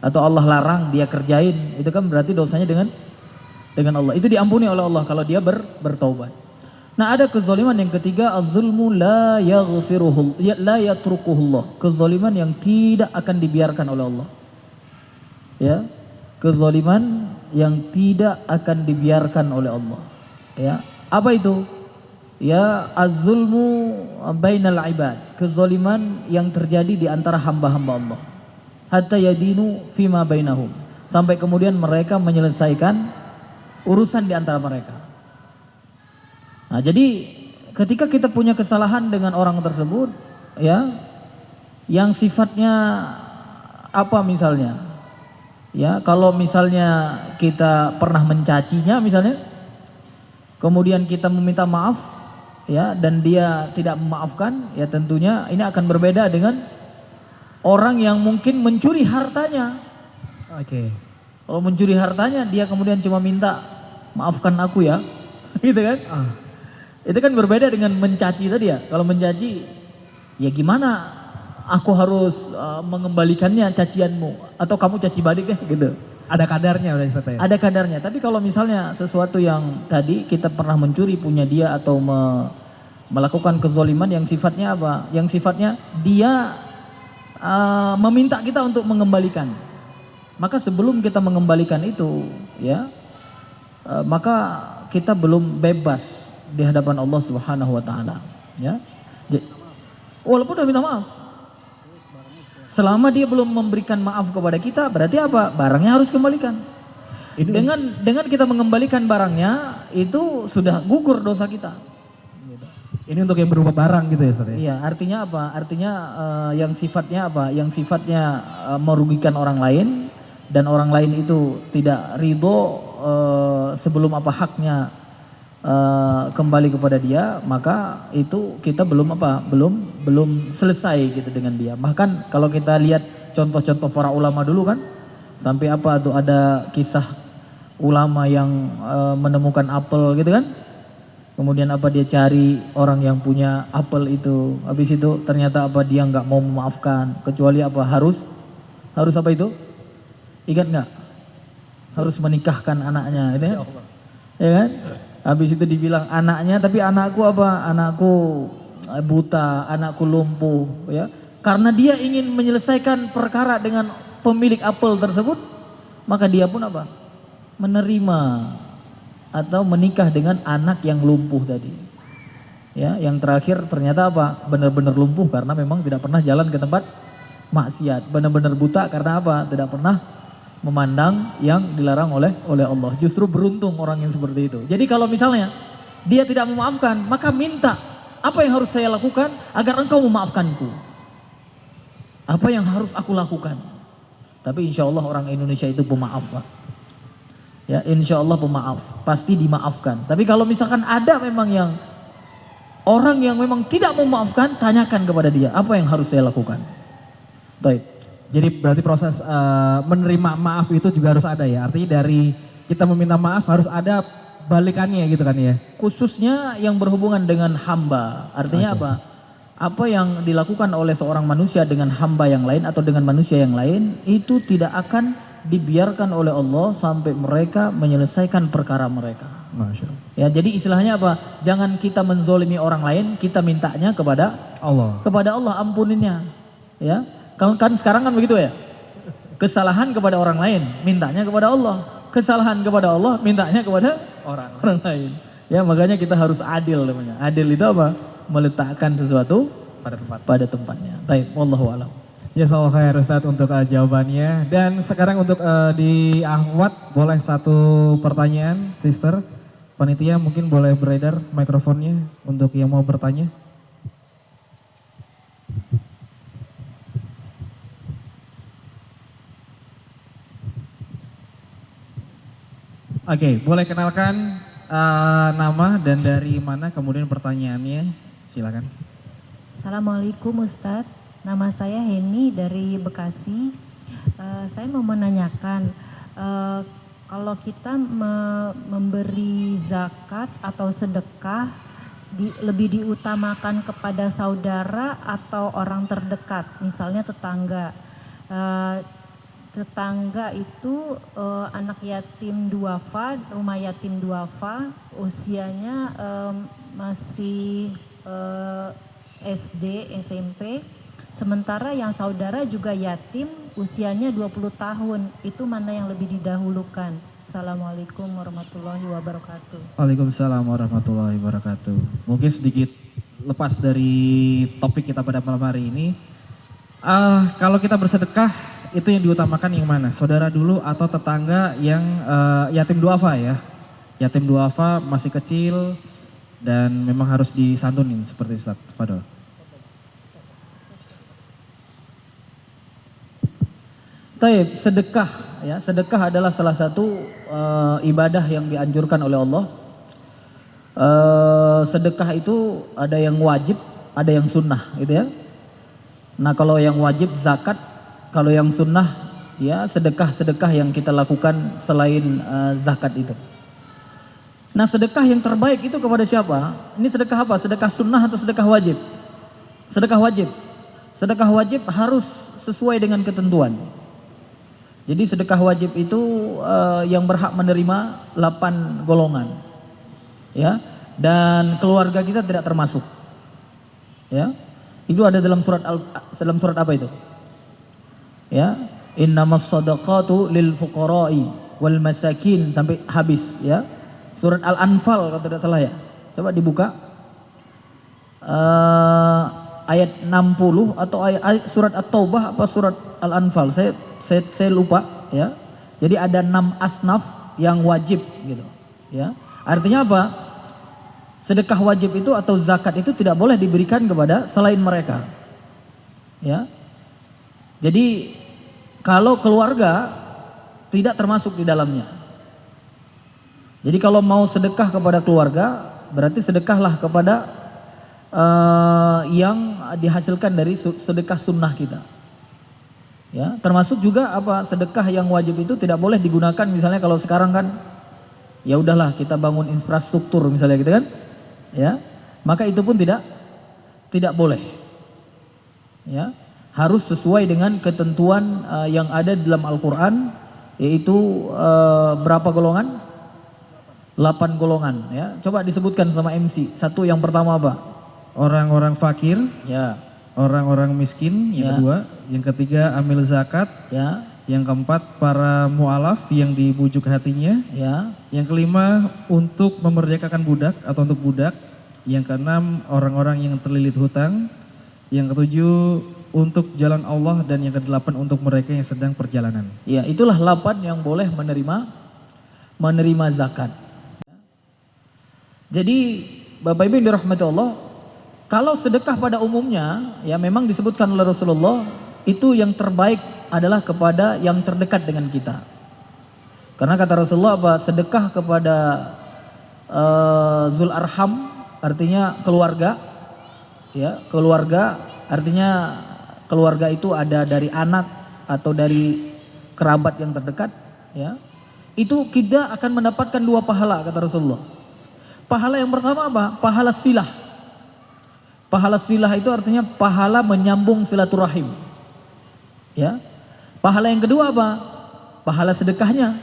Atau Allah larang, dia kerjain. Itu kan berarti dosanya dengan Allah. Itu diampuni oleh Allah kalau dia bertaubat. Nah ada kezaliman yang ketiga, az-zulmu la yaghfiruhu, la yatrukuhullah. Kezaliman yang tidak akan dibiarkan oleh Allah. Ya, kezaliman yang tidak akan dibiarkan oleh Allah. Ya, apa itu? Ya, az-zulmu bainal ibad, kezaliman yang terjadi di antara hamba-hamba Allah. hatta yadinu fima bainahum. Sampai kemudian mereka menyelesaikan urusan di antara mereka. Nah, jadi ketika kita punya kesalahan dengan orang tersebut, ya, yang sifatnya apa misalnya? Ya, kalau misalnya kita pernah mencacinya misalnya, kemudian kita meminta maaf, ya, dan dia tidak memaafkan, ya tentunya ini akan berbeda dengan orang yang mungkin mencuri hartanya. Oke. Kalau mencuri hartanya, dia kemudian cuma minta maafkan aku ya, gitu kan? Itu kan berbeda dengan mencaci tadi ya. Kalau mencaci, ya gimana? Aku harus mengembalikannya cacianmu, atau kamu caci balik ya, gitu. Ada kadarnya udah Ustaz ya? Ada kadarnya. Tapi kalau misalnya sesuatu yang tadi kita pernah mencuri punya dia atau melakukan kezaliman yang sifatnya apa? Yang sifatnya dia meminta kita untuk mengembalikan. Maka sebelum kita mengembalikan itu, ya, maka kita belum bebas di hadapan Allah Subhanahu wa taala, ya. Walaupun udah minta maaf. Selama dia belum memberikan maaf kepada kita, berarti apa? Barangnya harus kembalikan. Dengan kita mengembalikan barangnya, itu sudah gugur dosa kita. Ini untuk yang berupa barang gitu ya Ustaz ya? Iya, artinya apa? Artinya yang sifatnya apa? Yang sifatnya merugikan orang lain, dan orang lain itu tidak ridho sebelum apa haknya kembali kepada dia, maka itu kita belum selesai gitu dengan dia. Bahkan kalau kita lihat contoh-contoh para ulama dulu kan, sampai apa tuh ada kisah ulama yang menemukan apel gitu kan, kemudian apa dia cari orang yang punya apel itu, habis itu ternyata apa dia nggak mau memaafkan, kecuali apa harus apa itu, ingat nggak, harus menikahkan anaknya gitu ya kan. Habis itu dibilang anaknya, tapi anakku apa? Anakku buta, anakku lumpuh, ya. Karena dia ingin menyelesaikan perkara dengan pemilik apel tersebut, maka dia pun apa? Menerima atau menikah dengan anak yang lumpuh tadi. Ya, yang terakhir ternyata apa? Benar-benar lumpuh karena memang tidak pernah jalan ke tempat maksiat. Benar-benar buta karena apa? Tidak pernah memandang yang dilarang oleh Allah. Justru beruntung orang yang seperti itu. Jadi kalau misalnya dia tidak memaafkan, maka minta, apa yang harus saya lakukan agar engkau memaafkanku? Apa yang harus aku lakukan? Tapi insya Allah orang Indonesia itu pemaaf, Pak. Ya, insya Allah pemaaf, pasti dimaafkan. Tapi kalau misalkan ada memang yang orang yang memang tidak memaafkan, tanyakan kepada dia, apa yang harus saya lakukan? Baik. Jadi berarti proses menerima maaf itu juga harus ada ya. Artinya dari kita meminta maaf harus ada balikannya gitu kan ya. Khususnya yang berhubungan dengan hamba. Artinya apa? Apa yang dilakukan oleh seorang manusia dengan hamba yang lain atau dengan manusia yang lain, itu tidak akan dibiarkan oleh Allah sampai mereka menyelesaikan perkara mereka. Masya Allah. Ya, jadi istilahnya apa? Jangan kita menzolimi orang lain, kita mintanya kepada Allah. Kepada Allah ampuninya. Ya. Kan sekarang kan begitu ya. Kesalahan kepada orang lain, mintanya kepada Allah. Kesalahan kepada Allah, mintanya kepada orang lain. Ya, makanya kita harus adil namanya. Adil itu apa? Meletakkan sesuatu pada tempatnya. Baik, wallahu a'lam. Jazakallahu khair Ustaz untuk jawabannya. Dan sekarang untuk di Ahwat boleh satu pertanyaan, Sister. Panitia mungkin boleh beredar mikrofonnya untuk yang mau bertanya. Oke, boleh kenalkan nama dan dari mana, kemudian pertanyaannya, silakan. Assalamualaikum Ustadz, nama saya Heni dari Bekasi. Saya mau menanyakan, kalau kita memberi zakat atau sedekah, lebih diutamakan kepada saudara atau orang terdekat, misalnya tetangga. Tetangga itu anak yatim duafa, rumah yatim duafa, usianya masih SD, SMP. Sementara yang saudara juga yatim, usianya 20 tahun. Itu mana yang lebih didahulukan? Assalamualaikum warahmatullahi wabarakatuh. Waalaikumsalam warahmatullahi wabarakatuh. Mungkin sedikit lepas dari topik kita pada malam hari ini. Kalau kita bersedekah, itu yang diutamakan yang mana? Saudara dulu atau tetangga yang yatim duafa ya? Yatim duafa masih kecil dan memang harus disantunin seperti Ustaz Fadol. Taib, sedekah ya, sedekah adalah salah satu ibadah yang dianjurkan oleh Allah. Sedekah itu ada yang wajib, ada yang sunnah, gitu ya. Nah, kalau yang wajib zakat, kalau yang sunnah ya sedekah-sedekah yang kita lakukan selain zakat itu. Nah, sedekah yang terbaik itu kepada siapa? Ini sedekah apa? Sedekah sunnah atau sedekah wajib? Sedekah wajib. Sedekah wajib harus sesuai dengan ketentuan. Jadi sedekah wajib itu yang berhak menerima 8 golongan. Ya. Dan keluarga kita tidak termasuk. Ya. Itu ada dalam surat apa itu? Ya. Innamas shadaqatu lil fuqara'i wal masakin sampai habis ya. Surat Al-Anfal kalau tidak salah ya. Coba dibuka. Ayat 60 atau ayat surat At-Taubah apa surat Al-Anfal? Saya lupa ya. Jadi ada 6 asnaf yang wajib gitu ya. Artinya apa? Sedekah wajib itu atau zakat itu tidak boleh diberikan kepada selain mereka. Ya. Jadi kalau keluarga tidak termasuk di dalamnya. Jadi kalau mau sedekah kepada keluarga, berarti sedekahlah kepada yang dihasilkan dari sedekah sunnah kita. Ya, termasuk juga apa? Sedekah yang wajib itu tidak boleh digunakan misalnya kalau sekarang kan ya udahlah kita bangun infrastruktur misalnya gitu kan. Ya. Maka itu pun tidak boleh. Ya. Harus sesuai dengan ketentuan yang ada dalam Al-Qur'an, yaitu berapa golongan? 8 golongan ya. Coba disebutkan sama MC. Satu yang pertama apa? Orang-orang fakir, Ya. orang-orang miskin, yang Ya. kedua, yang ketiga amil zakat, Ya. yang keempat para mu'alaf yang dibujuk hatinya, Ya. yang kelima untuk memerdekakan budak atau untuk budak, yang keenam orang-orang yang terlilit hutang, yang ketujuh untuk jalan Allah, dan yang kedelapan untuk mereka yang sedang perjalanan. Ya, itulah 8 yang boleh menerima zakat. Jadi Bapak Ibu yang dirahmati Allah, kalau sedekah pada umumnya ya memang disebutkan oleh Rasulullah itu yang terbaik adalah kepada yang terdekat dengan kita. Karena kata Rasulullah apa? Sedekah kepada Zul Arham artinya keluarga. Ya, keluarga artinya keluarga itu ada dari anak atau dari kerabat yang terdekat, ya. Itu kita akan mendapatkan 2 pahala kata Rasulullah. Pahala yang pertama apa? Pahala silah. Pahala silah itu artinya pahala menyambung silaturahim. Ya. Pahala yang kedua apa? Pahala sedekahnya.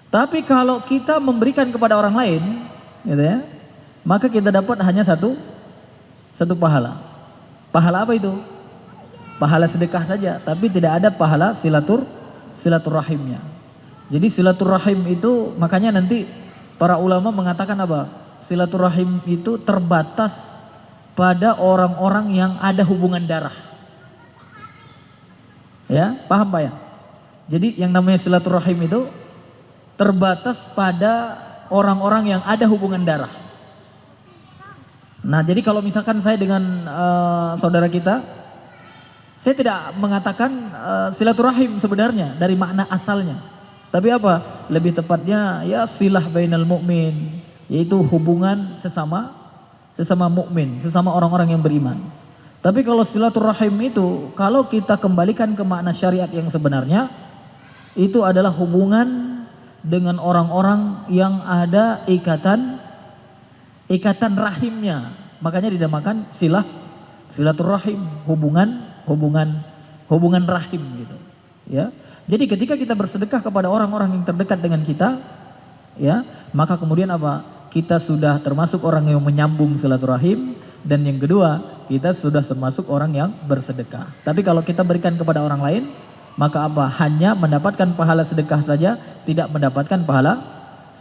Tapi kalau kita memberikan kepada orang lain, gitu ya, maka kita dapat hanya satu pahala. Pahala apa itu? Pahala sedekah saja, tapi tidak ada pahala silaturahimnya. Jadi silaturahim itu makanya nanti para ulama mengatakan apa? Silaturahim itu terbatas pada orang-orang yang ada hubungan darah. Ya, paham Pak ya? Jadi yang namanya silaturahim itu terbatas pada orang-orang yang ada hubungan darah. Nah, jadi kalau misalkan saya dengan saudara kita, saya tidak mengatakan silaturahim sebenarnya dari makna asalnya. Tapi apa? Lebih tepatnya ya silah bainal mukmin, yaitu hubungan sesama mukmin, sesama orang-orang yang beriman. Tapi kalau silaturahim itu kalau kita kembalikan ke makna syariat yang sebenarnya, itu adalah hubungan dengan orang-orang yang ada ikatan rahimnya. Makanya dinamakan silaturahim, hubungan rahim gitu. Ya. Jadi ketika kita bersedekah kepada orang-orang yang terdekat dengan kita, ya, maka kemudian apa? Kita sudah termasuk orang yang menyambung silaturahim, dan yang kedua, kita sudah termasuk orang yang bersedekah. Tapi kalau kita berikan kepada orang lain, maka apa? Hanya mendapatkan pahala sedekah saja, tidak mendapatkan pahala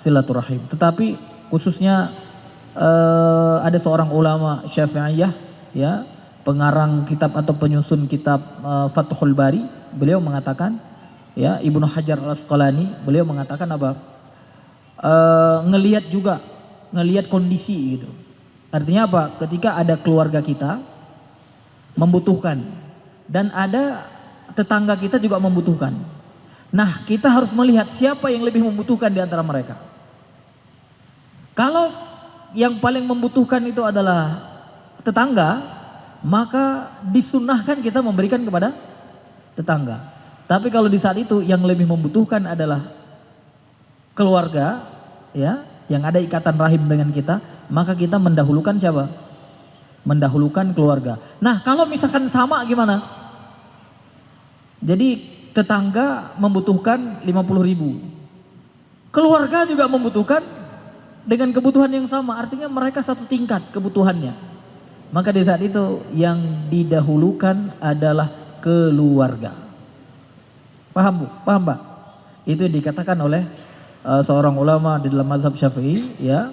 silaturahim. Tetapi khususnya ada seorang ulama Syafi'iyah, ya, pengarang kitab atau penyusun kitab Fathul Bari, beliau mengatakan, ya, Ibnu Hajar Al-Asqalani, beliau mengatakan apa? Ngelihat kondisi gitu. Artinya apa? Ketika ada keluarga kita membutuhkan dan ada tetangga kita juga membutuhkan. Nah, kita harus melihat siapa yang lebih membutuhkan di antara mereka. Kalau yang paling membutuhkan itu adalah tetangga, maka disunahkan kita memberikan kepada tetangga. Tapi kalau di saat itu yang lebih membutuhkan adalah keluarga, ya, yang ada ikatan rahim dengan kita, maka kita mendahulukan siapa? Mendahulukan keluarga. Nah, kalau misalkan sama gimana? Jadi tetangga membutuhkan 50.000, keluarga juga membutuhkan dengan kebutuhan yang sama, artinya mereka satu tingkat kebutuhannya. Maka di saat itu yang didahulukan adalah keluarga. Paham Bu? Paham Pak? Itu yang dikatakan oleh seorang ulama di dalam mazhab Syafi'i, ya,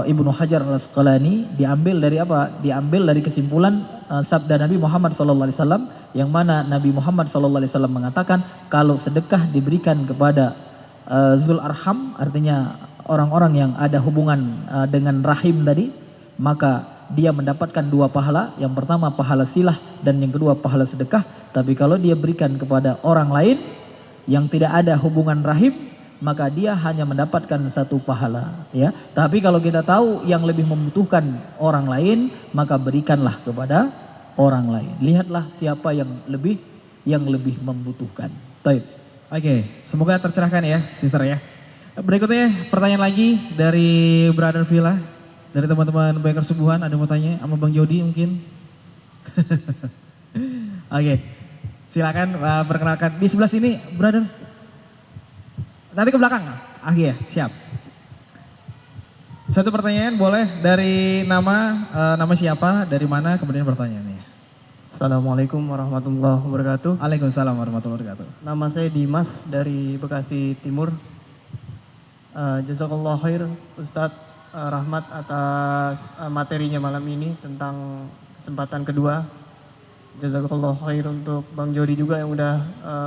Ibnu Hajar Al-Asqalani, diambil dari apa? Diambil dari kesimpulan sabda Nabi Muhammad SAW, yang mana Nabi Muhammad SAW mengatakan kalau sedekah diberikan kepada Zul Arham, artinya orang-orang yang ada hubungan dengan rahim tadi, maka dia mendapatkan 2 pahala. Yang pertama pahala silah dan yang kedua pahala sedekah. Tapi kalau dia berikan kepada orang lain yang tidak ada hubungan rahim, maka dia hanya mendapatkan 1 pahala, ya. Tapi kalau kita tahu yang lebih membutuhkan orang lain, maka berikanlah kepada orang lain. Lihatlah siapa yang lebih membutuhkan. Baik. Oke, semoga tercerahkan ya, sister ya. Berikutnya pertanyaan lagi dari Brother Villa, dari teman-teman Biker Subuhan, ada mau tanya sama Bang Jody mungkin. Oke, silakan perkenalkan di sebelah sini, Brother. Nanti ke belakang, ya, siap. Satu pertanyaan boleh dari nama siapa, dari mana, kemudian pertanyaannya. Assalamualaikum warahmatullahi wabarakatuh. Waalaikumsalam warahmatullahi wabarakatuh. Nama saya Dimas dari Bekasi Timur. Jazakallah khair Ustadz Rahmat atas materinya malam ini tentang kesempatan kedua. Jazakallah khair untuk Bang Jody juga yang udah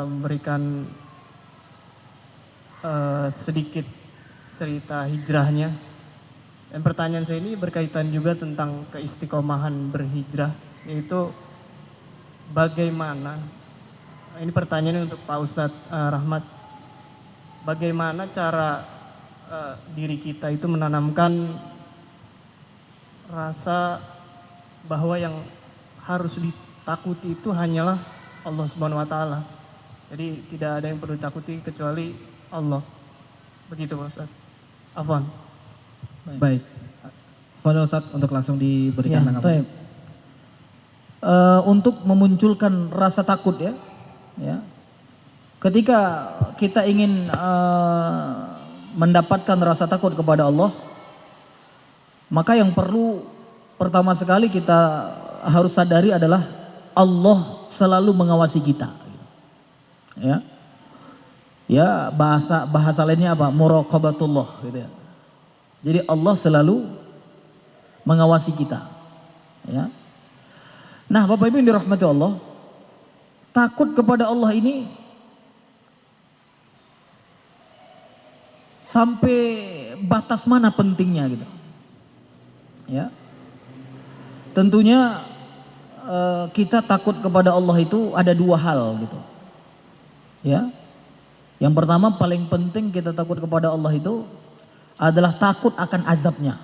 memberikan sedikit cerita hijrahnya. Dan pertanyaan saya ini berkaitan juga tentang keistiqomahan berhijrah, yaitu bagaimana, ini pertanyaannya untuk Pak Ustadz Rahmat, bagaimana cara diri kita itu menanamkan rasa bahwa yang harus ditakuti itu hanyalah Allah Subhanahu wa taala. Jadi tidak ada yang perlu ditakuti kecuali Allah. Begitu Pak Ustadz. Afwan. Baik. Pada Ustadz untuk langsung diberikan Ya, tanggapan. Untuk memunculkan rasa takut, ya. Ketika kita ingin mendapatkan rasa takut kepada Allah, maka yang perlu pertama sekali kita harus sadari adalah Allah selalu mengawasi kita. Ya, bahasa lainnya apa? Muraqabatullah, gitu ya. Jadi Allah selalu mengawasi kita, ya. Nah, Bapak Ibu yang dirahmati Allah, takut kepada Allah ini sampai batas mana pentingnya gitu. Ya. Tentunya kita takut kepada Allah itu ada 2 hal gitu. Ya. Yang pertama paling penting kita takut kepada Allah itu adalah takut akan azabnya.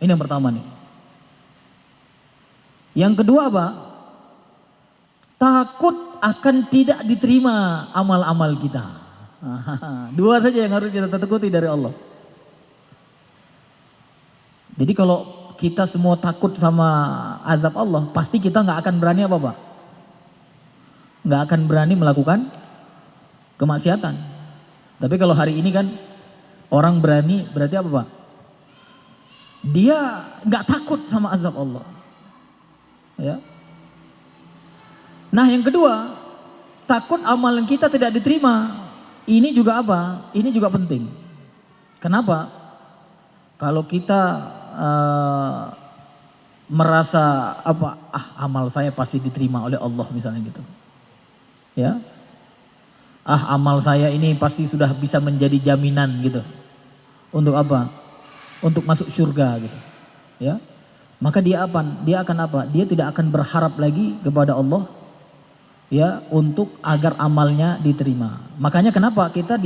Ini yang pertama nih. Yang kedua apa? Takut akan tidak diterima amal-amal kita. 2 saja yang harus kita takuti dari Allah. Jadi kalau kita semua takut sama azab Allah, pasti kita nggak akan berani apa Pak? Nggak akan berani melakukan kemaksiatan. Tapi kalau hari ini kan orang berani, berarti apa Pak? Dia nggak takut sama azab Allah. Ya. Nah yang kedua, takut amalan kita tidak diterima. Ini juga apa? Ini juga penting. Kenapa? Kalau kita merasa apa, amal saya pasti diterima oleh Allah misalnya gitu. Ya. Amal saya ini pasti sudah bisa menjadi jaminan gitu. Untuk apa? Untuk masuk surga gitu. Ya. Maka dia akan apa? Dia tidak akan berharap lagi kepada Allah ya untuk agar amalnya diterima. Makanya kenapa kita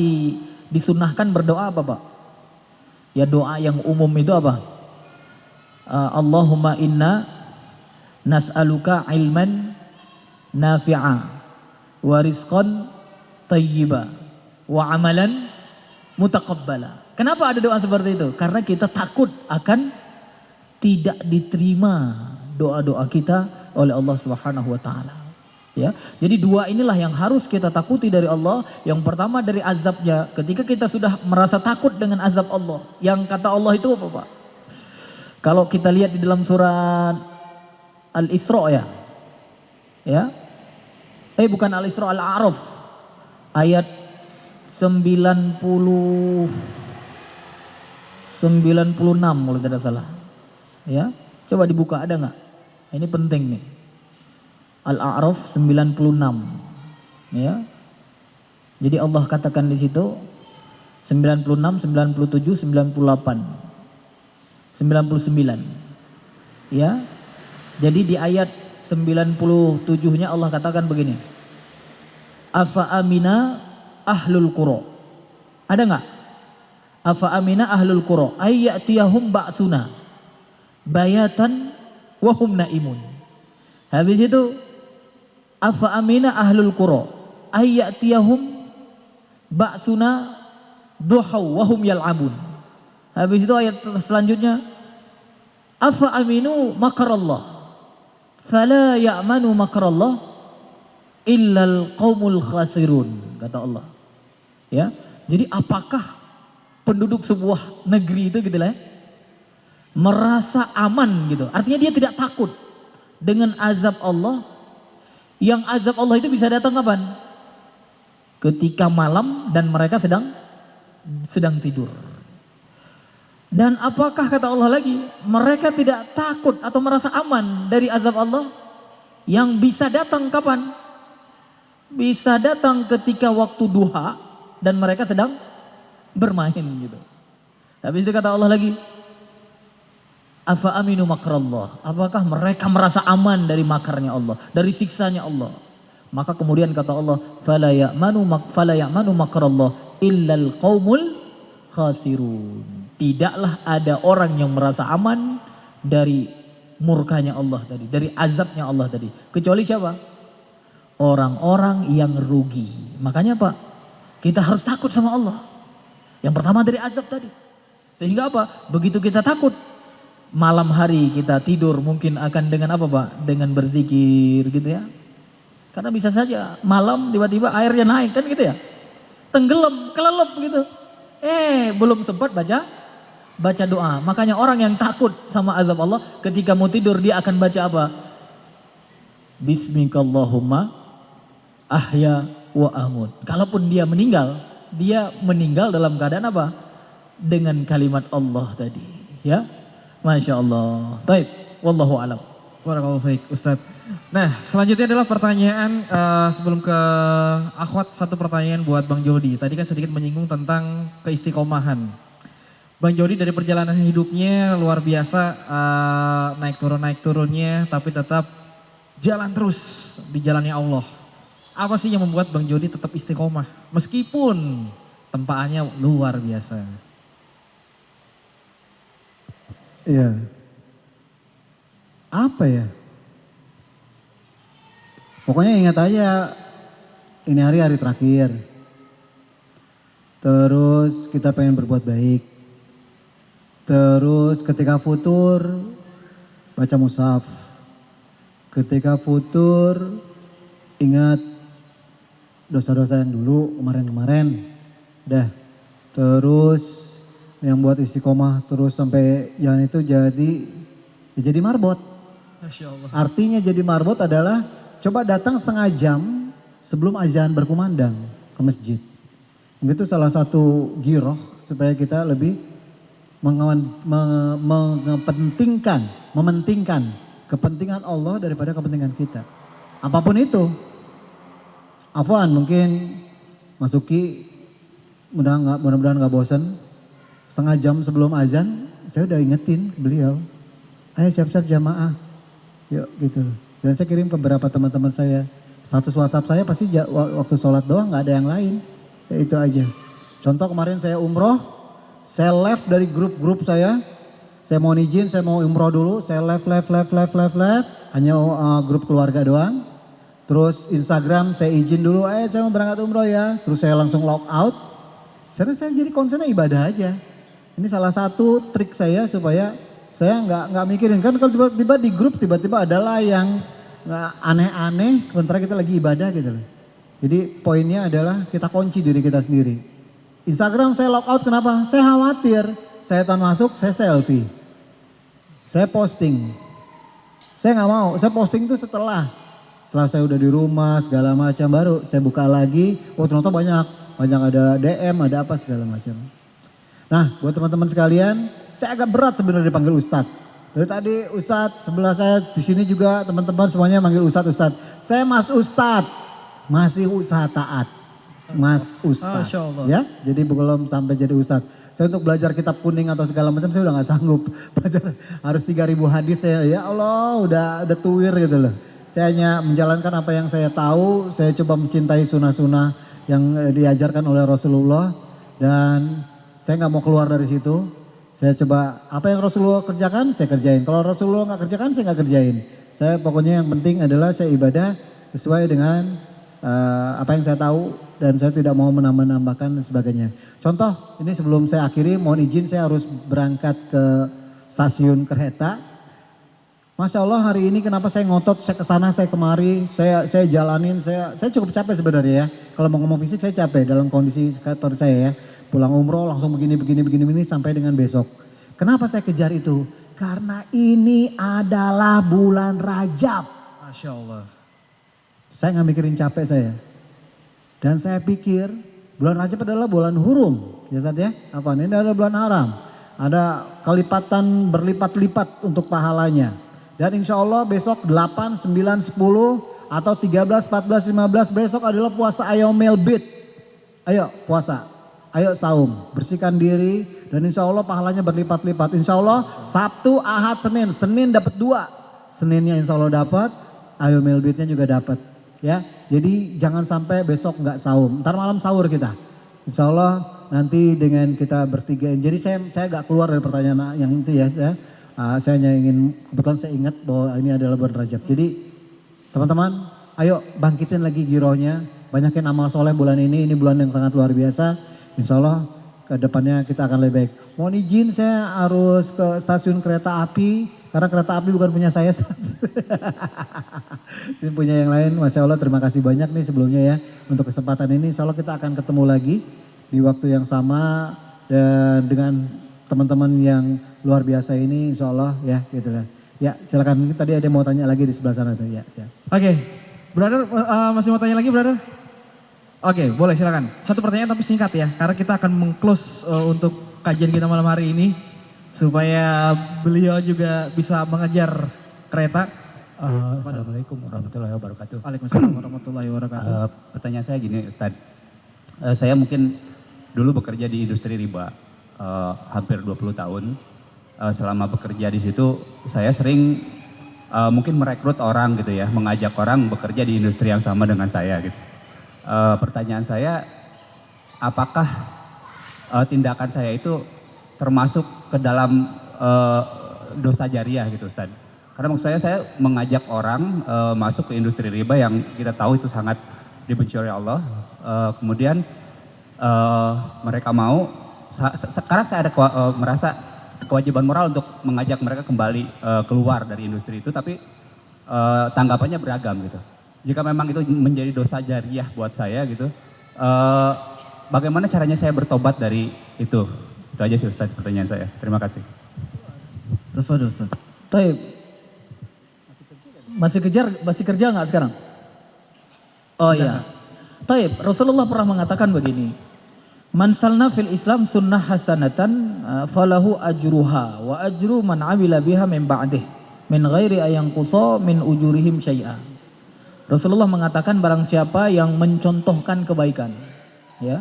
disunahkan berdoa apa, Pak? Ya doa yang umum itu apa? Allahumma inna nas'aluka ilman nafi'a wa rizqan thayyiba wa amalan mutaqabbala. Kenapa ada doa seperti itu? Karena kita takut akan tidak diterima doa-doa kita oleh Allah Subhanahu wa taala. Ya. Jadi dua inilah yang harus kita takuti dari Allah. Yang pertama dari azabnya. Ketika kita sudah merasa takut dengan azab Allah, yang kata Allah itu apa, Pak? Kalau kita lihat di dalam surat Al-Isra ya. Ya. Bukan Al-Isra, Al-A'raf. Ayat 96 kalau tidak salah. Ya. Coba dibuka, ada nggak? Ini penting nih. Al-A'raf 96. Ya. Jadi Allah katakan di situ 96, 97, 98. 99. Ya. Jadi di ayat 97-nya Allah katakan begini. Afa amina ahlul qura. Ada enggak? Afa amina ahlul qura ay ya'tiyahum ba'suna bayatan wa hum naimun. Habis itu afa amina ahlul qura ay ya'tiyahum ba'suna duha wa hum yal'abun. Habis itu ayat selanjutnya afa aminu makarallah fala ya'manu makarallah illal qaumul khasirun, kata Allah. Ya. Jadi apakah penduduk sebuah negeri itu gitu lah ya, merasa aman gitu. Artinya dia tidak takut dengan azab Allah. Yang azab Allah itu bisa datang kapan? Ketika malam dan mereka sedang tidur. Dan apakah kata Allah lagi, mereka tidak takut atau merasa aman dari azab Allah yang bisa datang kapan? Bisa datang ketika waktu duha dan mereka sedang bermain gitu. Habis itu kata Allah lagi, afa aminu makrallah. Apakah mereka merasa aman dari makarnya Allah, dari siksanya Allah? Maka kemudian kata Allah, fala ya'manu makrallah illal qaumul khasirun. Tidaklah ada orang yang merasa aman dari murkanya Allah tadi, dari azabnya Allah tadi, kecuali siapa? Orang-orang yang rugi. Makanya Pak, kita harus takut sama Allah. Yang pertama dari azab tadi. Sehingga apa? Begitu kita takut, malam hari kita tidur mungkin akan dengan apa Pak? Dengan berzikir gitu ya. Karena bisa saja malam tiba-tiba airnya naik kan gitu ya. Tenggelam, kelelep gitu. Belum sempat baca doa. Makanya orang yang takut sama azab Allah, ketika mau tidur dia akan baca apa? Bismikallahumma ahya wa amut. Kalaupun dia meninggal dalam keadaan apa? Dengan kalimat Allah tadi. Ya, Masya Allah. Baik, wallahu alam. Barakallahu fiik, Ustaz. Nah, selanjutnya adalah pertanyaan sebelum ke akhwat, satu pertanyaan buat Bang Jody. Tadi kan sedikit menyinggung tentang keistiqomahan. Bang Jody dari perjalanan hidupnya luar biasa, naik turunnya, tapi tetap jalan terus di jalannya Allah. Apa sih yang membuat Bang Jody tetap istiqomah meskipun tempaannya luar biasa? Iya. Apa ya? Pokoknya ingat aja ini hari terakhir. Terus kita pengen berbuat baik. Terus ketika futur baca mushaf. Ketika futur ingat dosa-dosa yang dulu kemarin-kemarin. Dah. Terus yang buat istiqomah terus sampai jalan itu jadi marbot. Masya Allah. Artinya jadi marbot adalah coba datang setengah jam sebelum azan berkumandang ke masjid. Itu salah satu giroh supaya kita lebih mementingkan kepentingan Allah daripada kepentingan kita. Apapun itu. Afwan, mungkin Masuki mudah-mudahan nggak bosan. Setengah jam sebelum azan, saya udah ingetin beliau, ayo siap-siap jamaah, yuk gitu. Dan saya kirim ke beberapa teman-teman saya, status WhatsApp saya pasti waktu sholat doang, nggak ada yang lain, ya itu aja. Contoh kemarin saya umroh, saya left dari grup-grup saya mohon izin, saya mau umroh dulu, saya left, hanya grup keluarga doang. Terus Instagram saya izin dulu, saya mau berangkat umroh ya, terus saya langsung log out. Karena saya jadi concernnya ibadah aja. Ini salah satu trik saya supaya saya nggak mikirin, kan kalau tiba-tiba di grup tiba-tiba adalah yang aneh-aneh, sementara kita lagi ibadah gitu loh. Jadi poinnya adalah kita kunci diri kita sendiri. Instagram saya log out kenapa? Saya khawatir, saya masuk, saya selfie, saya posting. Saya nggak mau, saya posting itu setelah saya udah di rumah segala macam, baru saya buka lagi, oh ternyata banyak ada DM, ada apa segala macam. Nah, buat teman-teman sekalian, saya agak berat sebenarnya dipanggil Ustadz. Dari tadi Ustadz, sebelah saya di sini juga teman-teman semuanya manggil Ustadz. Saya Mas Ustadz, masih usaha taat. Mas Ustadz, ya. Jadi belum sampai jadi Ustadz. Saya untuk belajar kitab kuning atau segala macam saya udah nggak sanggup. Belajar harus 3.000 hadis saya, ya Allah udah tuwir gitu loh. Saya hanya menjalankan apa yang saya tahu. Saya coba mencintai sunnah-sunnah yang diajarkan oleh Rasulullah dan saya nggak mau keluar dari situ. Saya coba apa yang Rasulullah kerjakan, saya kerjain. Kalau Rasulullah nggak kerjakan, saya nggak kerjain. Saya pokoknya yang penting adalah saya ibadah sesuai dengan apa yang saya tahu dan saya tidak mau menambah-nambahkan dan sebagainya. Contoh, ini sebelum saya akhiri, mohon izin saya harus berangkat ke stasiun kereta. Masya Allah hari ini kenapa saya ngotot, saya kesana, saya kemari, saya jalanin, saya cukup capek sebenarnya ya. Kalau mau ngomong fisik saya capek dalam kondisi kantor saya ya. Pulang umroh langsung begini sampai dengan besok. Kenapa saya kejar itu? Karena ini adalah bulan Rajab. Masya Allah. Saya nggak mikirin capek saya. Dan saya pikir bulan Rajab adalah bulan hurum. Ya Ustaz ya? Apa? Ini adalah bulan haram. Ada kelipatan berlipat-lipat untuk pahalanya. Dan insya Allah besok 8, 9, 10 atau 13, 14, 15 besok adalah puasa Ayyamul Bid. Ayo puasa. Ayo saum, bersihkan diri dan insya Allah pahalanya berlipat-lipat. Insya Allah Sabtu, Ahad, Senin dapat 2. Seninnya insya Allah dapat, Ayyamul Bidnya juga dapat. Ya, jadi jangan sampai besok nggak saum. Ntar malam sahur kita. Insya Allah nanti dengan kita bertiga. Jadi saya nggak keluar dari pertanyaan yang itu ya. Saya hanya ingin, kebetulan saya ingat bahwa ini adalah bulan Rajab. Jadi teman-teman, ayo bangkitin lagi girohnya. Banyakin amal soleh bulan ini bulan yang sangat luar biasa. Insya Allah ke depannya kita akan lebih baik. Mohon izin saya harus ke stasiun kereta api. Karena kereta api bukan punya saya. Ini punya yang lain. Masya Allah terima kasih banyak nih sebelumnya ya. Untuk kesempatan ini insya Allah kita akan ketemu lagi. Di waktu yang sama. Dan dengan teman-teman yang luar biasa ini insya Allah ya gitu lah. Ya silakan, tadi ada yang mau tanya lagi di sebelah sana tuh ya. Oke, brother masih mau tanya lagi brother? Oke, boleh silakan. Satu pertanyaan tapi singkat ya, karena kita akan meng-close untuk kajian kita malam hari ini supaya beliau juga bisa mengejar kereta. Assalamualaikum warahmatullahi wabarakatuh. Waalaikumsalam warahmatullahi wabarakatuh. Pertanyaan saya gini Ustaz, saya mungkin dulu bekerja di industri riba hampir 20 tahun. Selama bekerja di situ saya sering mungkin merekrut orang gitu ya, mengajak orang bekerja di industri yang sama dengan saya gitu. Pertanyaan saya, apakah tindakan saya itu termasuk ke dalam dosa jariah gitu Ustaz? Karena maksud saya mengajak orang masuk ke industri riba yang kita tahu itu sangat dibenci oleh Allah. Kemudian mereka mau, sekarang saya ada merasa kewajiban moral untuk mengajak mereka kembali keluar dari industri itu, tapi tanggapannya beragam gitu. Jika memang itu menjadi dosa jariah buat saya gitu, bagaimana caranya saya bertobat dari itu? Itu aja sih Ustaz pertanyaan saya. Terima kasih. Ustaz. Taib. Masih kerja nggak sekarang? Oh iya. Taib, Rasulullah pernah mengatakan begini. Man sanna fil Islam sunnah hasanatan falahu ajruha wa ajru man amila biha min ba'dih min ghairi ayanqusa min ujurihim syai'a. Rasulullah mengatakan barang siapa yang mencontohkan kebaikan, ya.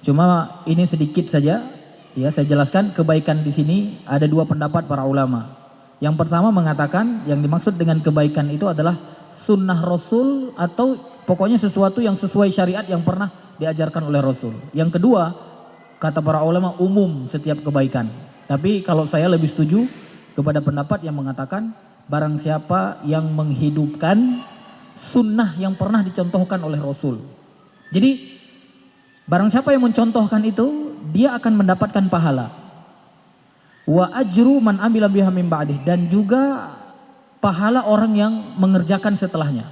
Cuma ini sedikit saja, ya, saya jelaskan kebaikan di sini ada dua pendapat para ulama. Yang pertama mengatakan yang dimaksud dengan kebaikan itu adalah sunnah Rasul atau pokoknya sesuatu yang sesuai syariat yang pernah diajarkan oleh Rasul. Yang kedua, kata para ulama umum setiap kebaikan. Tapi kalau saya lebih setuju kepada pendapat yang mengatakan barang siapa yang menghidupkan sunnah yang pernah dicontohkan oleh Rasul. Jadi barang siapa yang mencontohkan itu, dia akan mendapatkan pahala. Wa ajru man amila biha min ba'dih, dan juga pahala orang yang mengerjakan setelahnya.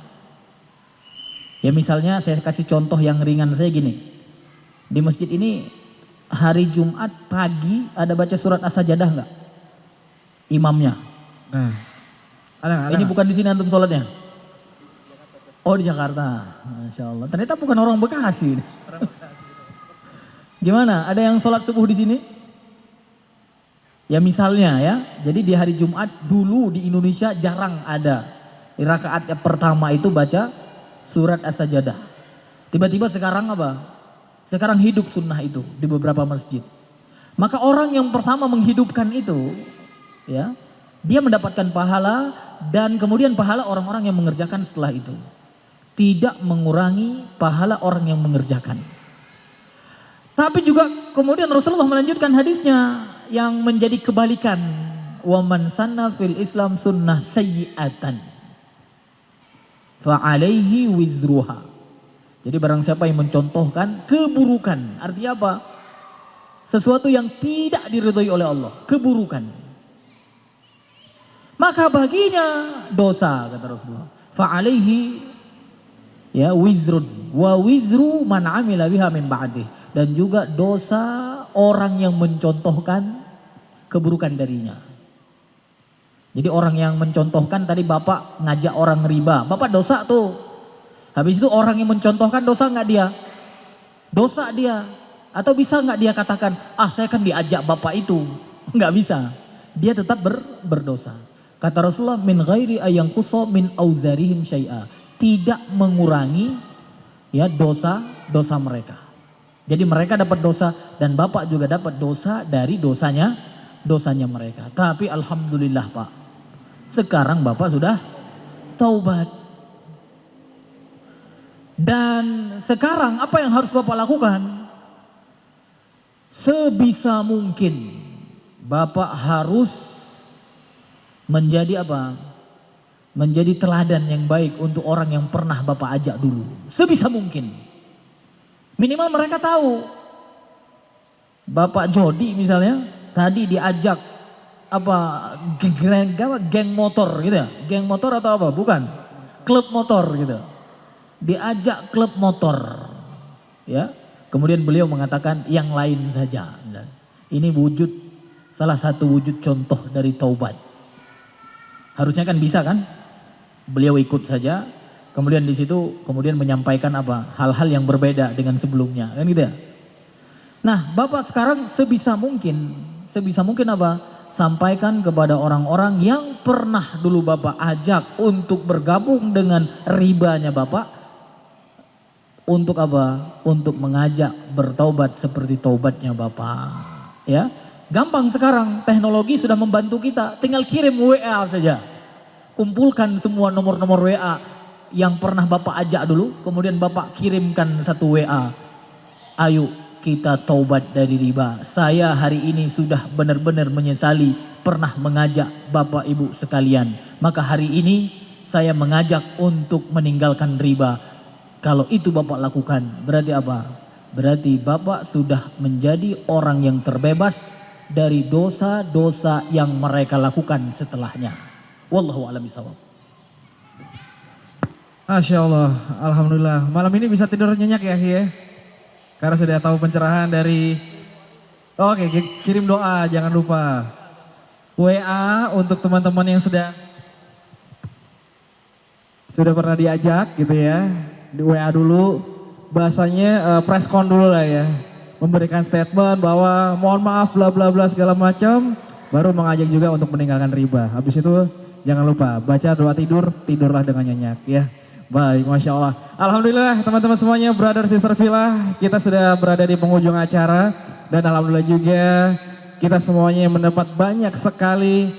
Ya misalnya saya kasih contoh yang ringan saya gini. Di masjid ini hari Jumat pagi ada baca surat As-Sajadah enggak? Imamnya. Nah, ada Ini bukan di sini antum sholatnya? Oh di Jakarta. Masya Allah. Ternyata bukan orang Bekasi. Gimana? Ada yang sholat subuh di sini? Ya misalnya ya. Jadi di hari Jumat dulu di Indonesia jarang ada. Di rakaat yang pertama itu baca surat As-Sajadah. Tiba-tiba sekarang apa? Sekarang hidup sunnah itu di beberapa masjid. Maka orang yang pertama menghidupkan itu, ya, dia mendapatkan pahala dan kemudian pahala orang-orang yang mengerjakan setelah itu. Tidak mengurangi pahala orang yang mengerjakan. Tapi juga kemudian Rasulullah melanjutkan hadisnya yang menjadi kebalikan. Wa man sanna fil Islam sunnah sayyi'atan fa alaihi wizruha. Jadi barang siapa yang mencontohkan keburukan, artinya apa? Sesuatu yang tidak diridhoi oleh Allah, keburukan. Maka baginya dosa, kata Rasulullah. Fa'alaihi ya wizrun wa wizru man amila biha min ba'dih, dan juga dosa orang yang mencontohkan keburukan darinya. Jadi orang yang mencontohkan tadi bapak ngajak orang riba, bapak dosa tuh. Habis itu orang yang mencontohkan dosa nggak dia? Dosa dia. Atau bisa nggak dia katakan, ah saya kan diajak bapak itu. Nggak bisa. Dia tetap berdosa. Kata Rasulullah, min ghairi ayanqusa min auzarihim syai'a. Tidak mengurangi ya dosa mereka. Jadi mereka dapat dosa dan bapak juga dapat dosa dari dosanya mereka. Tapi alhamdulillah Pak, sekarang bapak sudah taubat. Dan sekarang apa yang harus bapak lakukan? Sebisa mungkin bapak harus menjadi apa? Menjadi teladan yang baik untuk orang yang pernah bapak ajak dulu. Sebisa mungkin. Minimal mereka tahu. Bapak Jody misalnya tadi diajak apa geng motor gitu ya? Geng motor atau apa? Bukan. Klub motor gitu. Diajak klub motor. Ya. Kemudian beliau mengatakan yang lain saja. Ini wujud, salah satu wujud contoh dari taubat. Harusnya kan bisa kan? Beliau ikut saja. Kemudian di situ kemudian menyampaikan apa? Hal-hal yang berbeda dengan sebelumnya. Kan gitu ya? Nah, Bapak sekarang sebisa mungkin apa? Sampaikan kepada orang-orang yang pernah dulu Bapak ajak untuk bergabung dengan ribanya Bapak. Untuk apa? Untuk mengajak bertaubat seperti taubatnya Bapak. Ya, gampang sekarang, teknologi sudah membantu kita. Tinggal kirim WA saja. Kumpulkan semua nomor-nomor WA yang pernah Bapak ajak dulu, kemudian Bapak kirimkan satu WA. Ayo kita taubat dari riba. Saya hari ini sudah benar-benar menyesali pernah mengajak Bapak Ibu sekalian. Maka hari ini saya mengajak untuk meninggalkan riba. Kalau itu Bapak lakukan, berarti apa? Berarti Bapak sudah menjadi orang yang terbebas dari dosa-dosa yang mereka lakukan setelahnya. Wallahu a'lam bishawab. Masya Allah, alhamdulillah. Malam ini bisa tidur nyenyak ya, Ki ya? Karena sudah tahu pencerahan dari. Oke, kirim doa, jangan lupa. WA untuk teman-teman yang sudah pernah diajak gitu ya. Di WA dulu, bahasanya preskon dulu lah ya. memberikan statement bahwa mohon maaf bla bla bla segala macam, baru mengajak juga untuk meninggalkan riba. Habis itu jangan lupa baca doa tidur, tidurlah dengan nyenyak ya. Baik, Masya Allah. Alhamdulillah teman-teman semuanya, brother sister Villa, kita sudah berada di penghujung acara dan alhamdulillah juga kita semuanya mendapat banyak sekali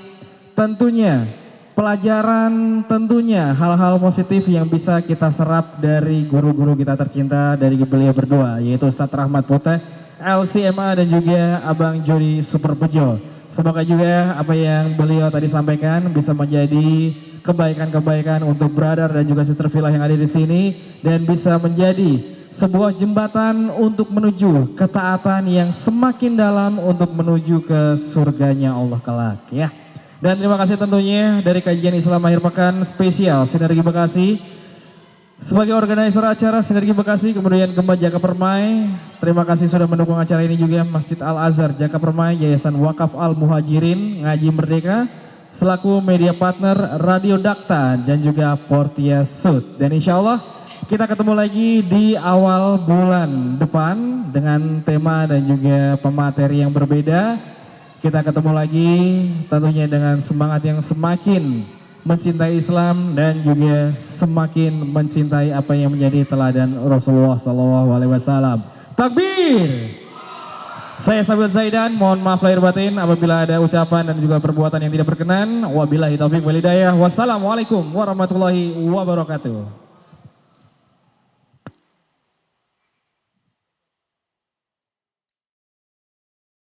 tentunya pelajaran, tentunya hal-hal positif yang bisa kita serap dari guru-guru kita tercinta, dari beliau berdua, yaitu Ustadz Rahmat Puteh, LCMA dan juga Abang Jody Superbejo. Semoga juga apa yang beliau tadi sampaikan bisa menjadi kebaikan-kebaikan untuk brother dan juga sister Villa yang ada di sini, dan bisa menjadi sebuah jembatan untuk menuju ketaatan yang semakin dalam untuk menuju ke surganya Allah kelak ya. Dan terima kasih tentunya dari kajian Islam akhir pekan spesial Sinergi Bekasi sebagai organizer acara Sinergi Bekasi, kemudian Gema Jaka Permai. Terima kasih sudah mendukung acara ini juga Masjid Al Azhar Jaka Permai, Yayasan Wakaf Al Muhajirin Ngaji Merdeka selaku media partner, Radio Dakta dan juga Portia Sud. Dan insya Allah kita ketemu lagi di awal bulan depan dengan tema dan juga pemateri yang berbeda. Kita ketemu lagi tentunya dengan semangat yang semakin mencintai Islam dan juga semakin mencintai apa yang menjadi teladan Rasulullah SAW. Takbir! Saya Sabil Zaidan, mohon maaf lahir batin apabila ada ucapan dan juga perbuatan yang tidak berkenan. Wabillahi taufiq wal hidayah. Wassalamualaikum warahmatullahi wabarakatuh.